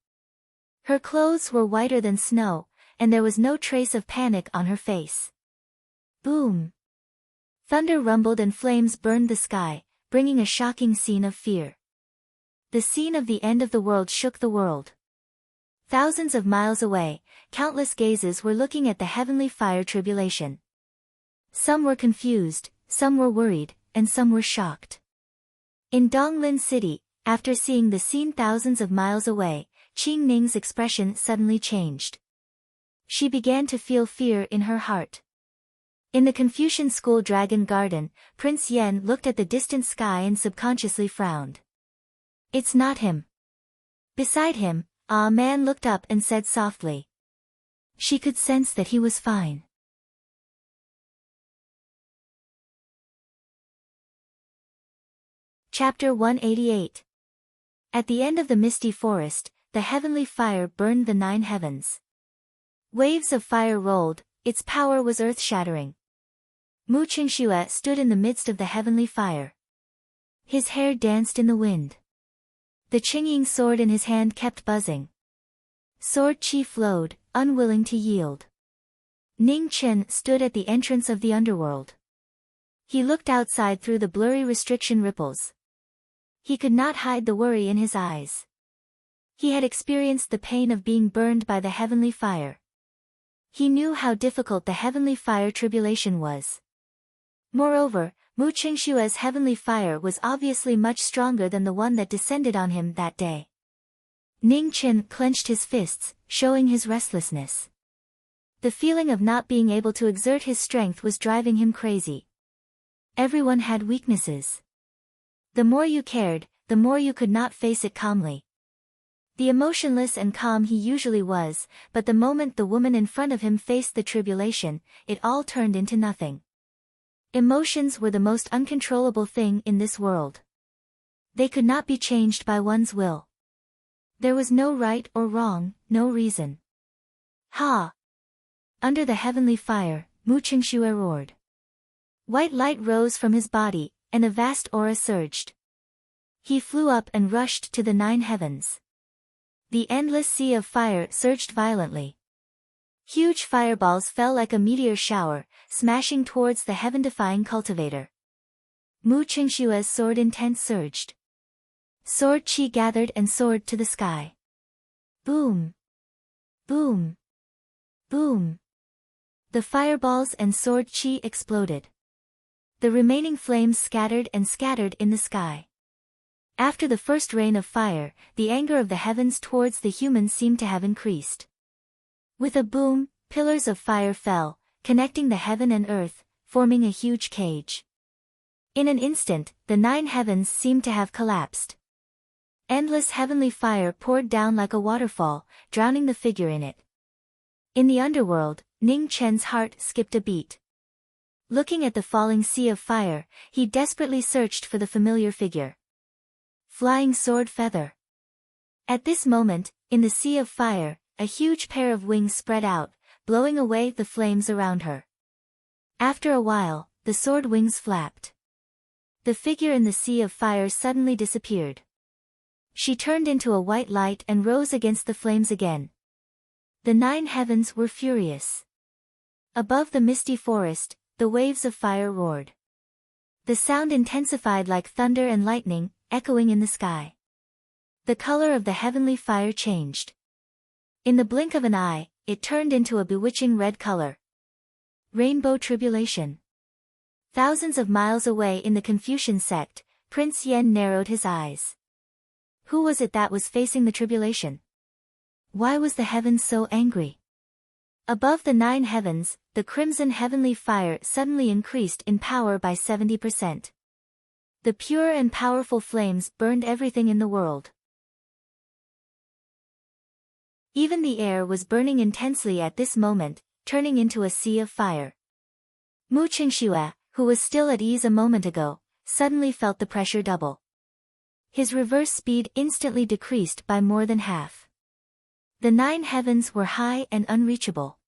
Her clothes were whiter than snow, and there was no trace of panic on her face. Boom! Thunder rumbled and flames burned the sky, bringing a shocking scene of fear. The scene of the end of the world shook the world. Thousands of miles away, countless gazes were looking at the heavenly fire tribulation. Some were confused, some were worried, and some were shocked. In Donglin City, after seeing the scene thousands of miles away, Qing Ning's expression suddenly changed. She began to feel fear in her heart. In the Confucian School Dragon Garden, Prince Yen looked at the distant sky and subconsciously frowned. It's not him. Beside him, a man looked up and said softly. She could sense that he was fine. Chapter 188. At the end of the misty forest, the heavenly fire burned the 9 heavens. Waves of fire rolled, its power was earth-shattering. Mu Qingxue stood in the midst of the heavenly fire. His hair danced in the wind. The Qingying sword in his hand kept buzzing. Sword qi flowed, unwilling to yield. Ning Chen stood at the entrance of the underworld. He looked outside through the blurry restriction ripples. He could not hide the worry in his eyes. He had experienced the pain of being burned by the heavenly fire. He knew how difficult the heavenly fire tribulation was. Moreover, Mu Qingshue's heavenly fire was obviously much stronger than the one that descended on him that day. Ning Chen clenched his fists, showing his restlessness. The feeling of not being able to exert his strength was driving him crazy. Everyone had weaknesses. The more you cared, the more you could not face it calmly. The emotionless and calm he usually was, but the moment the woman in front of him faced the tribulation, it all turned into nothing. Emotions were the most uncontrollable thing in this world. They could not be changed by one's will. There was no right or wrong, no reason. Ha! Under the heavenly fire, Mu Qingxue roared. White light rose from his body, and a vast aura surged. He flew up and rushed to the 9 heavens. The endless sea of fire surged violently. Huge fireballs fell like a meteor shower, smashing towards the heaven-defying cultivator. Mu Qingshue's sword intent surged. Sword qi gathered and soared to the sky. Boom! Boom! Boom! The fireballs and sword qi exploded. The remaining flames scattered and scattered in the sky. After the first rain of fire, the anger of the heavens towards the humans seemed to have increased. With a boom, pillars of fire fell, connecting the heaven and earth, forming a huge cage. In an instant, the 9 heavens seemed to have collapsed. Endless heavenly fire poured down like a waterfall, drowning the figure in it. In the underworld, Ning Chen's heart skipped a beat. Looking at the falling sea of fire, he desperately searched for the familiar figure. Flying sword feather. At this moment, in the sea of fire, a huge pair of wings spread out, blowing away the flames around her. After a while, the sword wings flapped. The figure in the sea of fire suddenly disappeared. She turned into a white light and rose against the flames again. The 9 heavens were furious. Above the misty forest, the waves of fire roared. The sound intensified like thunder and lightning, echoing in the sky. The color of the heavenly fire changed. In the blink of an eye, it turned into a bewitching red color. Rainbow tribulation. Thousands of miles away in the Confucian sect, Prince Yen narrowed his eyes. Who was it that was facing the tribulation? Why was the heavens so angry? Above the 9 heavens, the crimson heavenly fire suddenly increased in power by 70%. The pure and powerful flames burned everything in the world. Even the air was burning intensely at this moment, turning into a sea of fire. Mu Qingxue, who was still at ease a moment ago, suddenly felt the pressure double. His reverse speed instantly decreased by more than half. The 9 heavens were high and unreachable.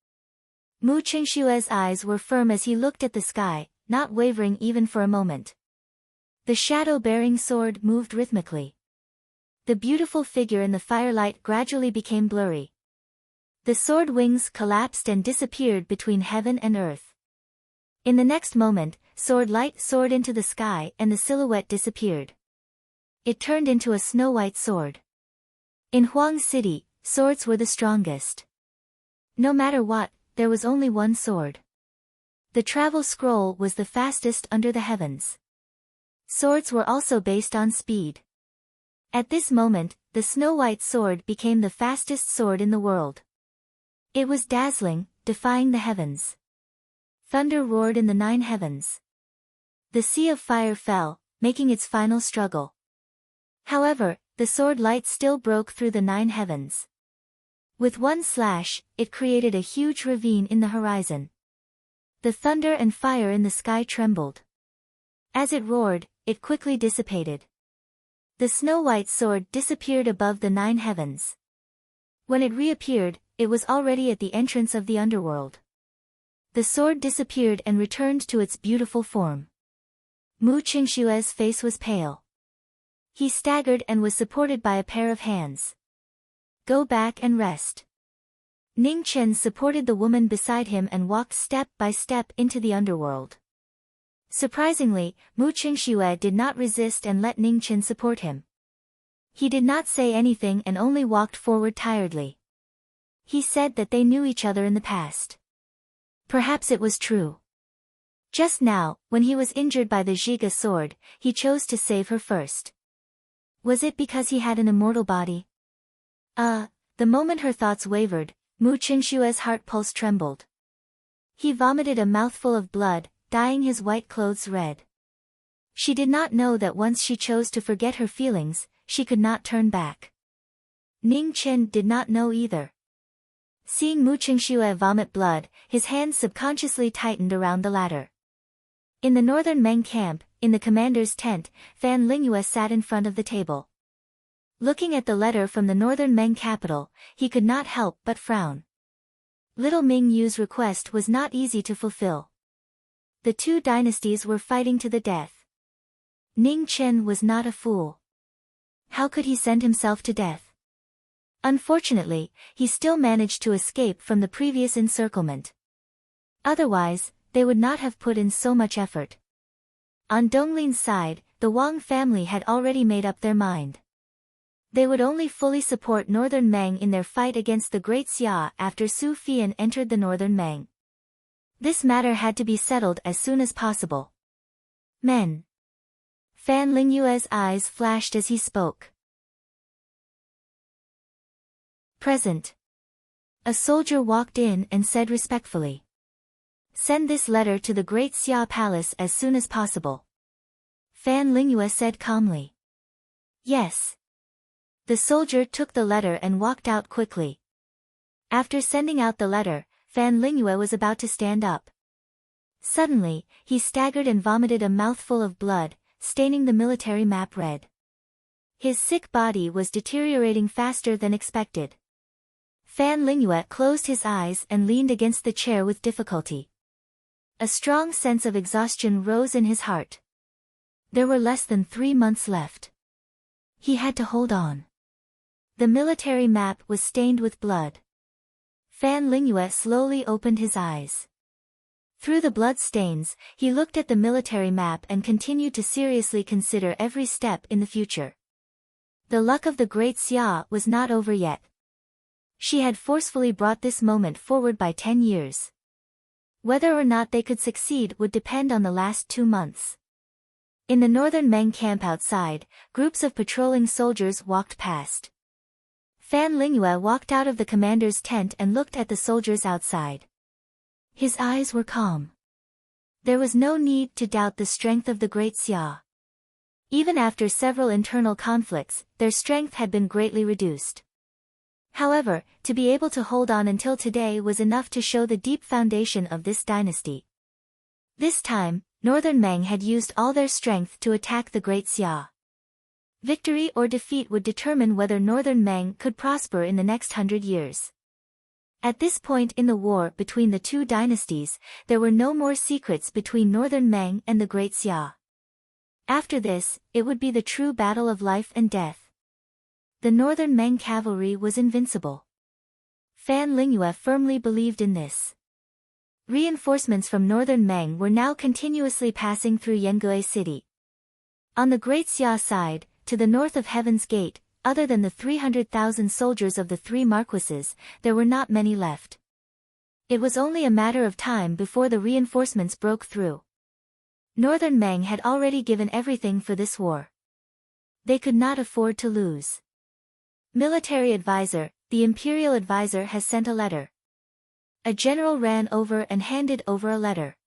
Mu Qingxue's eyes were firm as he looked at the sky, not wavering even for a moment. The shadow-bearing sword moved rhythmically. The beautiful figure in the firelight gradually became blurry. The sword wings collapsed and disappeared between heaven and earth. In the next moment, sword light soared into the sky and the silhouette disappeared. It turned into a snow-white sword. In Huang City, swords were the strongest. No matter what, there was only one sword. The travel scroll was the fastest under the heavens. Swords were also based on speed. At this moment, the snow-white sword became the fastest sword in the world. It was dazzling, defying the heavens. Thunder roared in the 9 heavens. The sea of fire fell, making its final struggle. However, the sword light still broke through the 9 heavens. With one slash, it created a huge ravine in the horizon. The thunder and fire in the sky trembled. As it roared, it quickly dissipated. The snow-white sword disappeared above the 9 heavens. When it reappeared, it was already at the entrance of the underworld. The sword disappeared and returned to its beautiful form. Mu Qingxue's face was pale. He staggered and was supported by a pair of hands. Go back and rest. Ning Chen supported the woman beside him and walked step by step into the underworld. Surprisingly, Mu Qingxue did not resist and let Ning Chen support him. He did not say anything and only walked forward tiredly. He said that they knew each other in the past. Perhaps it was true. Just now, when he was injured by the Zhiga sword, he chose to save her first. Was it because he had an immortal body? The moment her thoughts wavered, Mu Qingxue's heart pulse trembled. He vomited a mouthful of blood, dyeing his white clothes red. She did not know that once she chose to forget her feelings, she could not turn back. Ning Chen did not know either. Seeing Mu Qingxue vomit blood, his hands subconsciously tightened around the ladder. In the northern Meng camp, in the commander's tent, Fan Lingyue sat in front of the table. Looking at the letter from the northern Meng capital, he could not help but frown. Little Ming Yu's request was not easy to fulfill. The 2 dynasties were fighting to the death. Ning Chen was not a fool. How could he send himself to death? Unfortunately, he still managed to escape from the previous encirclement. Otherwise, they would not have put in so much effort. On Donglin's side, the Wang family had already made up their mind. They would only fully support Northern Meng in their fight against the Great Xia after Su Fian entered the Northern Meng. This matter had to be settled as soon as possible. Men. Fan Lingyue's eyes flashed as he spoke. Present. A soldier walked in and said respectfully. Send this letter to the Great Xia Palace as soon as possible. Fan Lingyue said calmly. Yes. The soldier took the letter and walked out quickly. After sending out the letter, Fan Lingyue was about to stand up. Suddenly, he staggered and vomited a mouthful of blood, staining the military map red. His sick body was deteriorating faster than expected. Fan Lingyue closed his eyes and leaned against the chair with difficulty. A strong sense of exhaustion rose in his heart. There were less than 3 months left. He had to hold on. The military map was stained with blood. Fan Lingyue slowly opened his eyes. Through the blood stains, he looked at the military map and continued to seriously consider every step in the future. The luck of the Great Xia was not over yet. She had forcefully brought this moment forward by 10 years. Whether or not they could succeed would depend on the last 2 months. In the northern Meng camp outside, groups of patrolling soldiers walked past. Fan Lingyue walked out of the commander's tent and looked at the soldiers outside. His eyes were calm. There was no need to doubt the strength of the Great Xia. Even after several internal conflicts, their strength had been greatly reduced. However, to be able to hold on until today was enough to show the deep foundation of this dynasty. This time, Northern Meng had used all their strength to attack the Great Xia. Victory or defeat would determine whether Northern Meng could prosper in the next 100 years. At this point in the war between the two dynasties, there were no more secrets between Northern Meng and the Great Xia. After this, it would be the true battle of life and death. The Northern Meng cavalry was invincible. Fan Lingyue firmly believed in this. Reinforcements from Northern Meng were now continuously passing through Yengue City. On the Great Xia side, to the north of Heaven's Gate, other than the 300,000 soldiers of the 3 marquises, there were not many left. It was only a matter of time before the reinforcements broke through. Northern Meng had already given everything for this war. They could not afford to lose. Military advisor, the imperial advisor has sent a letter. A general ran over and handed over a letter.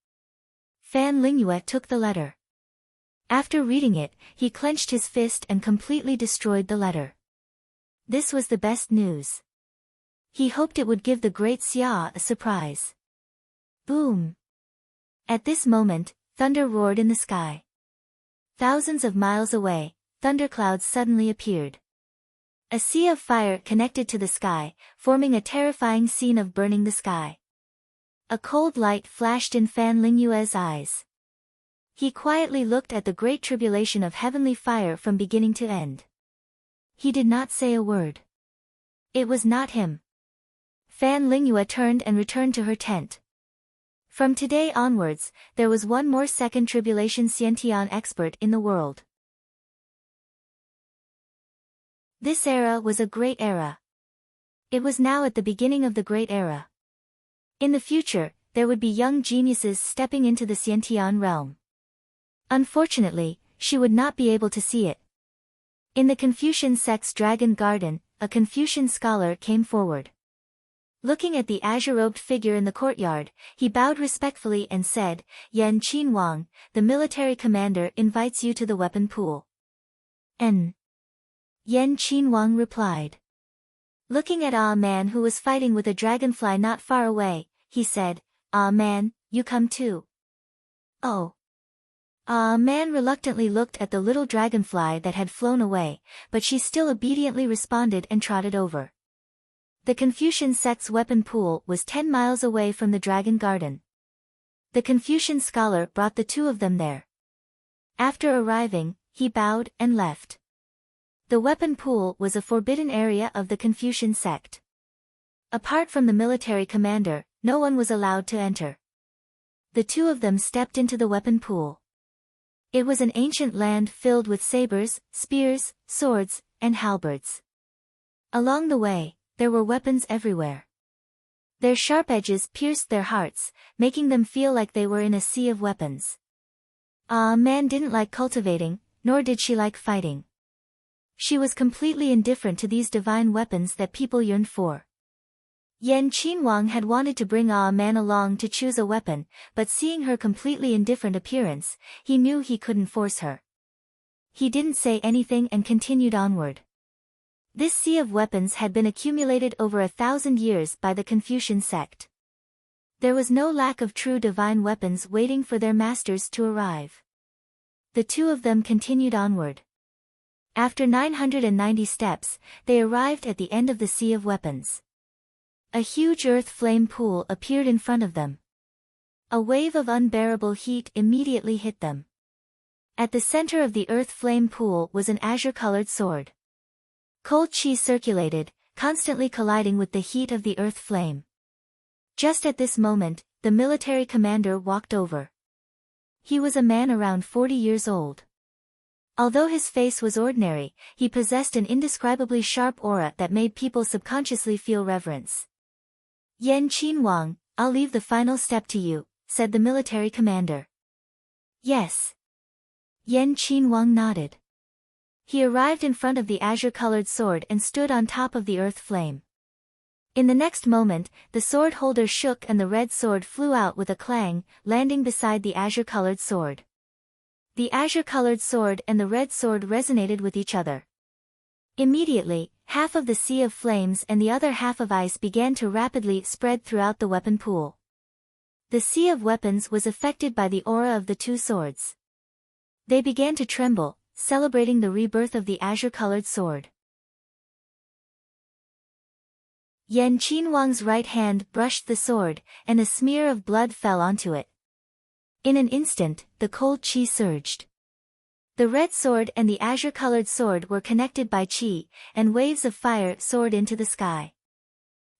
Fan Lingyue took the letter. After reading it, he clenched his fist and completely destroyed the letter. This was the best news. He hoped it would give the Great Xia a surprise. Boom! At this moment, thunder roared in the sky. Thousands of miles away, thunderclouds suddenly appeared. A sea of fire connected to the sky, forming a terrifying scene of burning the sky. A cold light flashed in Fan Lingyue's eyes. He quietly looked at the great tribulation of heavenly fire from beginning to end. He did not say a word. It was not him. Fan Lingyue turned and returned to her tent. From today onwards, there was one more second tribulation Xiantian expert in the world. This era was a great era. It was now at the beginning of the great era. In the future, there would be young geniuses stepping into the Xiantian realm. Unfortunately, she would not be able to see it. In the Confucian sect's Dragon Garden, a Confucian scholar came forward. Looking at the azure-robed figure in the courtyard, he bowed respectfully and said, "Yan Qinwang, the military commander invites you to the weapon pool." Yan Qinwang replied. Looking at Ah Man who was fighting with a dragonfly not far away, he said, "Ah Man, you come too." Oh. Ah Man reluctantly looked at the little dragonfly that had flown away, but she still obediently responded and trotted over. The Confucian sect's weapon pool was 10 miles away from the Dragon Garden. The Confucian scholar brought the two of them there. After arriving, he bowed and left. The weapon pool was a forbidden area of the Confucian sect. Apart from the military commander, no one was allowed to enter. The two of them stepped into the weapon pool. It was an ancient land filled with sabers, spears, swords, and halberds. Along the way, there were weapons everywhere. Their sharp edges pierced their hearts, making them feel like they were in a sea of weapons. Ah Man didn't like cultivating, nor did she like fighting. She was completely indifferent to these divine weapons that people yearned for. Yan Qinwang had wanted to bring Ah Man along to choose a weapon, but seeing her completely indifferent appearance, he knew he couldn't force her. He didn't say anything and continued onward. This sea of weapons had been accumulated over 1,000 years by the Confucian sect. There was no lack of true divine weapons waiting for their masters to arrive. The two of them continued onward. After 990 steps, they arrived at the end of the sea of weapons. A huge earth flame pool appeared in front of them. A wave of unbearable heat immediately hit them. At the center of the earth flame pool was an azure-colored sword. Cold chi circulated, constantly colliding with the heat of the earth flame. Just at this moment, the military commander walked over. He was a man around 40 years old. Although his face was ordinary, he possessed an indescribably sharp aura that made people subconsciously feel reverence. "Yan Qinhuang, I'll leave the final step to you," said the military commander. "Yes." Yan Qinhuang nodded. He arrived in front of the azure-colored sword and stood on top of the earth flame. In the next moment, the sword holder shook and the red sword flew out with a clang, landing beside the azure-colored sword. The azure-colored sword and the red sword resonated with each other. Immediately, half of the sea of flames and the other half of ice began to rapidly spread throughout the weapon pool. The sea of weapons was affected by the aura of the two swords. They began to tremble, celebrating the rebirth of the azure-colored sword. Yan Qinhuang's right hand brushed the sword, and a smear of blood fell onto it. In an instant, the cold chi surged. The red sword and the azure-colored sword were connected by chi, and waves of fire soared into the sky.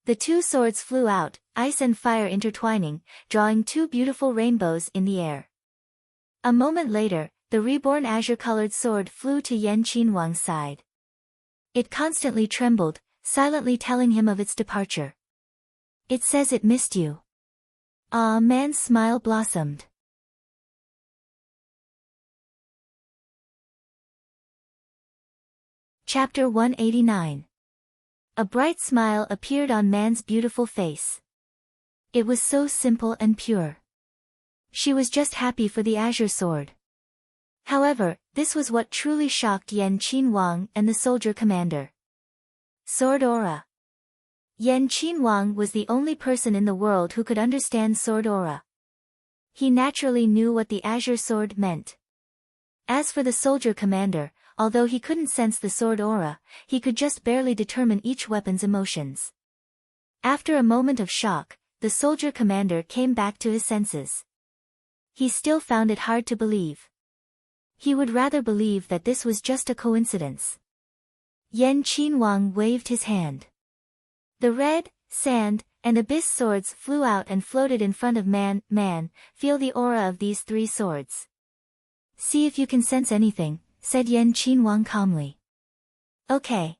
The two swords flew out, ice and fire intertwining, drawing two beautiful rainbows in the air. A moment later, the reborn azure-colored sword flew to Yan Qinhuang's side. It constantly trembled, silently telling him of its departure. "It says it missed you." Ah, man's smile blossomed. Chapter 189. A bright smile appeared on man's beautiful face. It was so simple and pure. She was just happy for the azure sword. However, this was what truly shocked Yan Qinhuang and the soldier commander. Sword aura. Yan Qinhuang was the only person in the world who could understand sword aura. He naturally knew what the azure sword meant. As for the soldier commander, although he couldn't sense the sword aura, he could just barely determine each weapon's emotions. After a moment of shock, the soldier commander came back to his senses. He still found it hard to believe. He would rather believe that this was just a coincidence. Yan Qinhuang waved his hand. The red, sand, and abyss swords flew out and floated in front of man. "Man, feel the aura of these three swords. See if you can sense anything," said Yan Qinhuang calmly. "Okay."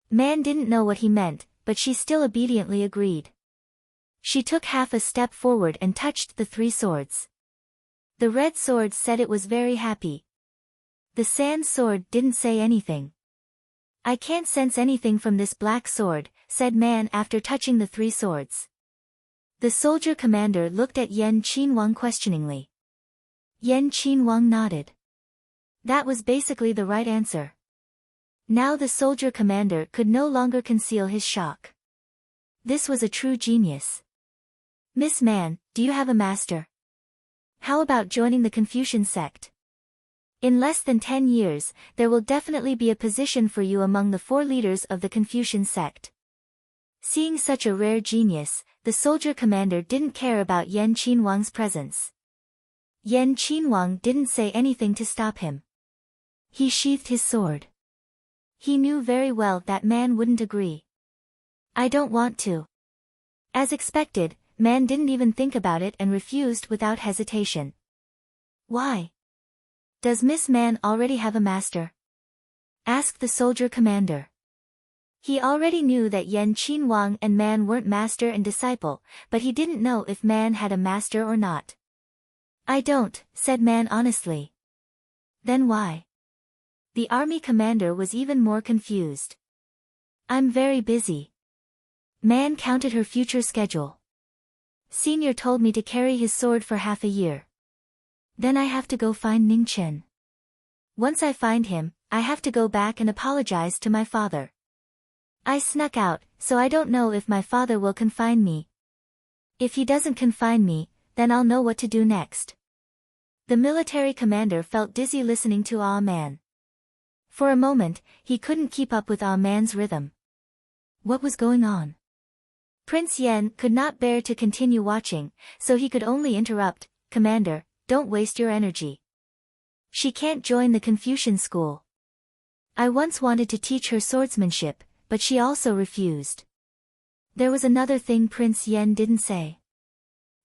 Man didn't know what he meant, but she still obediently agreed. She took half a step forward and touched the three swords. The red sword said it was very happy. The sand sword didn't say anything. "I can't sense anything from this black sword," said man after touching the three swords. The soldier commander looked at Yan Qinhuang questioningly. Yan Qinhuang nodded. That was basically the right answer. Now the soldier commander could no longer conceal his shock. This was a true genius. "Miss Man, do you have a master? How about joining the Confucian sect? In less than 10 years, there will definitely be a position for you among the 4 leaders of the Confucian sect." Seeing such a rare genius, the soldier commander didn't care about Yan Qinhuang's presence. Yan Qinhuang didn't say anything to stop him. He sheathed his sword. He knew very well that man wouldn't agree. "I don't want to." As expected, man didn't even think about it and refused without hesitation. "Why? Does Miss Man already have a master?" asked the soldier commander. He already knew that Yan Qinhuang and man weren't master and disciple, but he didn't know if man had a master or not. "I don't," said man honestly. "Then why?" The army commander was even more confused. "I'm very busy." Man counted her future schedule. "Senior told me to carry his sword for half a year. Then I have to go find Ning Chen. Once I find him, I have to go back and apologize to my father." I snuck out, so I don't know if my father will confine me. If he doesn't confine me, then I'll know what to do next. The military commander felt dizzy listening to Ah Man. For a moment, he couldn't keep up with Ah Man's rhythm. What was going on? Prince Yen could not bear to continue watching, so he could only interrupt, "Commander, don't waste your energy. She can't join the Confucian school. I once wanted to teach her swordsmanship, but she also refused." There was another thing Prince Yen didn't say.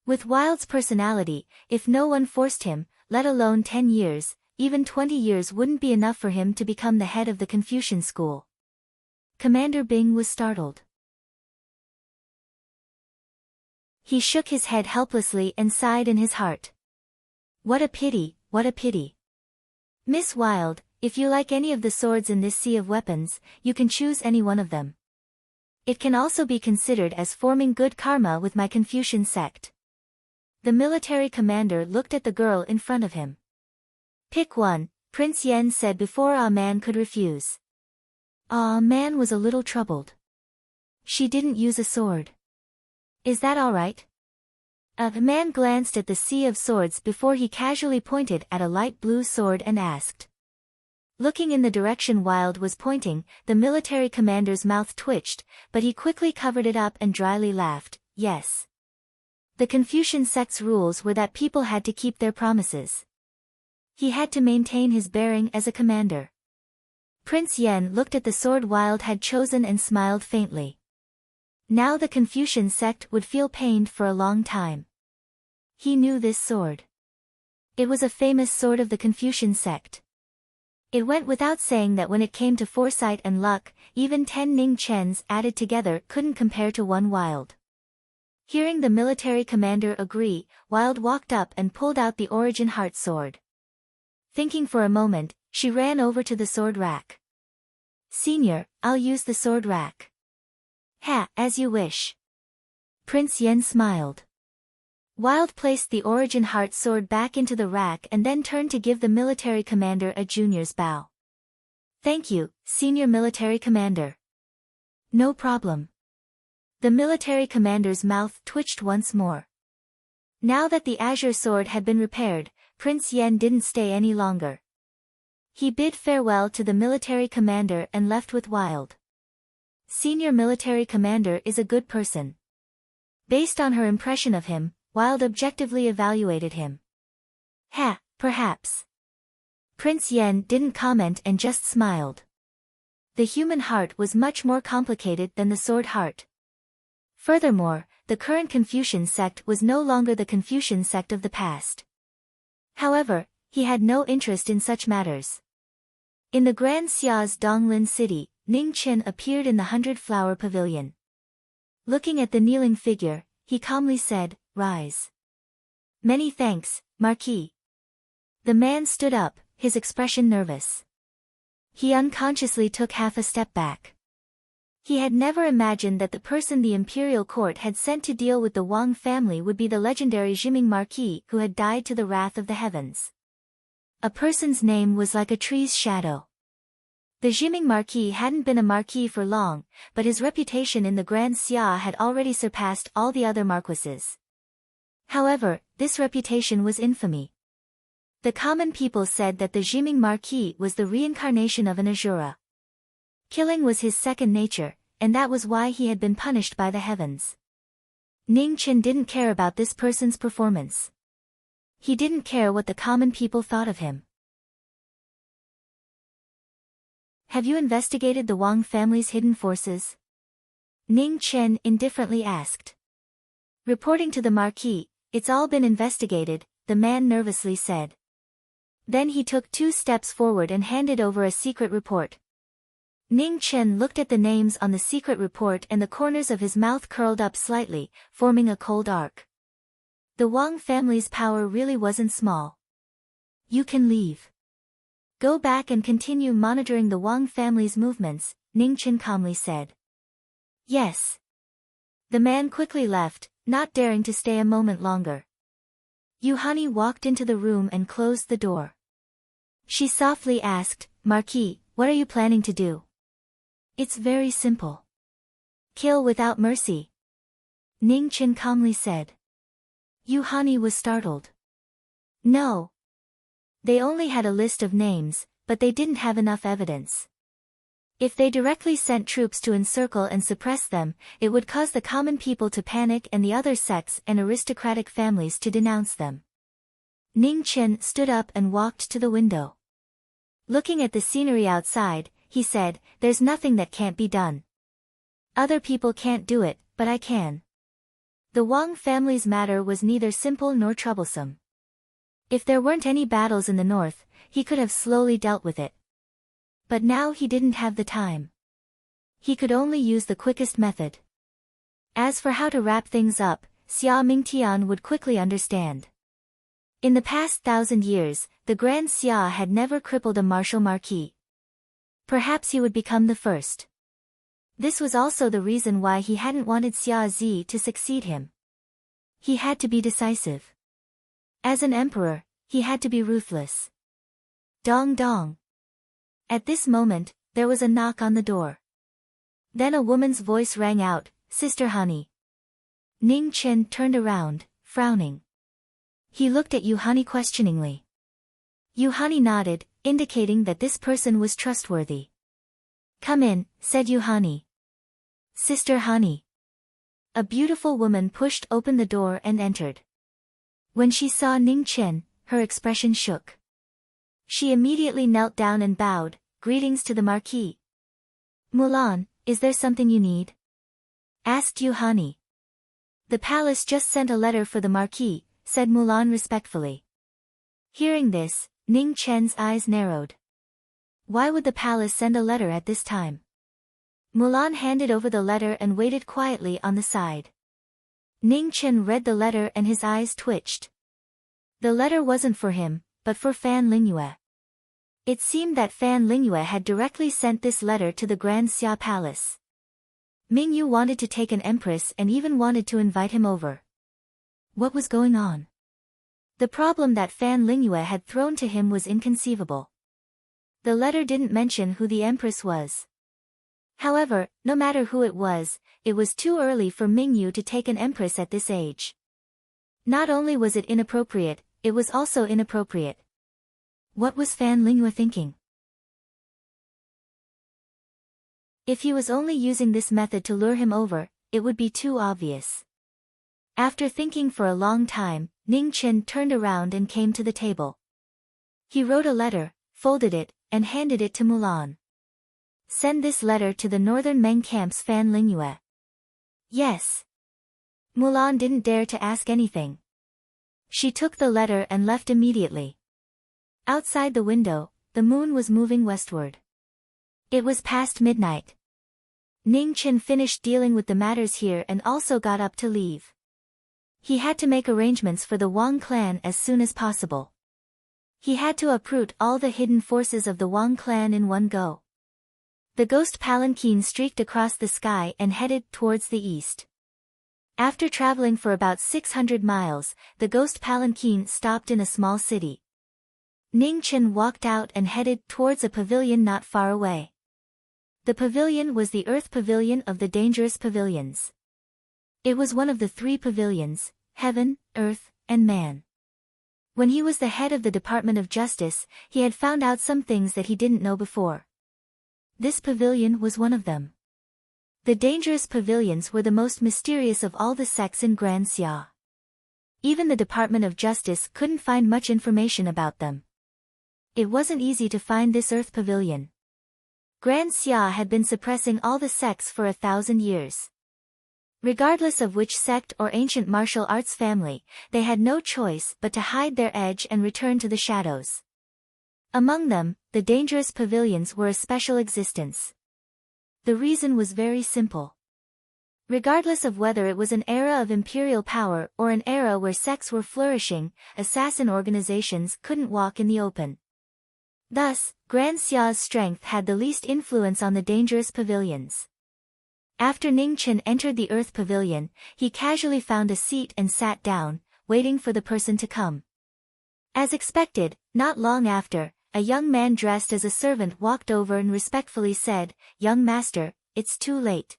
With Wild's personality, if no one forced him, let alone 10 years, even 20 years wouldn't be enough for him to become the head of the Confucian school. Commander Bing was startled. He shook his head helplessly and sighed in his heart. What a pity, what a pity. Miss Wild, if you like any of the swords in this sea of weapons, you can choose any one of them. It can also be considered as forming good karma with my Confucian sect. The military commander looked at the girl in front of him. Pick one, Prince Yen said before Ah Man could refuse. Ah Man was a little troubled. She didn't use a sword. Is that all right? Ah Man glanced at the sea of swords before he casually pointed at a light blue sword and asked. Looking in the direction Wild was pointing, the military commander's mouth twitched, but he quickly covered it up and dryly laughed, yes. The Confucian sect's rules were that people had to keep their promises. He had to maintain his bearing as a commander. Prince Yen looked at the sword Wild had chosen and smiled faintly. Now the Confucian sect would feel pained for a long time. He knew this sword. It was a famous sword of the Confucian sect. It went without saying that when it came to foresight and luck, even 10 Ning Chens added together couldn't compare to one Wild. Hearing the military commander agree, Wild walked up and pulled out the Origin Heart sword. Thinking for a moment, she ran over to the sword rack. Senior, I'll use the sword rack. Ha, as you wish. Prince Yen smiled. Wild placed the Origin Heart sword back into the rack and then turned to give the military commander a junior's bow. Thank you, senior military commander. No problem. The military commander's mouth twitched once more. Now that the azure sword had been repaired, Prince Yen didn't stay any longer. He bid farewell to the military commander and left with Wild. Senior military commander is a good person. Based on her impression of him, Wild objectively evaluated him. Ha, perhaps. Prince Yen didn't comment and just smiled. The human heart was much more complicated than the sword heart. Furthermore, the current Confucian sect was no longer the Confucian sect of the past. However, he had no interest in such matters. In the Grand Xia's Donglin city, Ning Qin appeared in the 100-flower pavilion. Looking at the kneeling figure, he calmly said, "Rise." Many thanks, Marquis. The man stood up, his expression nervous. He unconsciously took half a step back. He had never imagined that the person the imperial court had sent to deal with the Wang family would be the legendary Jiming Marquis who had died to the wrath of the heavens. A person's name was like a tree's shadow. The Jiming Marquis hadn't been a marquis for long, but his reputation in the Grand Xia had already surpassed all the other marquises. However, this reputation was infamy. The common people said that the Jiming Marquis was the reincarnation of an Azura. Killing was his second nature, and that was why he had been punished by the heavens. Ning Qin didn't care about this person's performance. He didn't care what the common people thought of him. Have you investigated the Wang family's hidden forces? Ning Qin indifferently asked. Reporting to the Marquis, "It's all been investigated," the man nervously said. Then he took 2 steps forward and handed over a secret report. Ning Qin looked at the names on the secret report and the corners of his mouth curled up slightly, forming a cold arc. The Wang family's power really wasn't small. You can leave. Go back and continue monitoring the Wang family's movements, Ning Qin calmly said. Yes. The man quickly left, not daring to stay a moment longer. Yuhani walked into the room and closed the door. She softly asked, "Marquis, what are you planning to do?" It's very simple. Kill without mercy. Ning Chen calmly said. Yu Hani was startled. No. They only had a list of names, but they didn't have enough evidence. If they directly sent troops to encircle and suppress them, it would cause the common people to panic and the other sects and aristocratic families to denounce them. Ning Chen stood up and walked to the window. Looking at the scenery outside, he said, "There's nothing that can't be done. Other people can't do it, but I can." The Wang family's matter was neither simple nor troublesome. If there weren't any battles in the north, he could have slowly dealt with it. But now he didn't have the time. He could only use the quickest method. As for how to wrap things up, Xia Mingtian would quickly understand. In the past 1,000 years, the Grand Xia had never crippled a martial Marquis. Perhaps he would become the first. This was also the reason why he hadn't wanted Xia Zi to succeed him. He had to be decisive. As an emperor, he had to be ruthless. Dong dong. At this moment, there was a knock on the door. Then a woman's voice rang out, "Sister Honey." Ning Chen turned around, frowning. He looked at Yu Hani questioningly. Yu Hani nodded, indicating that this person was trustworthy. "Come in," said Yu Hani. "Sister Honey." A beautiful woman pushed open the door and entered. When she saw Ning Chen, her expression shook. She immediately knelt down and bowed, "Greetings to the Marquis." "Mulan, is there something you need?" asked Yu Hani. "The palace just sent a letter for the Marquis," said Mulan respectfully. Hearing this, Ning Chen's eyes narrowed. Why would the palace send a letter at this time? Mulan handed over the letter and waited quietly on the side. Ning Chen read the letter and his eyes twitched. The letter wasn't for him, but for Fan Lingyue. It seemed that Fan Lingyue had directly sent this letter to the Grand Xia Palace. Mingyu wanted to take an empress and even wanted to invite him over. What was going on? The problem that Fan Lingyue had thrown to him was inconceivable. The letter didn't mention who the empress was. However, no matter who it was too early for Mingyu to take an empress at this age. Not only was it inappropriate, it was also inappropriate. What was Fan Lingyue thinking? If he was only using this method to lure him over, it would be too obvious. After thinking for a long time, Ning Chen turned around and came to the table. He wrote a letter, folded it, and handed it to Mulan. "Send this letter to the northern Meng camp's Fan Lingyue." "Yes." Mulan didn't dare to ask anything. She took the letter and left immediately. Outside the window, the moon was moving westward. It was past midnight. Ning Chen finished dealing with the matters here and also got up to leave. He had to make arrangements for the Wang clan as soon as possible. He had to uproot all the hidden forces of the Wang clan in one go. The ghost palanquin streaked across the sky and headed towards the east. After traveling for about 600 miles, the ghost palanquin stopped in a small city. Ning Chen walked out and headed towards a pavilion not far away. The pavilion was the Earth Pavilion of the Dangerous Pavilions. It was one of the 3 pavilions, Heaven, Earth, and Man. When he was the head of the Department of Justice, he had found out some things that he didn't know before. This pavilion was one of them. The dangerous pavilions were the most mysterious of all the sects in Grand Xia. Even the Department of Justice couldn't find much information about them. It wasn't easy to find this Earth Pavilion. Grand Xia had been suppressing all the sects for 1,000 years. Regardless of which sect or ancient martial arts family, they had no choice but to hide their edge and return to the shadows. Among them, the dangerous pavilions were a special existence. The reason was very simple. Regardless of whether it was an era of imperial power or an era where sects were flourishing, assassin organizations couldn't walk in the open. Thus, Grand Xia's strength had the least influence on the dangerous pavilions. After Ning Chen entered the Earth Pavilion, he casually found a seat and sat down, waiting for the person to come. As expected, not long after, a young man dressed as a servant walked over and respectfully said, "Young master, it's too late."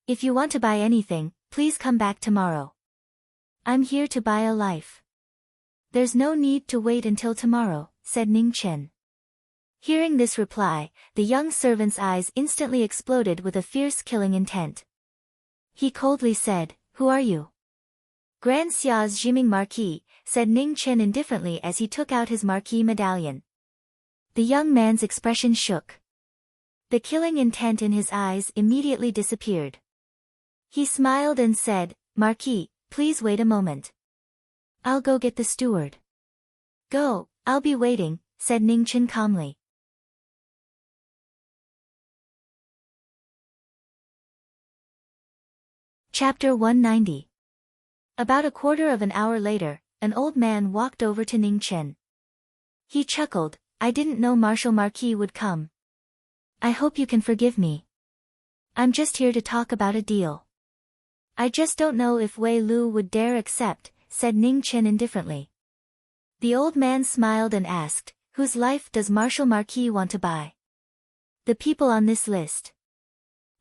If you want to buy anything, please come back tomorrow. I'm here to buy a life. There's no need to wait until tomorrow, said Ning Chen. Hearing this reply, the young servant's eyes instantly exploded with a fierce killing intent. He coldly said, "Who are you?" "Grand Xia's Jiming Marquis," said Ning Chen indifferently as he took out his Marquis medallion. The young man's expression shook. The killing intent in his eyes immediately disappeared. He smiled and said, "Marquis, please wait a moment. I'll go get the steward." "Go, I'll be waiting," said Ning Chen calmly. Chapter 190. About a quarter of an hour later, an old man walked over to Ning Chen. He chuckled, "I didn't know Marshal Marquis would come. I hope you can forgive me. I'm just here to talk about a deal." "I just don't know if Wei Lu would dare accept," said Ning Chen indifferently. The old man smiled and asked, "Whose life does Marshal Marquis want to buy?" "The people on this list."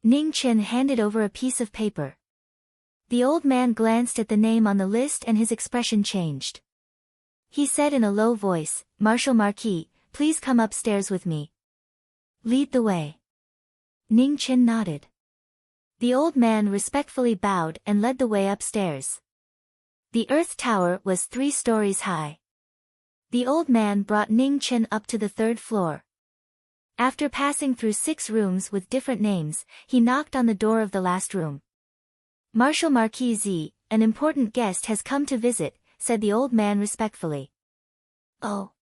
Ning Chen handed over a piece of paper. The old man glanced at the name on the list and his expression changed. He said in a low voice, "Marshal Marquis, please come upstairs with me. Lead the way." Ning Chen nodded. The old man respectfully bowed and led the way upstairs. The Earth Tower was 3 stories high. The old man brought Ning Chen up to the 3rd floor. After passing through 6 rooms with different names, he knocked on the door of the last room. "Marshal Marquis Z, an important guest has come to visit," said the old man respectfully. "Oh.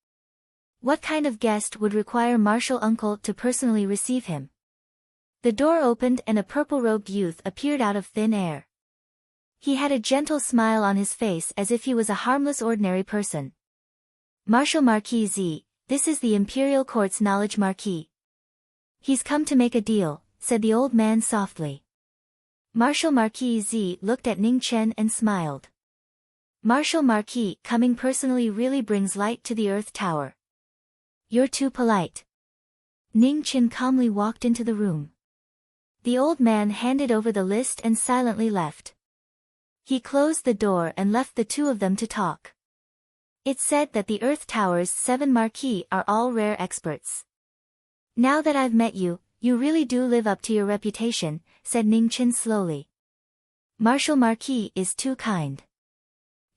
What kind of guest would require Marshal Uncle to personally receive him?" The door opened and a purple-robed youth appeared out of thin air. He had a gentle smile on his face as if he was a harmless ordinary person. "Marshal Marquis Z, this is the Imperial Court's Knowledge Marquis. He's come to make a deal," said the old man softly. Marshal Marquis Z looked at Ning Chen and smiled. Marshal Marquis coming personally really brings light to the Earth Tower. "You're too polite." Ning Chen calmly walked into the room. The old man handed over the list and silently left. He closed the door and left the 2 of them to talk. It said that the Earth Tower's 7 Marquis are all rare experts. "Now that I've met you, you really do live up to your reputation," said Ning Chen slowly. "Marshal Marquis is too kind."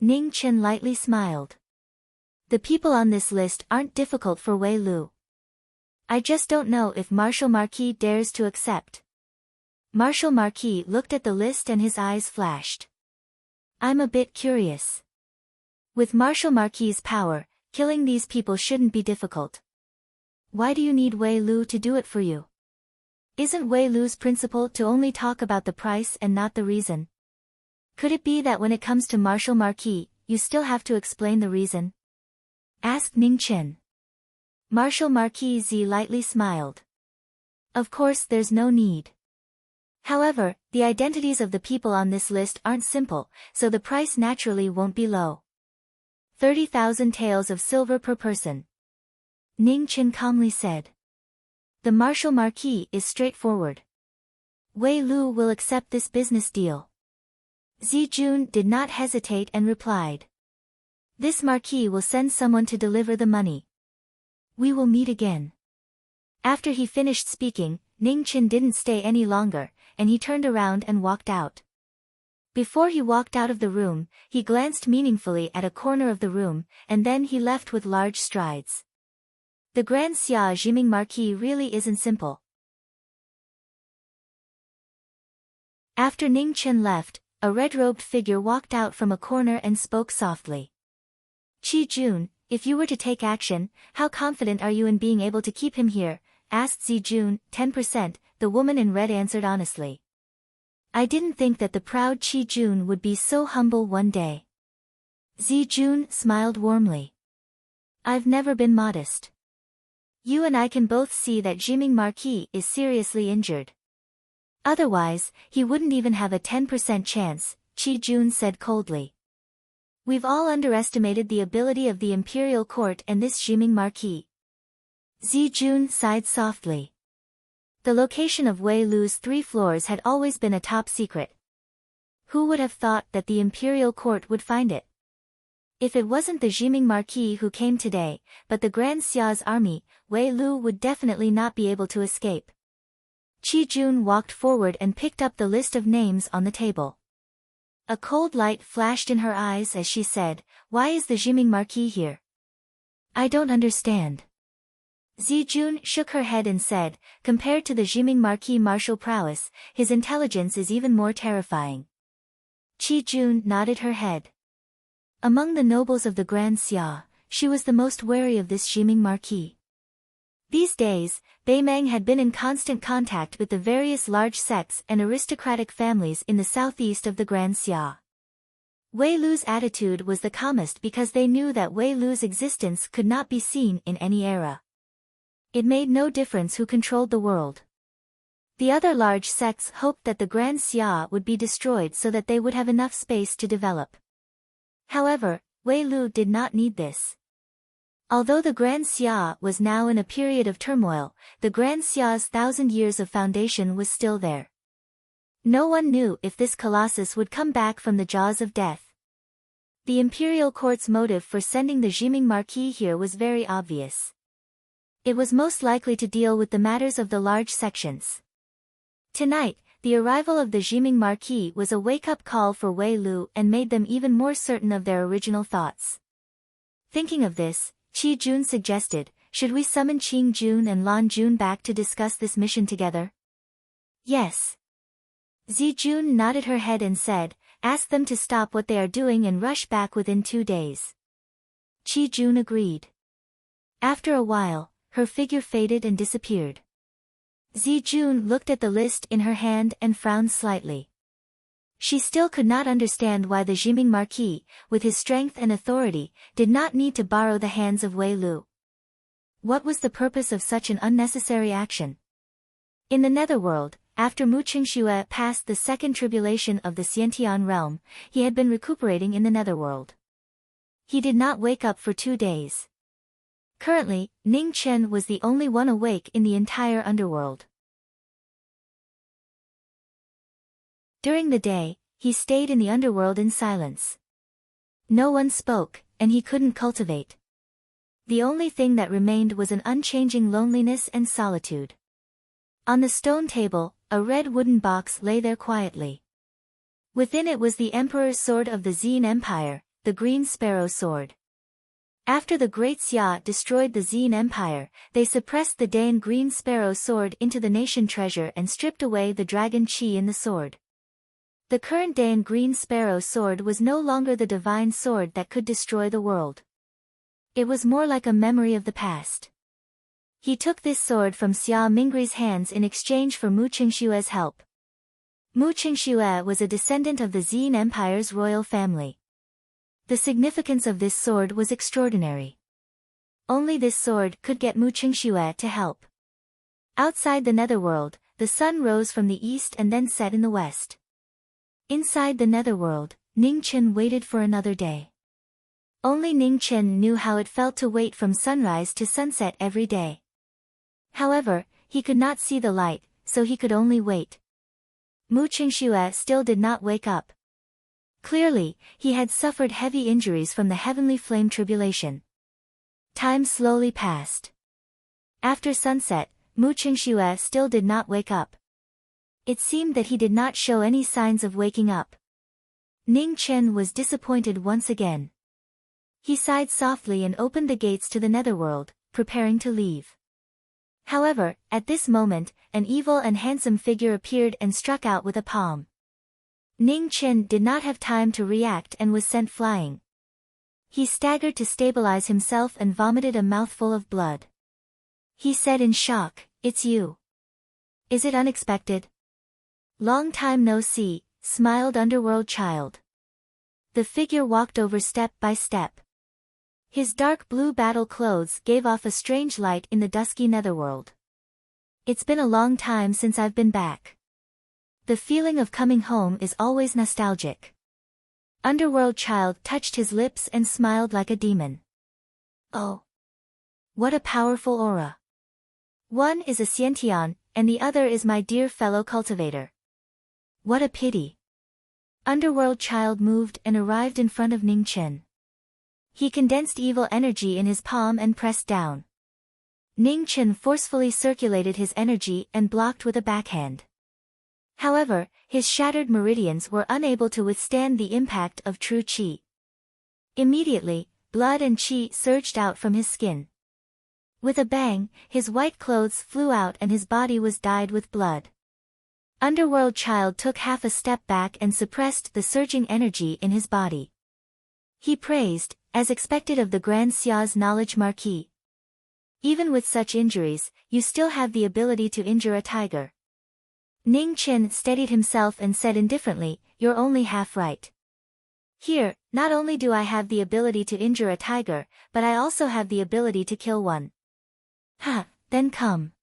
Ning Chen lightly smiled. "The people on this list aren't difficult for Wei Lu. I just don't know if Marshal Marquis dares to accept." Marshal Marquis looked at the list and his eyes flashed. "I'm a bit curious. With Marshal Marquis's power, killing these people shouldn't be difficult. Why do you need Wei Lu to do it for you? Isn't Wei Lu's principle to only talk about the price and not the reason? Could it be that when it comes to Marshal Marquis, you still have to explain the reason?" asked Ning Chen. Marshal Marquis Z lightly smiled. "Of course there's no need. However, the identities of the people on this list aren't simple, so the price naturally won't be low. 30,000 taels of silver per person." Ning Chen calmly said. "The Marshal Marquis is straightforward. Wei Lu will accept this business deal." Zijun did not hesitate and replied. "This Marquis will send someone to deliver the money. We will meet again." After he finished speaking, Ning Chen didn't stay any longer, and he turned around and walked out. Before he walked out of the room, he glanced meaningfully at a corner of the room, and then he left with large strides. The Grand Xia Jiming Marquis really isn't simple. After Ning Chen left, a red-robed figure walked out from a corner and spoke softly. "Qi Jun, if you were to take action, how confident are you in being able to keep him here?" asked Zijun. 10%, the woman in red answered honestly. "I didn't think that the proud Qi Jun would be so humble one day." Zijun smiled warmly. "I've never been modest. You and I can both see that Jiming Marquis is seriously injured. Otherwise, he wouldn't even have a 10% chance," Qi Jun said coldly. "We've all underestimated the ability of the Imperial Court and this Jiming Marquis." Zijun sighed softly. The location of Wei Lu's 3 floors had always been a top secret. Who would have thought that the imperial court would find it? If it wasn't the Jiming Marquis who came today, but the Grand Xia's army, Wei Lu would definitely not be able to escape. Qi Jun walked forward and picked up the list of names on the table. A cold light flashed in her eyes as she said, "Why is the Jiming Marquis here? I don't understand." Zijun shook her head and said, "Compared to the Jiming Marquis' martial prowess, his intelligence is even more terrifying." Qi Jun nodded her head. Among the nobles of the Grand Xia, she was the most wary of this Jiming Marquis. These days, Beimeng had been in constant contact with the various large sects and aristocratic families in the southeast of the Grand Xia. Wei Lu's attitude was the calmest because they knew that Wei Lu's existence could not be seen in any era. It made no difference who controlled the world. The other large sects hoped that the Grand Xia would be destroyed so that they would have enough space to develop. However, Wei Lu did not need this. Although the Grand Xia was now in a period of turmoil, the Grand Xia's 1,000 years of foundation was still there. No one knew if this colossus would come back from the jaws of death. The imperial court's motive for sending the Jiming Marquis here was very obvious. It was most likely to deal with the matters of the large sections. Tonight, the arrival of the Jiming Marquis was a wake-up call for Wei Lu and made them even more certain of their original thoughts. Thinking of this, Qi Jun suggested, "Should we summon Qing Jun and Lan Jun back to discuss this mission together?" "Yes." Zijun nodded her head and said, "Ask them to stop what they are doing and rush back within 2 days." Qi Jun agreed. After a while, her figure faded and disappeared. Zijun looked at the list in her hand and frowned slightly. She still could not understand why the Jiming Marquis, with his strength and authority, did not need to borrow the hands of Wei Lu. What was the purpose of such an unnecessary action? In the netherworld, after Mu Qingxue passed the second tribulation of the Xiantian realm, he had been recuperating in the netherworld. He did not wake up for 2 days. Currently, Ning Chen was the only one awake in the entire underworld. During the day, he stayed in the underworld in silence. No one spoke, and he couldn't cultivate. The only thing that remained was an unchanging loneliness and solitude. On the stone table, a red wooden box lay there quietly. Within it was the Emperor's sword of the Xin Empire, the Green Sparrow Sword. After the Great Xia destroyed the Xin Empire, they suppressed the Dan Green Sparrow Sword into the nation treasure and stripped away the dragon Qi in the sword. The current Dan Green Sparrow Sword was no longer the divine sword that could destroy the world. It was more like a memory of the past. He took this sword from Xia Mingri's hands in exchange for Mu Qingshue's help. Mu Qingxue was a descendant of the Xin Empire's royal family. The significance of this sword was extraordinary. Only this sword could get Mu Qingxue to help. Outside the netherworld, the sun rose from the east and then set in the west. Inside the netherworld, Ning Chen waited for another day. Only Ning Chen knew how it felt to wait from sunrise to sunset every day. However, he could not see the light, so he could only wait. Mu Qingxue still did not wake up. Clearly, he had suffered heavy injuries from the heavenly flame tribulation. Time slowly passed. After sunset, Mu Qingxue still did not wake up. It seemed that he did not show any signs of waking up. Ning Chen was disappointed once again. He sighed softly and opened the gates to the netherworld, preparing to leave. However, at this moment, an evil and handsome figure appeared and struck out with a palm. Ning Chen did not have time to react and was sent flying. He staggered to stabilize himself and vomited a mouthful of blood. He said in shock, "It's you. Is it unexpected?" "Long time no see," smiled Underworld Child. The figure walked over step by step. His dark blue battle clothes gave off a strange light in the dusky netherworld. "It's been a long time since I've been back. The feeling of coming home is always nostalgic." Underworld Child touched his lips and smiled like a demon. "Oh. What a powerful aura. One is a Xiantian, and the other is my dear fellow cultivator. What a pity. Underworld Child moved and arrived in front of Ning Chen. He condensed evil energy in his palm and pressed down. Ning Chen forcefully circulated his energy and blocked with a backhand. However, his shattered meridians were unable to withstand the impact of true qi. Immediately, blood and qi surged out from his skin. With a bang, his white clothes flew out and his body was dyed with blood. Underworld Child took half a step back and suppressed the surging energy in his body. He praised, as expected of the Grand Xia's knowledge Marquis. Even with such injuries, you still have the ability to injure a tiger. Ning Chen steadied himself and said indifferently, you're only half right. Here, not only do I have the ability to injure a tiger, but I also have the ability to kill one. Ha, then come.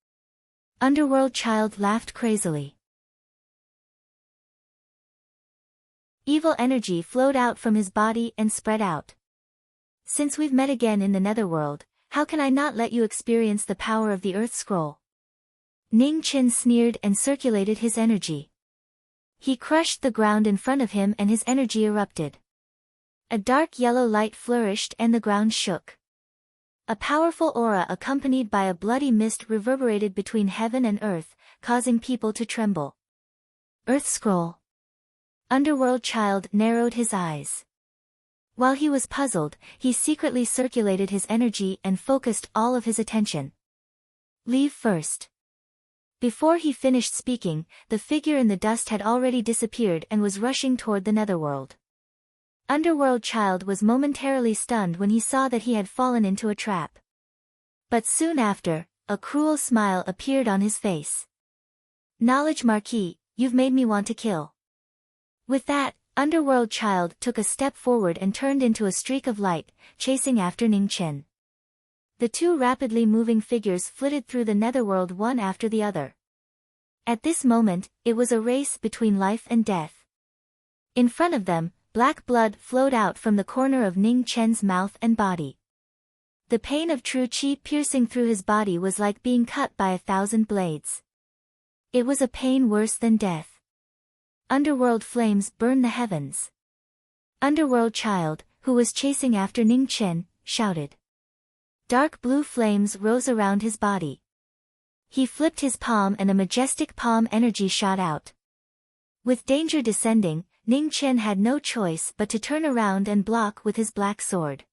Underworld Child laughed crazily. Evil energy flowed out from his body and spread out. Since we've met again in the netherworld, how can I not let you experience the power of the Earth Scroll? Ning Chen sneered and circulated his energy. He crushed the ground in front of him and his energy erupted. A dark yellow light flourished and the ground shook. A powerful aura accompanied by a bloody mist reverberated between heaven and earth, causing people to tremble. Earth Scroll. Underworld Child narrowed his eyes. While he was puzzled, he secretly circulated his energy and focused all of his attention. Leave first. Before he finished speaking, the figure in the dust had already disappeared and was rushing toward the netherworld. Underworld Child was momentarily stunned when he saw that he had fallen into a trap. But soon after, a cruel smile appeared on his face. Knowledge Marquis, you've made me want to kill. With that, Underworld Child took a step forward and turned into a streak of light, chasing after Ning Chen. The two rapidly moving figures flitted through the netherworld one after the other. At this moment, it was a race between life and death. In front of them, black blood flowed out from the corner of Ning Chen's mouth and body. The pain of true qi piercing through his body was like being cut by 1,000 blades. It was a pain worse than death. Underworld flames burned the heavens. Underworld Child, who was chasing after Ning Chen, shouted. Dark blue flames rose around his body. He flipped his palm and a majestic palm energy shot out. With danger descending, Ning Chen had no choice but to turn around and block with his black sword.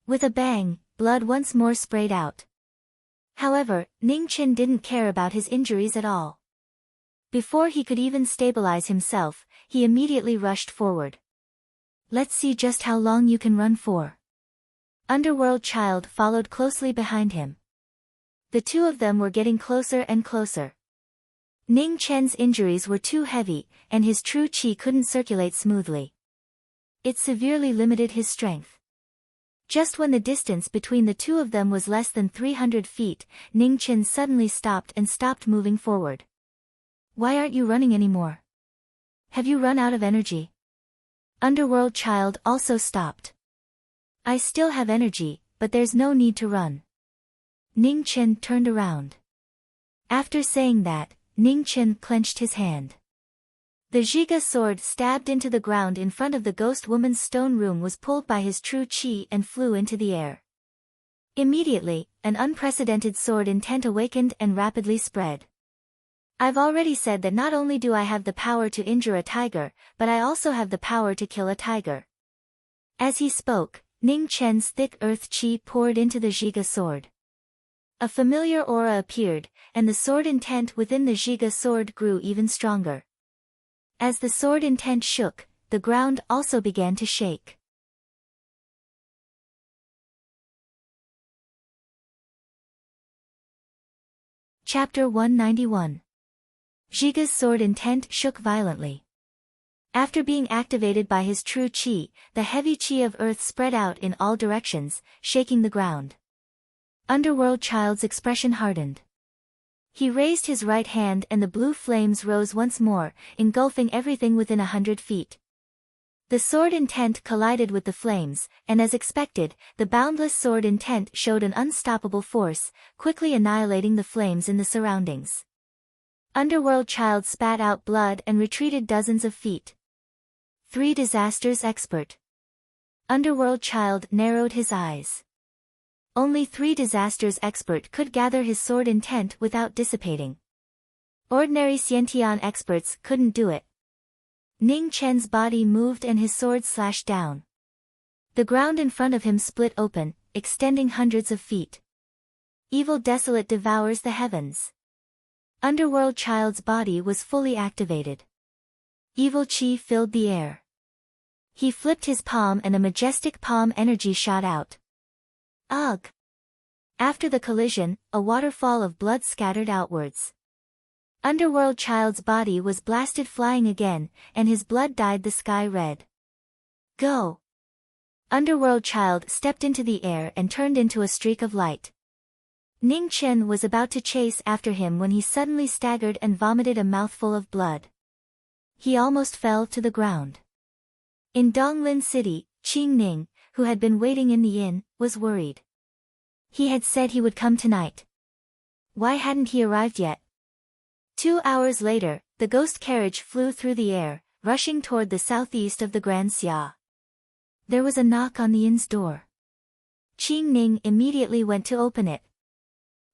With a bang, blood once more sprayed out. However, Ning Chen didn't care about his injuries at all. Before he could even stabilize himself, he immediately rushed forward. Let's see just how long you can run for. Underworld Child followed closely behind him. The two of them were getting closer and closer. Ning Chen's injuries were too heavy, and his true qi couldn't circulate smoothly. It severely limited his strength. Just when the distance between the two of them was less than 300 feet, Ning Chen suddenly stopped and stopped moving forward. Why aren't you running anymore? Have you run out of energy? Underworld Child also stopped. I still have energy, but there's no need to run. Ning Chen turned around. After saying that, Ning Chen clenched his hand. The Zhiga sword stabbed into the ground in front of the ghost woman's stone room was pulled by his true qi and flew into the air. Immediately, an unprecedented sword intent awakened and rapidly spread. I've already said that not only do I have the power to injure a tiger, but I also have the power to kill a tiger. As he spoke, Ning Chen's thick earth qi poured into the Zhiga sword. A familiar aura appeared, and the sword intent within the Zhiga sword grew even stronger. As the sword intent shook, the ground also began to shake. Chapter 191. Zhiga's sword intent shook violently. After being activated by his true qi, the heavy qi of earth spread out in all directions, shaking the ground. Underworld Child's expression hardened. He raised his right hand and the blue flames rose once more, engulfing everything within 100 feet. The sword intent collided with the flames, and as expected, the boundless sword intent showed an unstoppable force, quickly annihilating the flames in the surroundings. Underworld Child spat out blood and retreated dozens of feet. 3 disasters expert. Underworld Child narrowed his eyes. Only 3 disasters expert could gather his sword intent without dissipating. Ordinary Xiantian experts couldn't do it. Ning Chen's body moved and his sword slashed down. The ground in front of him split open, extending hundreds of feet. Evil Desolate devours the heavens. Underworld Child's body was fully activated. Evil Chi filled the air. He flipped his palm and a majestic palm energy shot out. Ugh! After the collision, a waterfall of blood scattered outwards. Underworld Child's body was blasted flying again, and his blood dyed the sky red. Go! Underworld Child stepped into the air and turned into a streak of light. Ning Chen was about to chase after him when he suddenly staggered and vomited a mouthful of blood. He almost fell to the ground. In Donglin City, Qing Ning, who had been waiting in the inn, was worried. He had said he would come tonight. Why hadn't he arrived yet? 2 hours later, the ghost carriage flew through the air, rushing toward the southeast of the Grand Xia. There was a knock on the inn's door. Qing Ning immediately went to open it.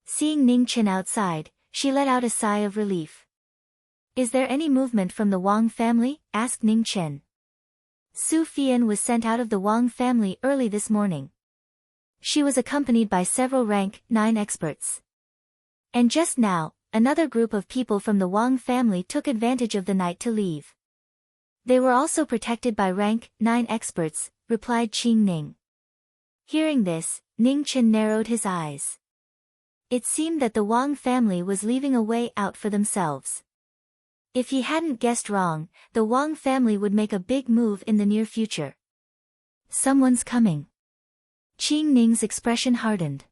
Seeing Ning Chen outside, she let out a sigh of relief. Is there any movement from the Wang family? Asked Ning Chen. Su Fian was sent out of the Wang family early this morning. She was accompanied by several rank 9 experts. And just now, another group of people from the Wang family took advantage of the night to leave. They were also protected by rank 9 experts, replied Qing Ning. Hearing this, Ning Chen narrowed his eyes. It seemed that the Wang family was leaving a way out for themselves. If he hadn't guessed wrong, the Wang family would make a big move in the near future. Someone's coming. Qing Ning's expression hardened.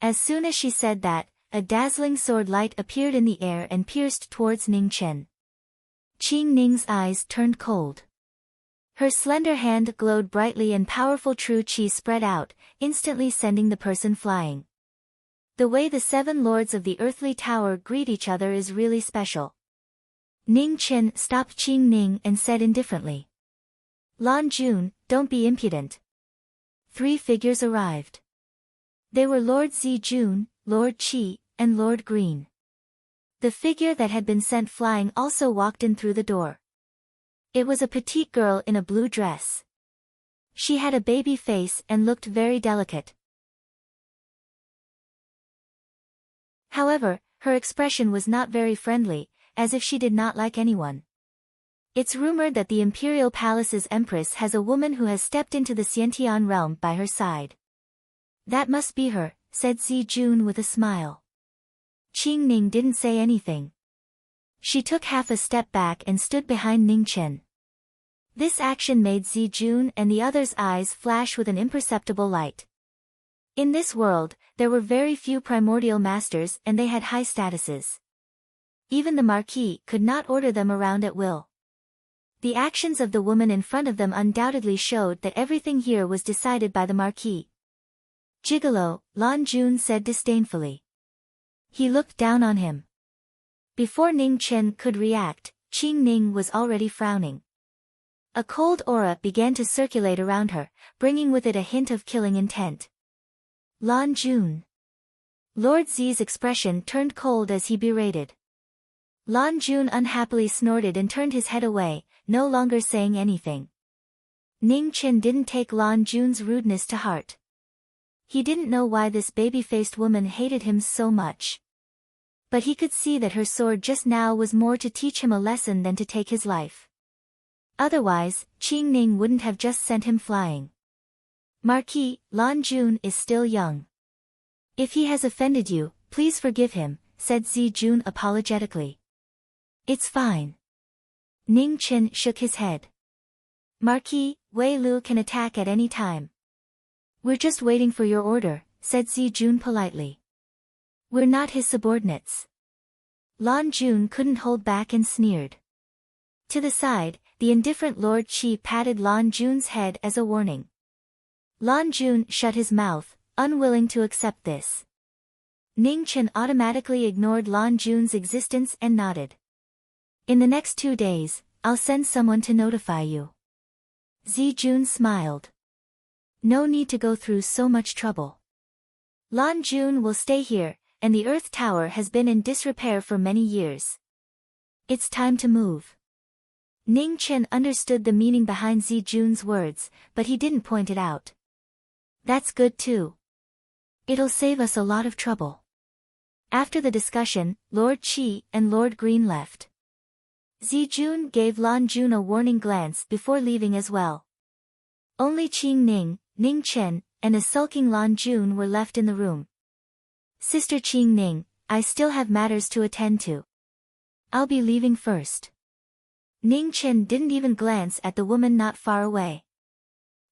As soon as she said that, a dazzling sword light appeared in the air and pierced towards Ning Chen. Qing Ning's eyes turned cold. Her slender hand glowed brightly and powerful true qi spread out, instantly sending the person flying. The way the 7 lords of the earthly tower greet each other is really special. Ning Chen stopped Qing Ning and said indifferently. Lan Jun, don't be impudent. 3 figures arrived. They were Lord Zi Jun, Lord Qi, and Lord Green. The figure that had been sent flying also walked in through the door. It was a petite girl in a blue dress. She had a baby face and looked very delicate. However, her expression was not very friendly, as if she did not like anyone. It's rumored that the Imperial Palace's Empress has a woman who has stepped into the Xiantian realm by her side. That must be her, said Zi Jun with a smile. Qing Ning didn't say anything. She took half a step back and stood behind Ning Chen. This action made Zi Jun and the others' eyes flash with an imperceptible light. In this world, there were very few primordial masters and they had high statuses. Even the Marquis could not order them around at will. The actions of the woman in front of them undoubtedly showed that everything here was decided by the Marquis. Gigolo, Lan Jun said disdainfully. He looked down on him. Before Ning Chen could react, Qing Ning was already frowning. A cold aura began to circulate around her, bringing with it a hint of killing intent. Lan Jun. Lord Zi's expression turned cold as he berated. Lan Jun unhappily snorted and turned his head away, no longer saying anything. Ning Chen didn't take Lan Jun's rudeness to heart. He didn't know why this baby-faced woman hated him so much. But he could see that her sword just now was more to teach him a lesson than to take his life. Otherwise, Qing Ning wouldn't have just sent him flying. Marquis, Lan Jun is still young. If he has offended you, please forgive him, said Zi Jun apologetically. It's fine. Ning Chen shook his head. Marquis, Wei Lu can attack at any time. We're just waiting for your order, said Zi Jun politely. We're not his subordinates. Lan Jun couldn't hold back and sneered. To the side, the indifferent Lord Qi patted Lan Jun's head as a warning. Lan Jun shut his mouth, unwilling to accept this. Ning Chen automatically ignored Lan Jun's existence and nodded. In the next 2 days, I'll send someone to notify you. Zi Jun smiled. No need to go through so much trouble. Lan Jun will stay here, and the Earth Tower has been in disrepair for many years. It's time to move. Ning Chen understood the meaning behind Zi Jun's words, but he didn't point it out. That's good too. It'll save us a lot of trouble. After the discussion, Lord Qi and Lord Green left. Zi Jun gave Lan Jun a warning glance before leaving as well. Only Qing Ning, Ning Chen, and a sulking Lan Jun were left in the room. Sister Qing Ning, I still have matters to attend to. I'll be leaving first. Ning Chen didn't even glance at the woman not far away.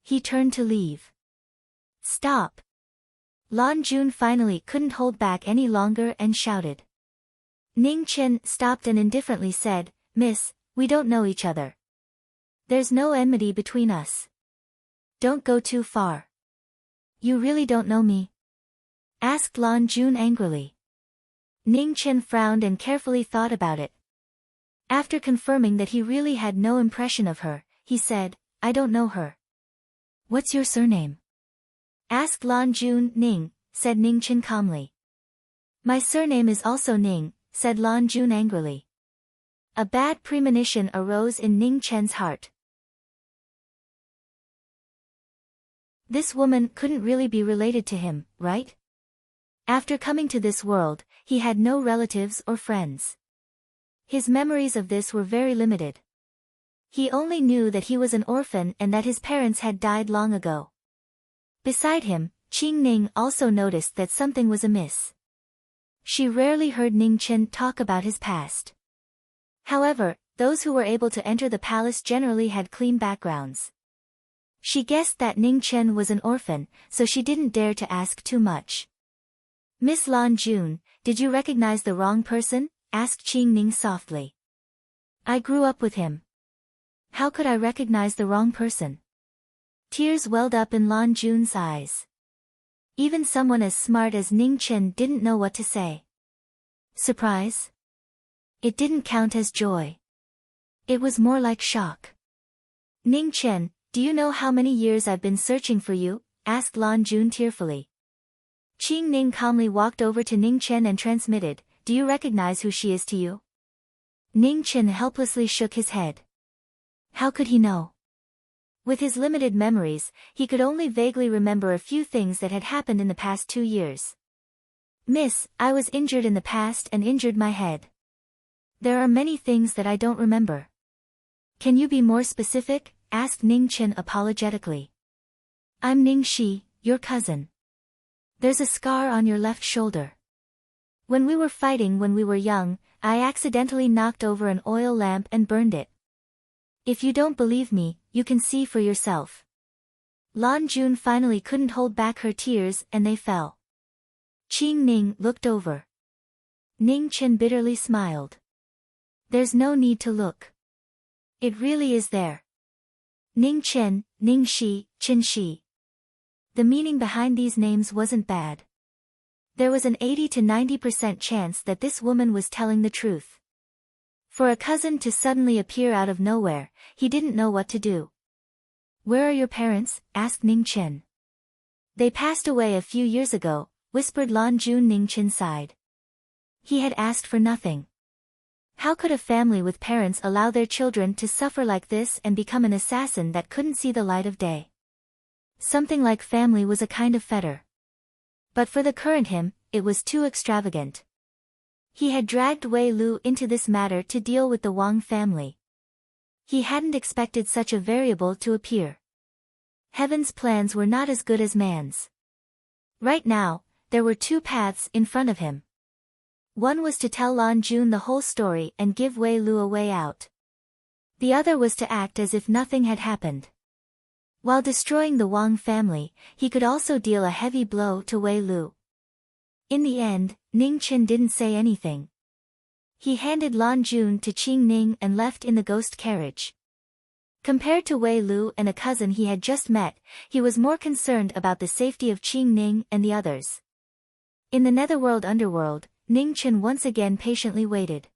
He turned to leave. Stop! Lan Jun finally couldn't hold back any longer and shouted. Ning Chen stopped and indifferently said, Miss, we don't know each other. There's no enmity between us. Don't go too far. You really don't know me? Asked Lan Jun angrily. Ning Chen frowned and carefully thought about it. After confirming that he really had no impression of her, he said, I don't know her. What's your surname? Asked Lan Jun. Ning, said Ning Chen calmly. My surname is also Ning, said Lan Jun angrily. A bad premonition arose in Ning Chen's heart. This woman couldn't really be related to him, right? After coming to this world, he had no relatives or friends. His memories of this were very limited. He only knew that he was an orphan and that his parents had died long ago. Beside him, Qing Ning also noticed that something was amiss. She rarely heard Ning Chen talk about his past. However, those who were able to enter the palace generally had clean backgrounds. She guessed that Ning Chen was an orphan, so she didn't dare to ask too much. Miss Lan Jun, did you recognize the wrong person? Asked Qing Ning softly. I grew up with him. How could I recognize the wrong person? Tears welled up in Lan Jun's eyes. Even someone as smart as Ning Chen didn't know what to say. Surprise? It didn't count as joy. It was more like shock. Ning Chen, do you know how many years I've been searching for you? Asked Lan Jun tearfully. Qing Ning calmly walked over to Ning Chen and transmitted, do you recognize who she is to you? Ning Chen helplessly shook his head. How could he know? With his limited memories, he could only vaguely remember a few things that had happened in the past 2 years. Miss, I was injured in the past and injured my head. There are many things that I don't remember. Can you be more specific? Asked Ning Chen apologetically. I'm Ning Shi, your cousin. There's a scar on your left shoulder. When we were fighting when we were young, I accidentally knocked over an oil lamp and burned it. If you don't believe me, you can see for yourself. Lan Jun finally couldn't hold back her tears and they fell. Qing Ning looked over. Ning Chen bitterly smiled. There's no need to look. It really is there. Ning Chen, Ning Shi, Chen Shi. The meaning behind these names wasn't bad. There was an 80 to 90% chance that this woman was telling the truth. For a cousin to suddenly appear out of nowhere, he didn't know what to do. Where are your parents? Asked Ning Chen. They passed away a few years ago, whispered Lan Jun. Ning Chen sighed. He had asked for nothing. How could a family with parents allow their children to suffer like this and become an assassin that couldn't see the light of day? Something like family was a kind of fetter. But for the current him, it was too extravagant. He had dragged Wei Lu into this matter to deal with the Wang family. He hadn't expected such a variable to appear. Heaven's plans were not as good as man's. Right now, there were 2 paths in front of him. One was to tell Lan Jun the whole story and give Wei Lu a way out. The other was to act as if nothing had happened. While destroying the Wang family, he could also deal a heavy blow to Wei Lu. In the end, Ning Chen didn't say anything. He handed Lan Jun to Qing Ning and left in the ghost carriage. Compared to Wei Lu and a cousin he had just met, he was more concerned about the safety of Qing Ning and the others. In the netherworld underworld, Ning Chen once again patiently waited.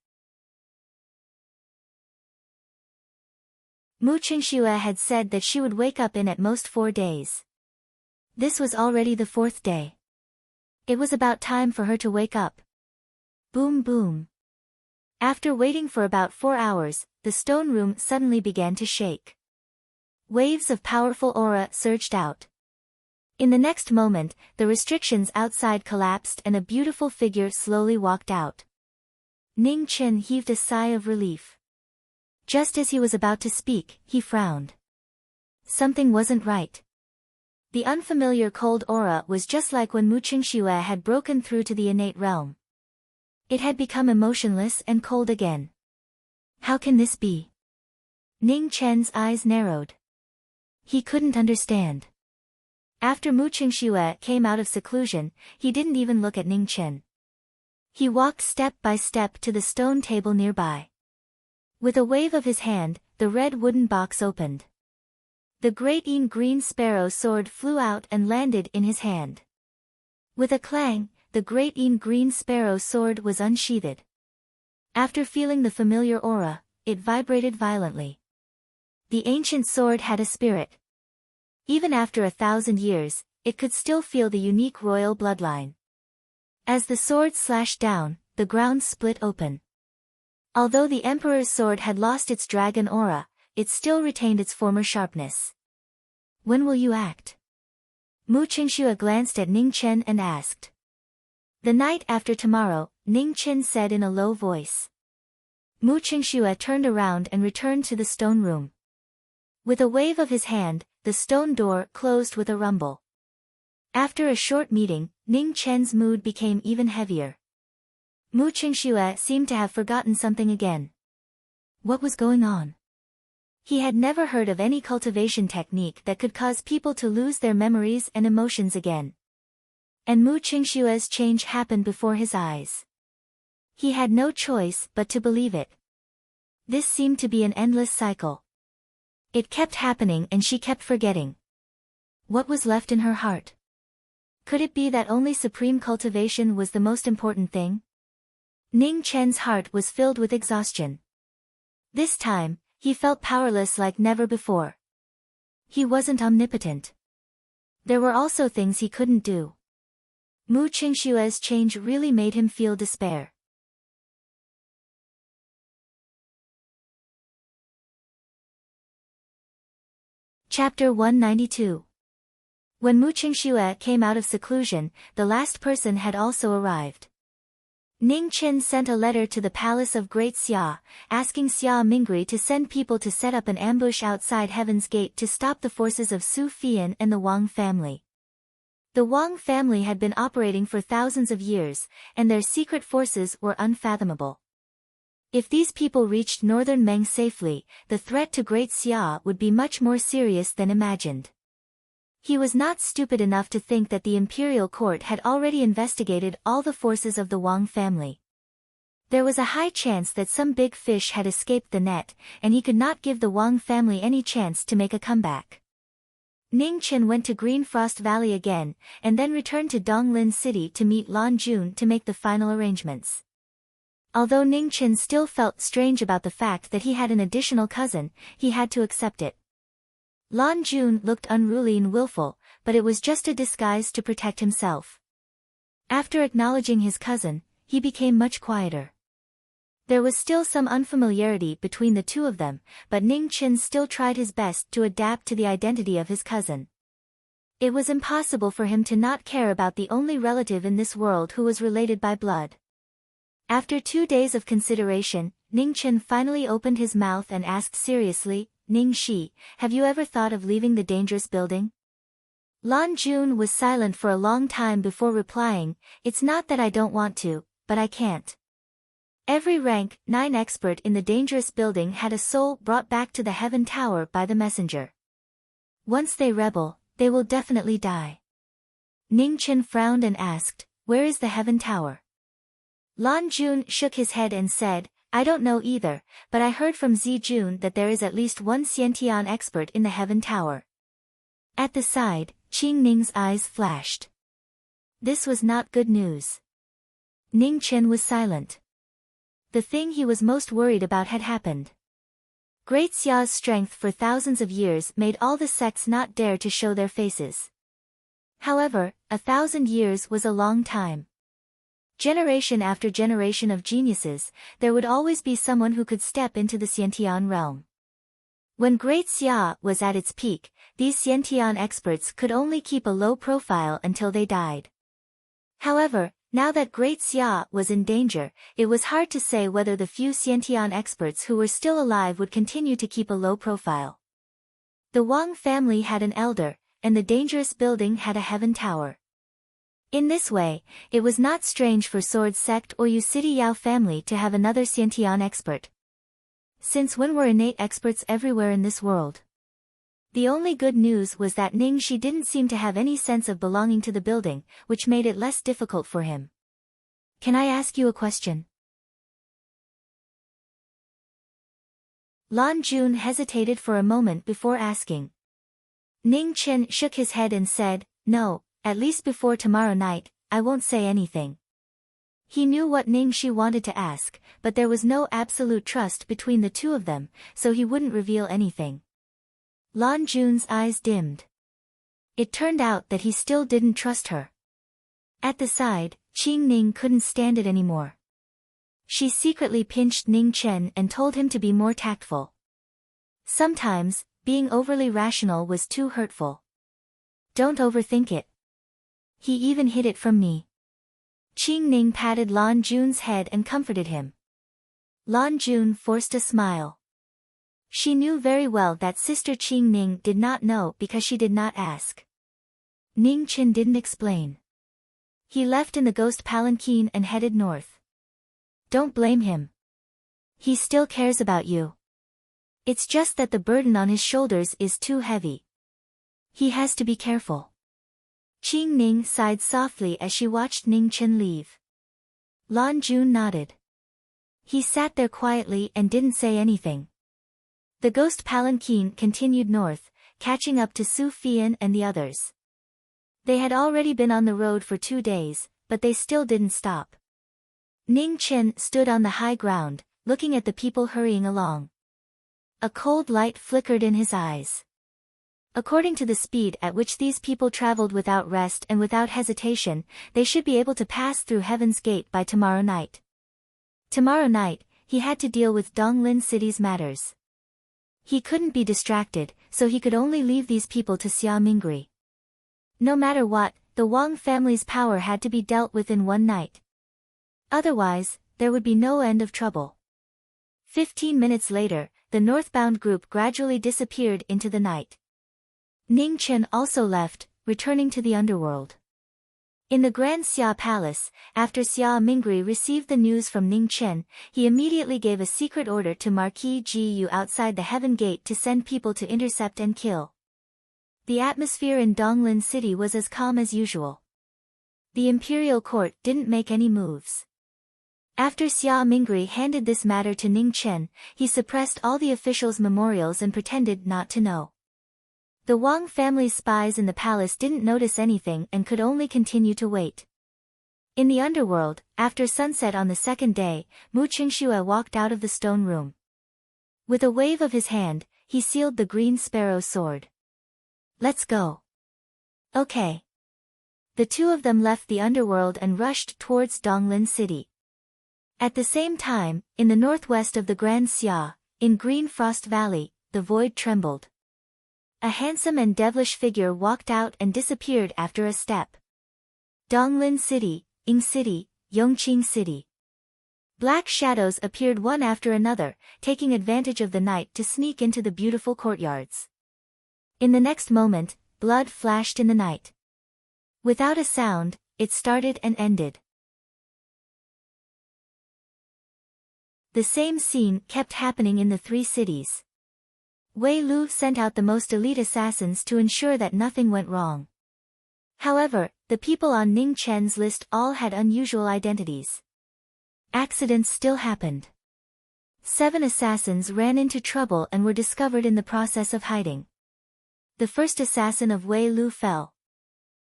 Mu Qingxue had said that she would wake up in at most 4 days. This was already the 4th day. It was about time for her to wake up. Boom boom. After waiting for about 4 hours, the stone room suddenly began to shake. Waves of powerful aura surged out. In the next moment, the restrictions outside collapsed and a beautiful figure slowly walked out. Ning Chen heaved a sigh of relief. Just as he was about to speak, he frowned. Something wasn't right. The unfamiliar cold aura was just like when Mu Qingxue had broken through to the innate realm. It had become emotionless and cold again. How can this be? Ning Chen's eyes narrowed. He couldn't understand. After Mu Qingxue came out of seclusion, he didn't even look at Ning Chen. He walked step by step to the stone table nearby. With a wave of his hand, the red wooden box opened. The great green sparrow sword flew out and landed in his hand. With a clang, the great green sparrow sword was unsheathed. After feeling the familiar aura, it vibrated violently. The ancient sword had a spirit. Even after 1,000 years, it could still feel the unique royal bloodline. As the sword slashed down, the ground split open. Although the Emperor's sword had lost its dragon aura, it still retained its former sharpness. When will you act? Mu Qingxue glanced at Ning Chen and asked. The night after tomorrow, Ning Chen said in a low voice. Mu Qingxue turned around and returned to the stone room. With a wave of his hand, the stone door closed with a rumble. After a short meeting, Ning Chen's mood became even heavier. Mu Qingxue seemed to have forgotten something again. What was going on? He had never heard of any cultivation technique that could cause people to lose their memories and emotions again. And Mu Qingxue's change happened before his eyes. He had no choice but to believe it. This seemed to be an endless cycle. It kept happening and she kept forgetting. What was left in her heart? Could it be that only supreme cultivation was the most important thing? Ning Chen's heart was filled with exhaustion. This time, he felt powerless like never before. He wasn't omnipotent. There were also things he couldn't do. Mu Qingxue's change really made him feel despair. Chapter 192. When Mu Qingxue came out of seclusion, the last person had also arrived. Ning Chen sent a letter to the palace of Great Xia, asking Xia Mingri to send people to set up an ambush outside Heaven's Gate to stop the forces of Su Fian and the Wang family. The Wang family had been operating for thousands of years, and their secret forces were unfathomable. If these people reached northern Meng safely, the threat to Great Xia would be much more serious than imagined. He was not stupid enough to think that the imperial court had already investigated all the forces of the Wang family. There was a high chance that some big fish had escaped the net, and he could not give the Wang family any chance to make a comeback. Ning Chen went to Green Frost Valley again, and then returned to Donglin City to meet Lan Jun to make the final arrangements. Although Ning Chen still felt strange about the fact that he had an additional cousin, he had to accept it. Lan Jun looked unruly and willful, but it was just a disguise to protect himself. After acknowledging his cousin, he became much quieter. There was still some unfamiliarity between the two of them, but Ning Chen still tried his best to adapt to the identity of his cousin. It was impossible for him to not care about the only relative in this world who was related by blood. After 2 days of consideration, Ning Chen finally opened his mouth and asked seriously, Ning Shi, have you ever thought of leaving the dangerous building? Lan Jun was silent for a long time before replying, it's not that I don't want to, but I can't. Every rank 9 expert in the dangerous building had a soul brought back to the Heaven Tower by the messenger. Once they rebel, they will definitely die. Ning Chen frowned and asked, where is the Heaven Tower? Lan Jun shook his head and said, I don't know either, but I heard from Zi Jun that there is at least one Xiantian expert in the Heaven Tower. At the side, Qing Ning's eyes flashed. This was not good news. Ning Chen was silent. The thing he was most worried about had happened. Great Xia's strength for thousands of years made all the sects not dare to show their faces. However, 1,000 years was a long time. Generation after generation of geniuses, there would always be someone who could step into the Xiantian realm. When Great Xia was at its peak, these Xiantian experts could only keep a low profile until they died. However, now that Great Xia was in danger, it was hard to say whether the few Xiantian experts who were still alive would continue to keep a low profile. The Wang family had an elder, and the dangerous building had a heaven tower. In this way, it was not strange for Sword Sect or Yu City Yao family to have another Xiantian expert. Since when were innate experts everywhere in this world? The only good news was that Ning Shi didn't seem to have any sense of belonging to the building, which made it less difficult for him. Can I ask you a question? Lan Jun hesitated for a moment before asking. Ning Chen shook his head and said, "No, at least before tomorrow night, I won't say anything." He knew what Ning Shi wanted to ask, but there was no absolute trust between the two of them, so he wouldn't reveal anything. Lan Jun's eyes dimmed. It turned out that he still didn't trust her. At the side, Qing Ning couldn't stand it anymore. She secretly pinched Ning Chen and told him to be more tactful. Sometimes, being overly rational was too hurtful. Don't overthink it. He even hid it from me. Qing Ning patted Lan Jun's head and comforted him. Lan Jun forced a smile. She knew very well that Sister Qing Ning did not know because she did not ask. Ning Chen didn't explain. He left in the ghost palanquin and headed north. Don't blame him. He still cares about you. It's just that the burden on his shoulders is too heavy. He has to be careful. Qing Ning sighed softly as she watched Ning Chen leave. Lan Jun nodded. He sat there quietly and didn't say anything. The ghost palanquin continued north, catching up to Su Fian and the others. They had already been on the road for 2 days, but they still didn't stop. Ning Chen stood on the high ground, looking at the people hurrying along. A cold light flickered in his eyes. According to the speed at which these people traveled without rest and without hesitation, they should be able to pass through Heaven's Gate by tomorrow night. Tomorrow night, he had to deal with Donglin City's matters. He couldn't be distracted, so he could only leave these people to Xia Mingri. No matter what, the Wang family's power had to be dealt with in one night. Otherwise, there would be no end of trouble. 15 minutes later, the northbound group gradually disappeared into the night. Ning Chen also left, returning to the underworld. In the Grand Xia Palace, after Xia Mingri received the news from Ning Chen, he immediately gave a secret order to Marquis Gu outside the Heaven Gate to send people to intercept and kill. The atmosphere in Donglin City was as calm as usual. The imperial court didn't make any moves. After Xia Mingri handed this matter to Ning Chen, he suppressed all the officials' memorials and pretended not to know. The Wang family's spies in the palace didn't notice anything and could only continue to wait. In the underworld, after sunset on the second day, Mu Qingxue walked out of the stone room. With a wave of his hand, he sealed the green sparrow's sword. Let's go. Okay. The two of them left the underworld and rushed towards Donglin City. At the same time, in the northwest of the Grand Xia, in Green Frost Valley, the void trembled. A handsome and devilish figure walked out and disappeared after a step. Donglin City, Ying City, Yongqing City. Black shadows appeared one after another, taking advantage of the night to sneak into the beautiful courtyards. In the next moment, blood flashed in the night. Without a sound, it started and ended. The same scene kept happening in the 3 cities. Wei Lu sent out the most elite assassins to ensure that nothing went wrong. However, the people on Ning Chen's list all had unusual identities. Accidents still happened. 7 assassins ran into trouble and were discovered in the process of hiding. The first assassin of Wei Lu fell.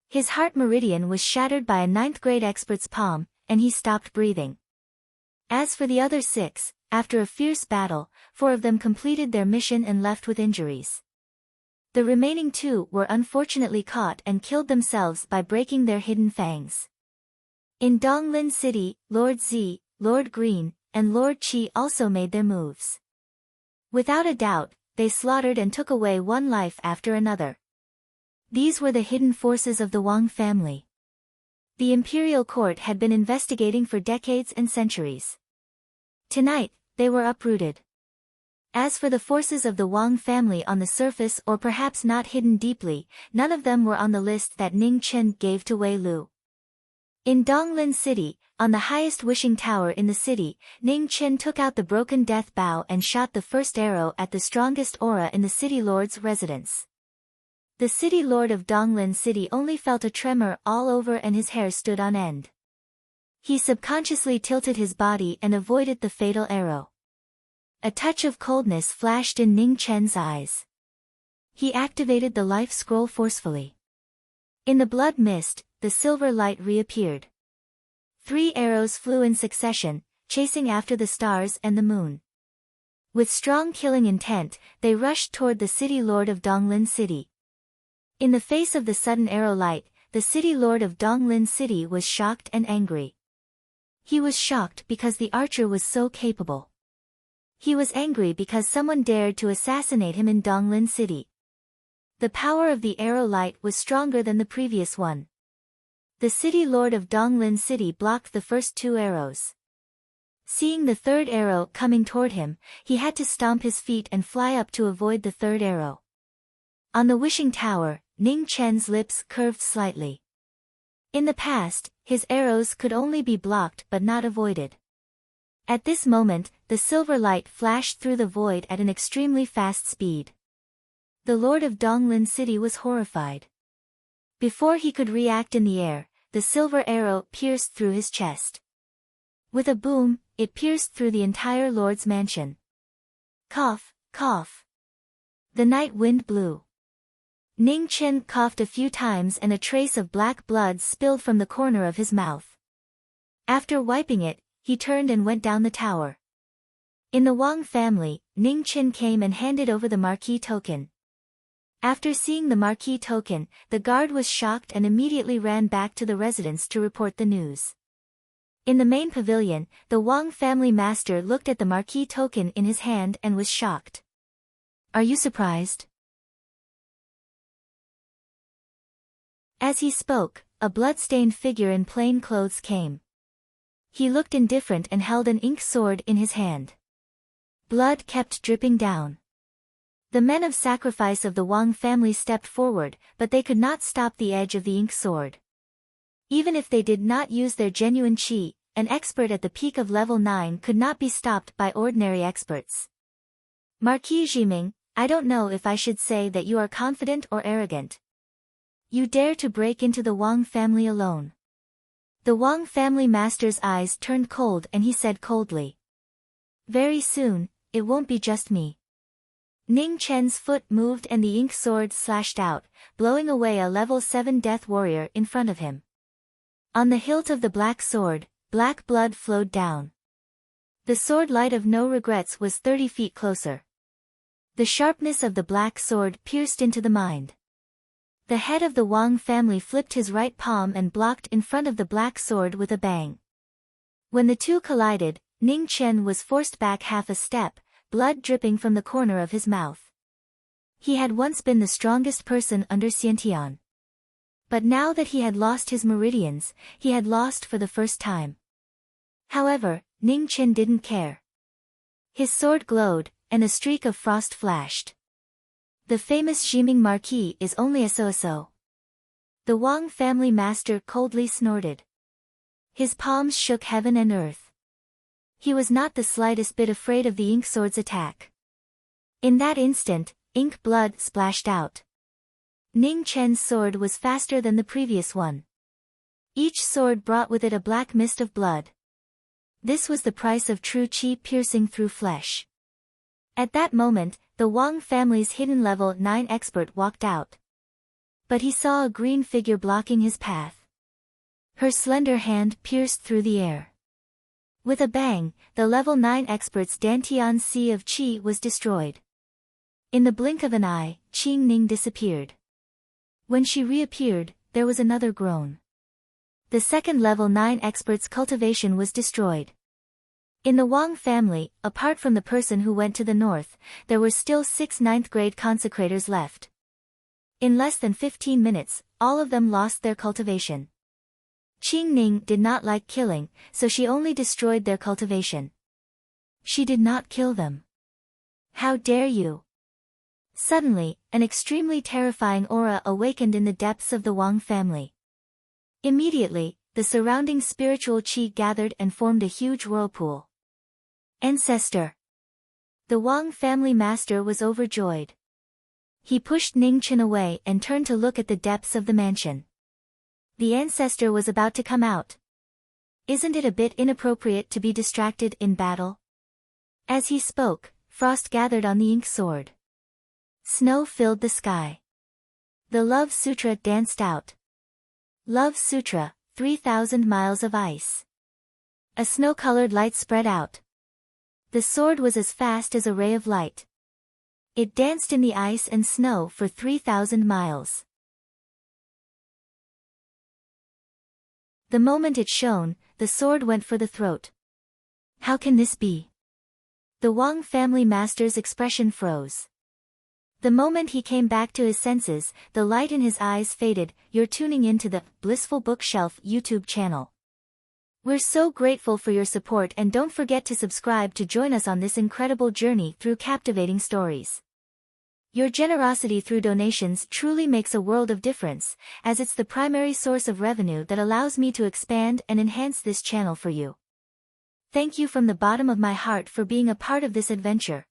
His heart meridian was shattered by a ninth-grade expert's palm, and he stopped breathing. As for the other 6, after a fierce battle, 4 of them completed their mission and left with injuries. The remaining 2 were unfortunately caught and killed themselves by breaking their hidden fangs. In Donglin City, Lord Z, Lord Green, and Lord Qi also made their moves. Without a doubt, they slaughtered and took away one life after another. These were the hidden forces of the Wang family. The imperial court had been investigating for decades and centuries. Tonight, they were uprooted. As for the forces of the Wang family on the surface or perhaps not hidden deeply, none of them were on the list that Ning Chen gave to Wei Lu. In Donglin City, on the highest wishing tower in the city, Ning Chen took out the broken death bow and shot the first arrow at the strongest aura in the city lord's residence. The city lord of Donglin City only felt a tremor all over and his hair stood on end. He subconsciously tilted his body and avoided the fatal arrow. A touch of coldness flashed in Ning Chen's eyes. He activated the life scroll forcefully. In the blood mist, the silver light reappeared. 3 arrows flew in succession, chasing after the stars and the moon. With strong killing intent, they rushed toward the city lord of Donglin City. In the face of the sudden arrow light, the city lord of Donglin City was shocked and angry. He was shocked because the archer was so capable. He was angry because someone dared to assassinate him in Donglin City. The power of the arrow light was stronger than the previous one. The city lord of Donglin City blocked the first 2 arrows. Seeing the 3rd arrow coming toward him, he had to stomp his feet and fly up to avoid the 3rd arrow. On the wishing tower, Ning Chen's lips curved slightly. In the past, his arrows could only be blocked but not avoided. At this moment, the silver light flashed through the void at an extremely fast speed. The lord of Donglin City was horrified. Before he could react in the air, the silver arrow pierced through his chest. With a boom, it pierced through the entire lord's mansion. Cough, cough. The night wind blew. Ning Chen coughed a few times and a trace of black blood spilled from the corner of his mouth. After wiping it, he turned and went down the tower. In the Wang family, Ning Chen came and handed over the Marquis token. After seeing the Marquis token, the guard was shocked and immediately ran back to the residence to report the news. In the main pavilion, the Wang family master looked at the Marquis token in his hand and was shocked. "Are you surprised?" As he spoke, a blood-stained figure in plain clothes came. He looked indifferent and held an ink sword in his hand. Blood kept dripping down. The men of sacrifice of the Wang family stepped forward, but they could not stop the edge of the ink sword. Even if they did not use their genuine qi, an expert at the peak of level 9 could not be stopped by ordinary experts. "Marquis Jiming, I don't know if I should say that you are confident or arrogant. You dare to break into the Wang family alone." The Wang family master's eyes turned cold and he said coldly, "Very soon, it won't be just me." Ning Chen's foot moved and the ink sword slashed out, blowing away a level 7 death warrior in front of him. On the hilt of the black sword, black blood flowed down. The sword light of no regrets was 30 feet closer. The sharpness of the black sword pierced into the mind. The head of the Wang family flipped his right palm and blocked in front of the black sword with a bang. When the two collided, Ning Chen was forced back half a step, blood dripping from the corner of his mouth. He had once been the strongest person under Xiantian. But now that he had lost his meridians, he had lost for the first time. However, Ning Chen didn't care. His sword glowed, and a streak of frost flashed. The famous Jiming Marquis is only a so-so. The Wang family master coldly snorted. His palms shook heaven and earth. He was not the slightest bit afraid of the ink sword's attack. In that instant, ink blood splashed out. Ning Chen's sword was faster than the previous one. Each sword brought with it a black mist of blood. This was the price of true qi piercing through flesh. At that moment, the Wang family's hidden level 9 expert walked out. But he saw a green figure blocking his path. Her slender hand pierced through the air. With a bang, the level 9 expert's Dantian Sea of Qi was destroyed. In the blink of an eye, Qing Ning disappeared. When she reappeared, there was another groan. The second level 9 expert's cultivation was destroyed. In the Wang family, apart from the person who went to the north, there were still 6 ninth grade consecrators left. In less than 15 minutes, all of them lost their cultivation. Qing Ning did not like killing, so she only destroyed their cultivation. She did not kill them. How dare you? Suddenly, an extremely terrifying aura awakened in the depths of the Wang family. Immediately, the surrounding spiritual qi gathered and formed a huge whirlpool. Ancestor! The Wang family master was overjoyed. He pushed Ning Chen away and turned to look at the depths of the mansion. The ancestor was about to come out. Isn't it a bit inappropriate to be distracted in battle? As he spoke, frost gathered on the ink sword. Snow filled the sky. The Love Sutra danced out. Love Sutra, 3,000 miles of ice. A snow-colored light spread out. The sword was as fast as a ray of light. It danced in the ice and snow for 3,000 miles. The moment it shone, the sword went for the throat. How can this be? The Wang family master's expression froze. The moment he came back to his senses, the light in his eyes faded. You're tuning into the Blissful Bookshelf YouTube channel. We're so grateful for your support, and don't forget to subscribe to join us on this incredible journey through captivating stories. Your generosity through donations truly makes a world of difference, as it's the primary source of revenue that allows me to expand and enhance this channel for you. Thank you from the bottom of my heart for being a part of this adventure.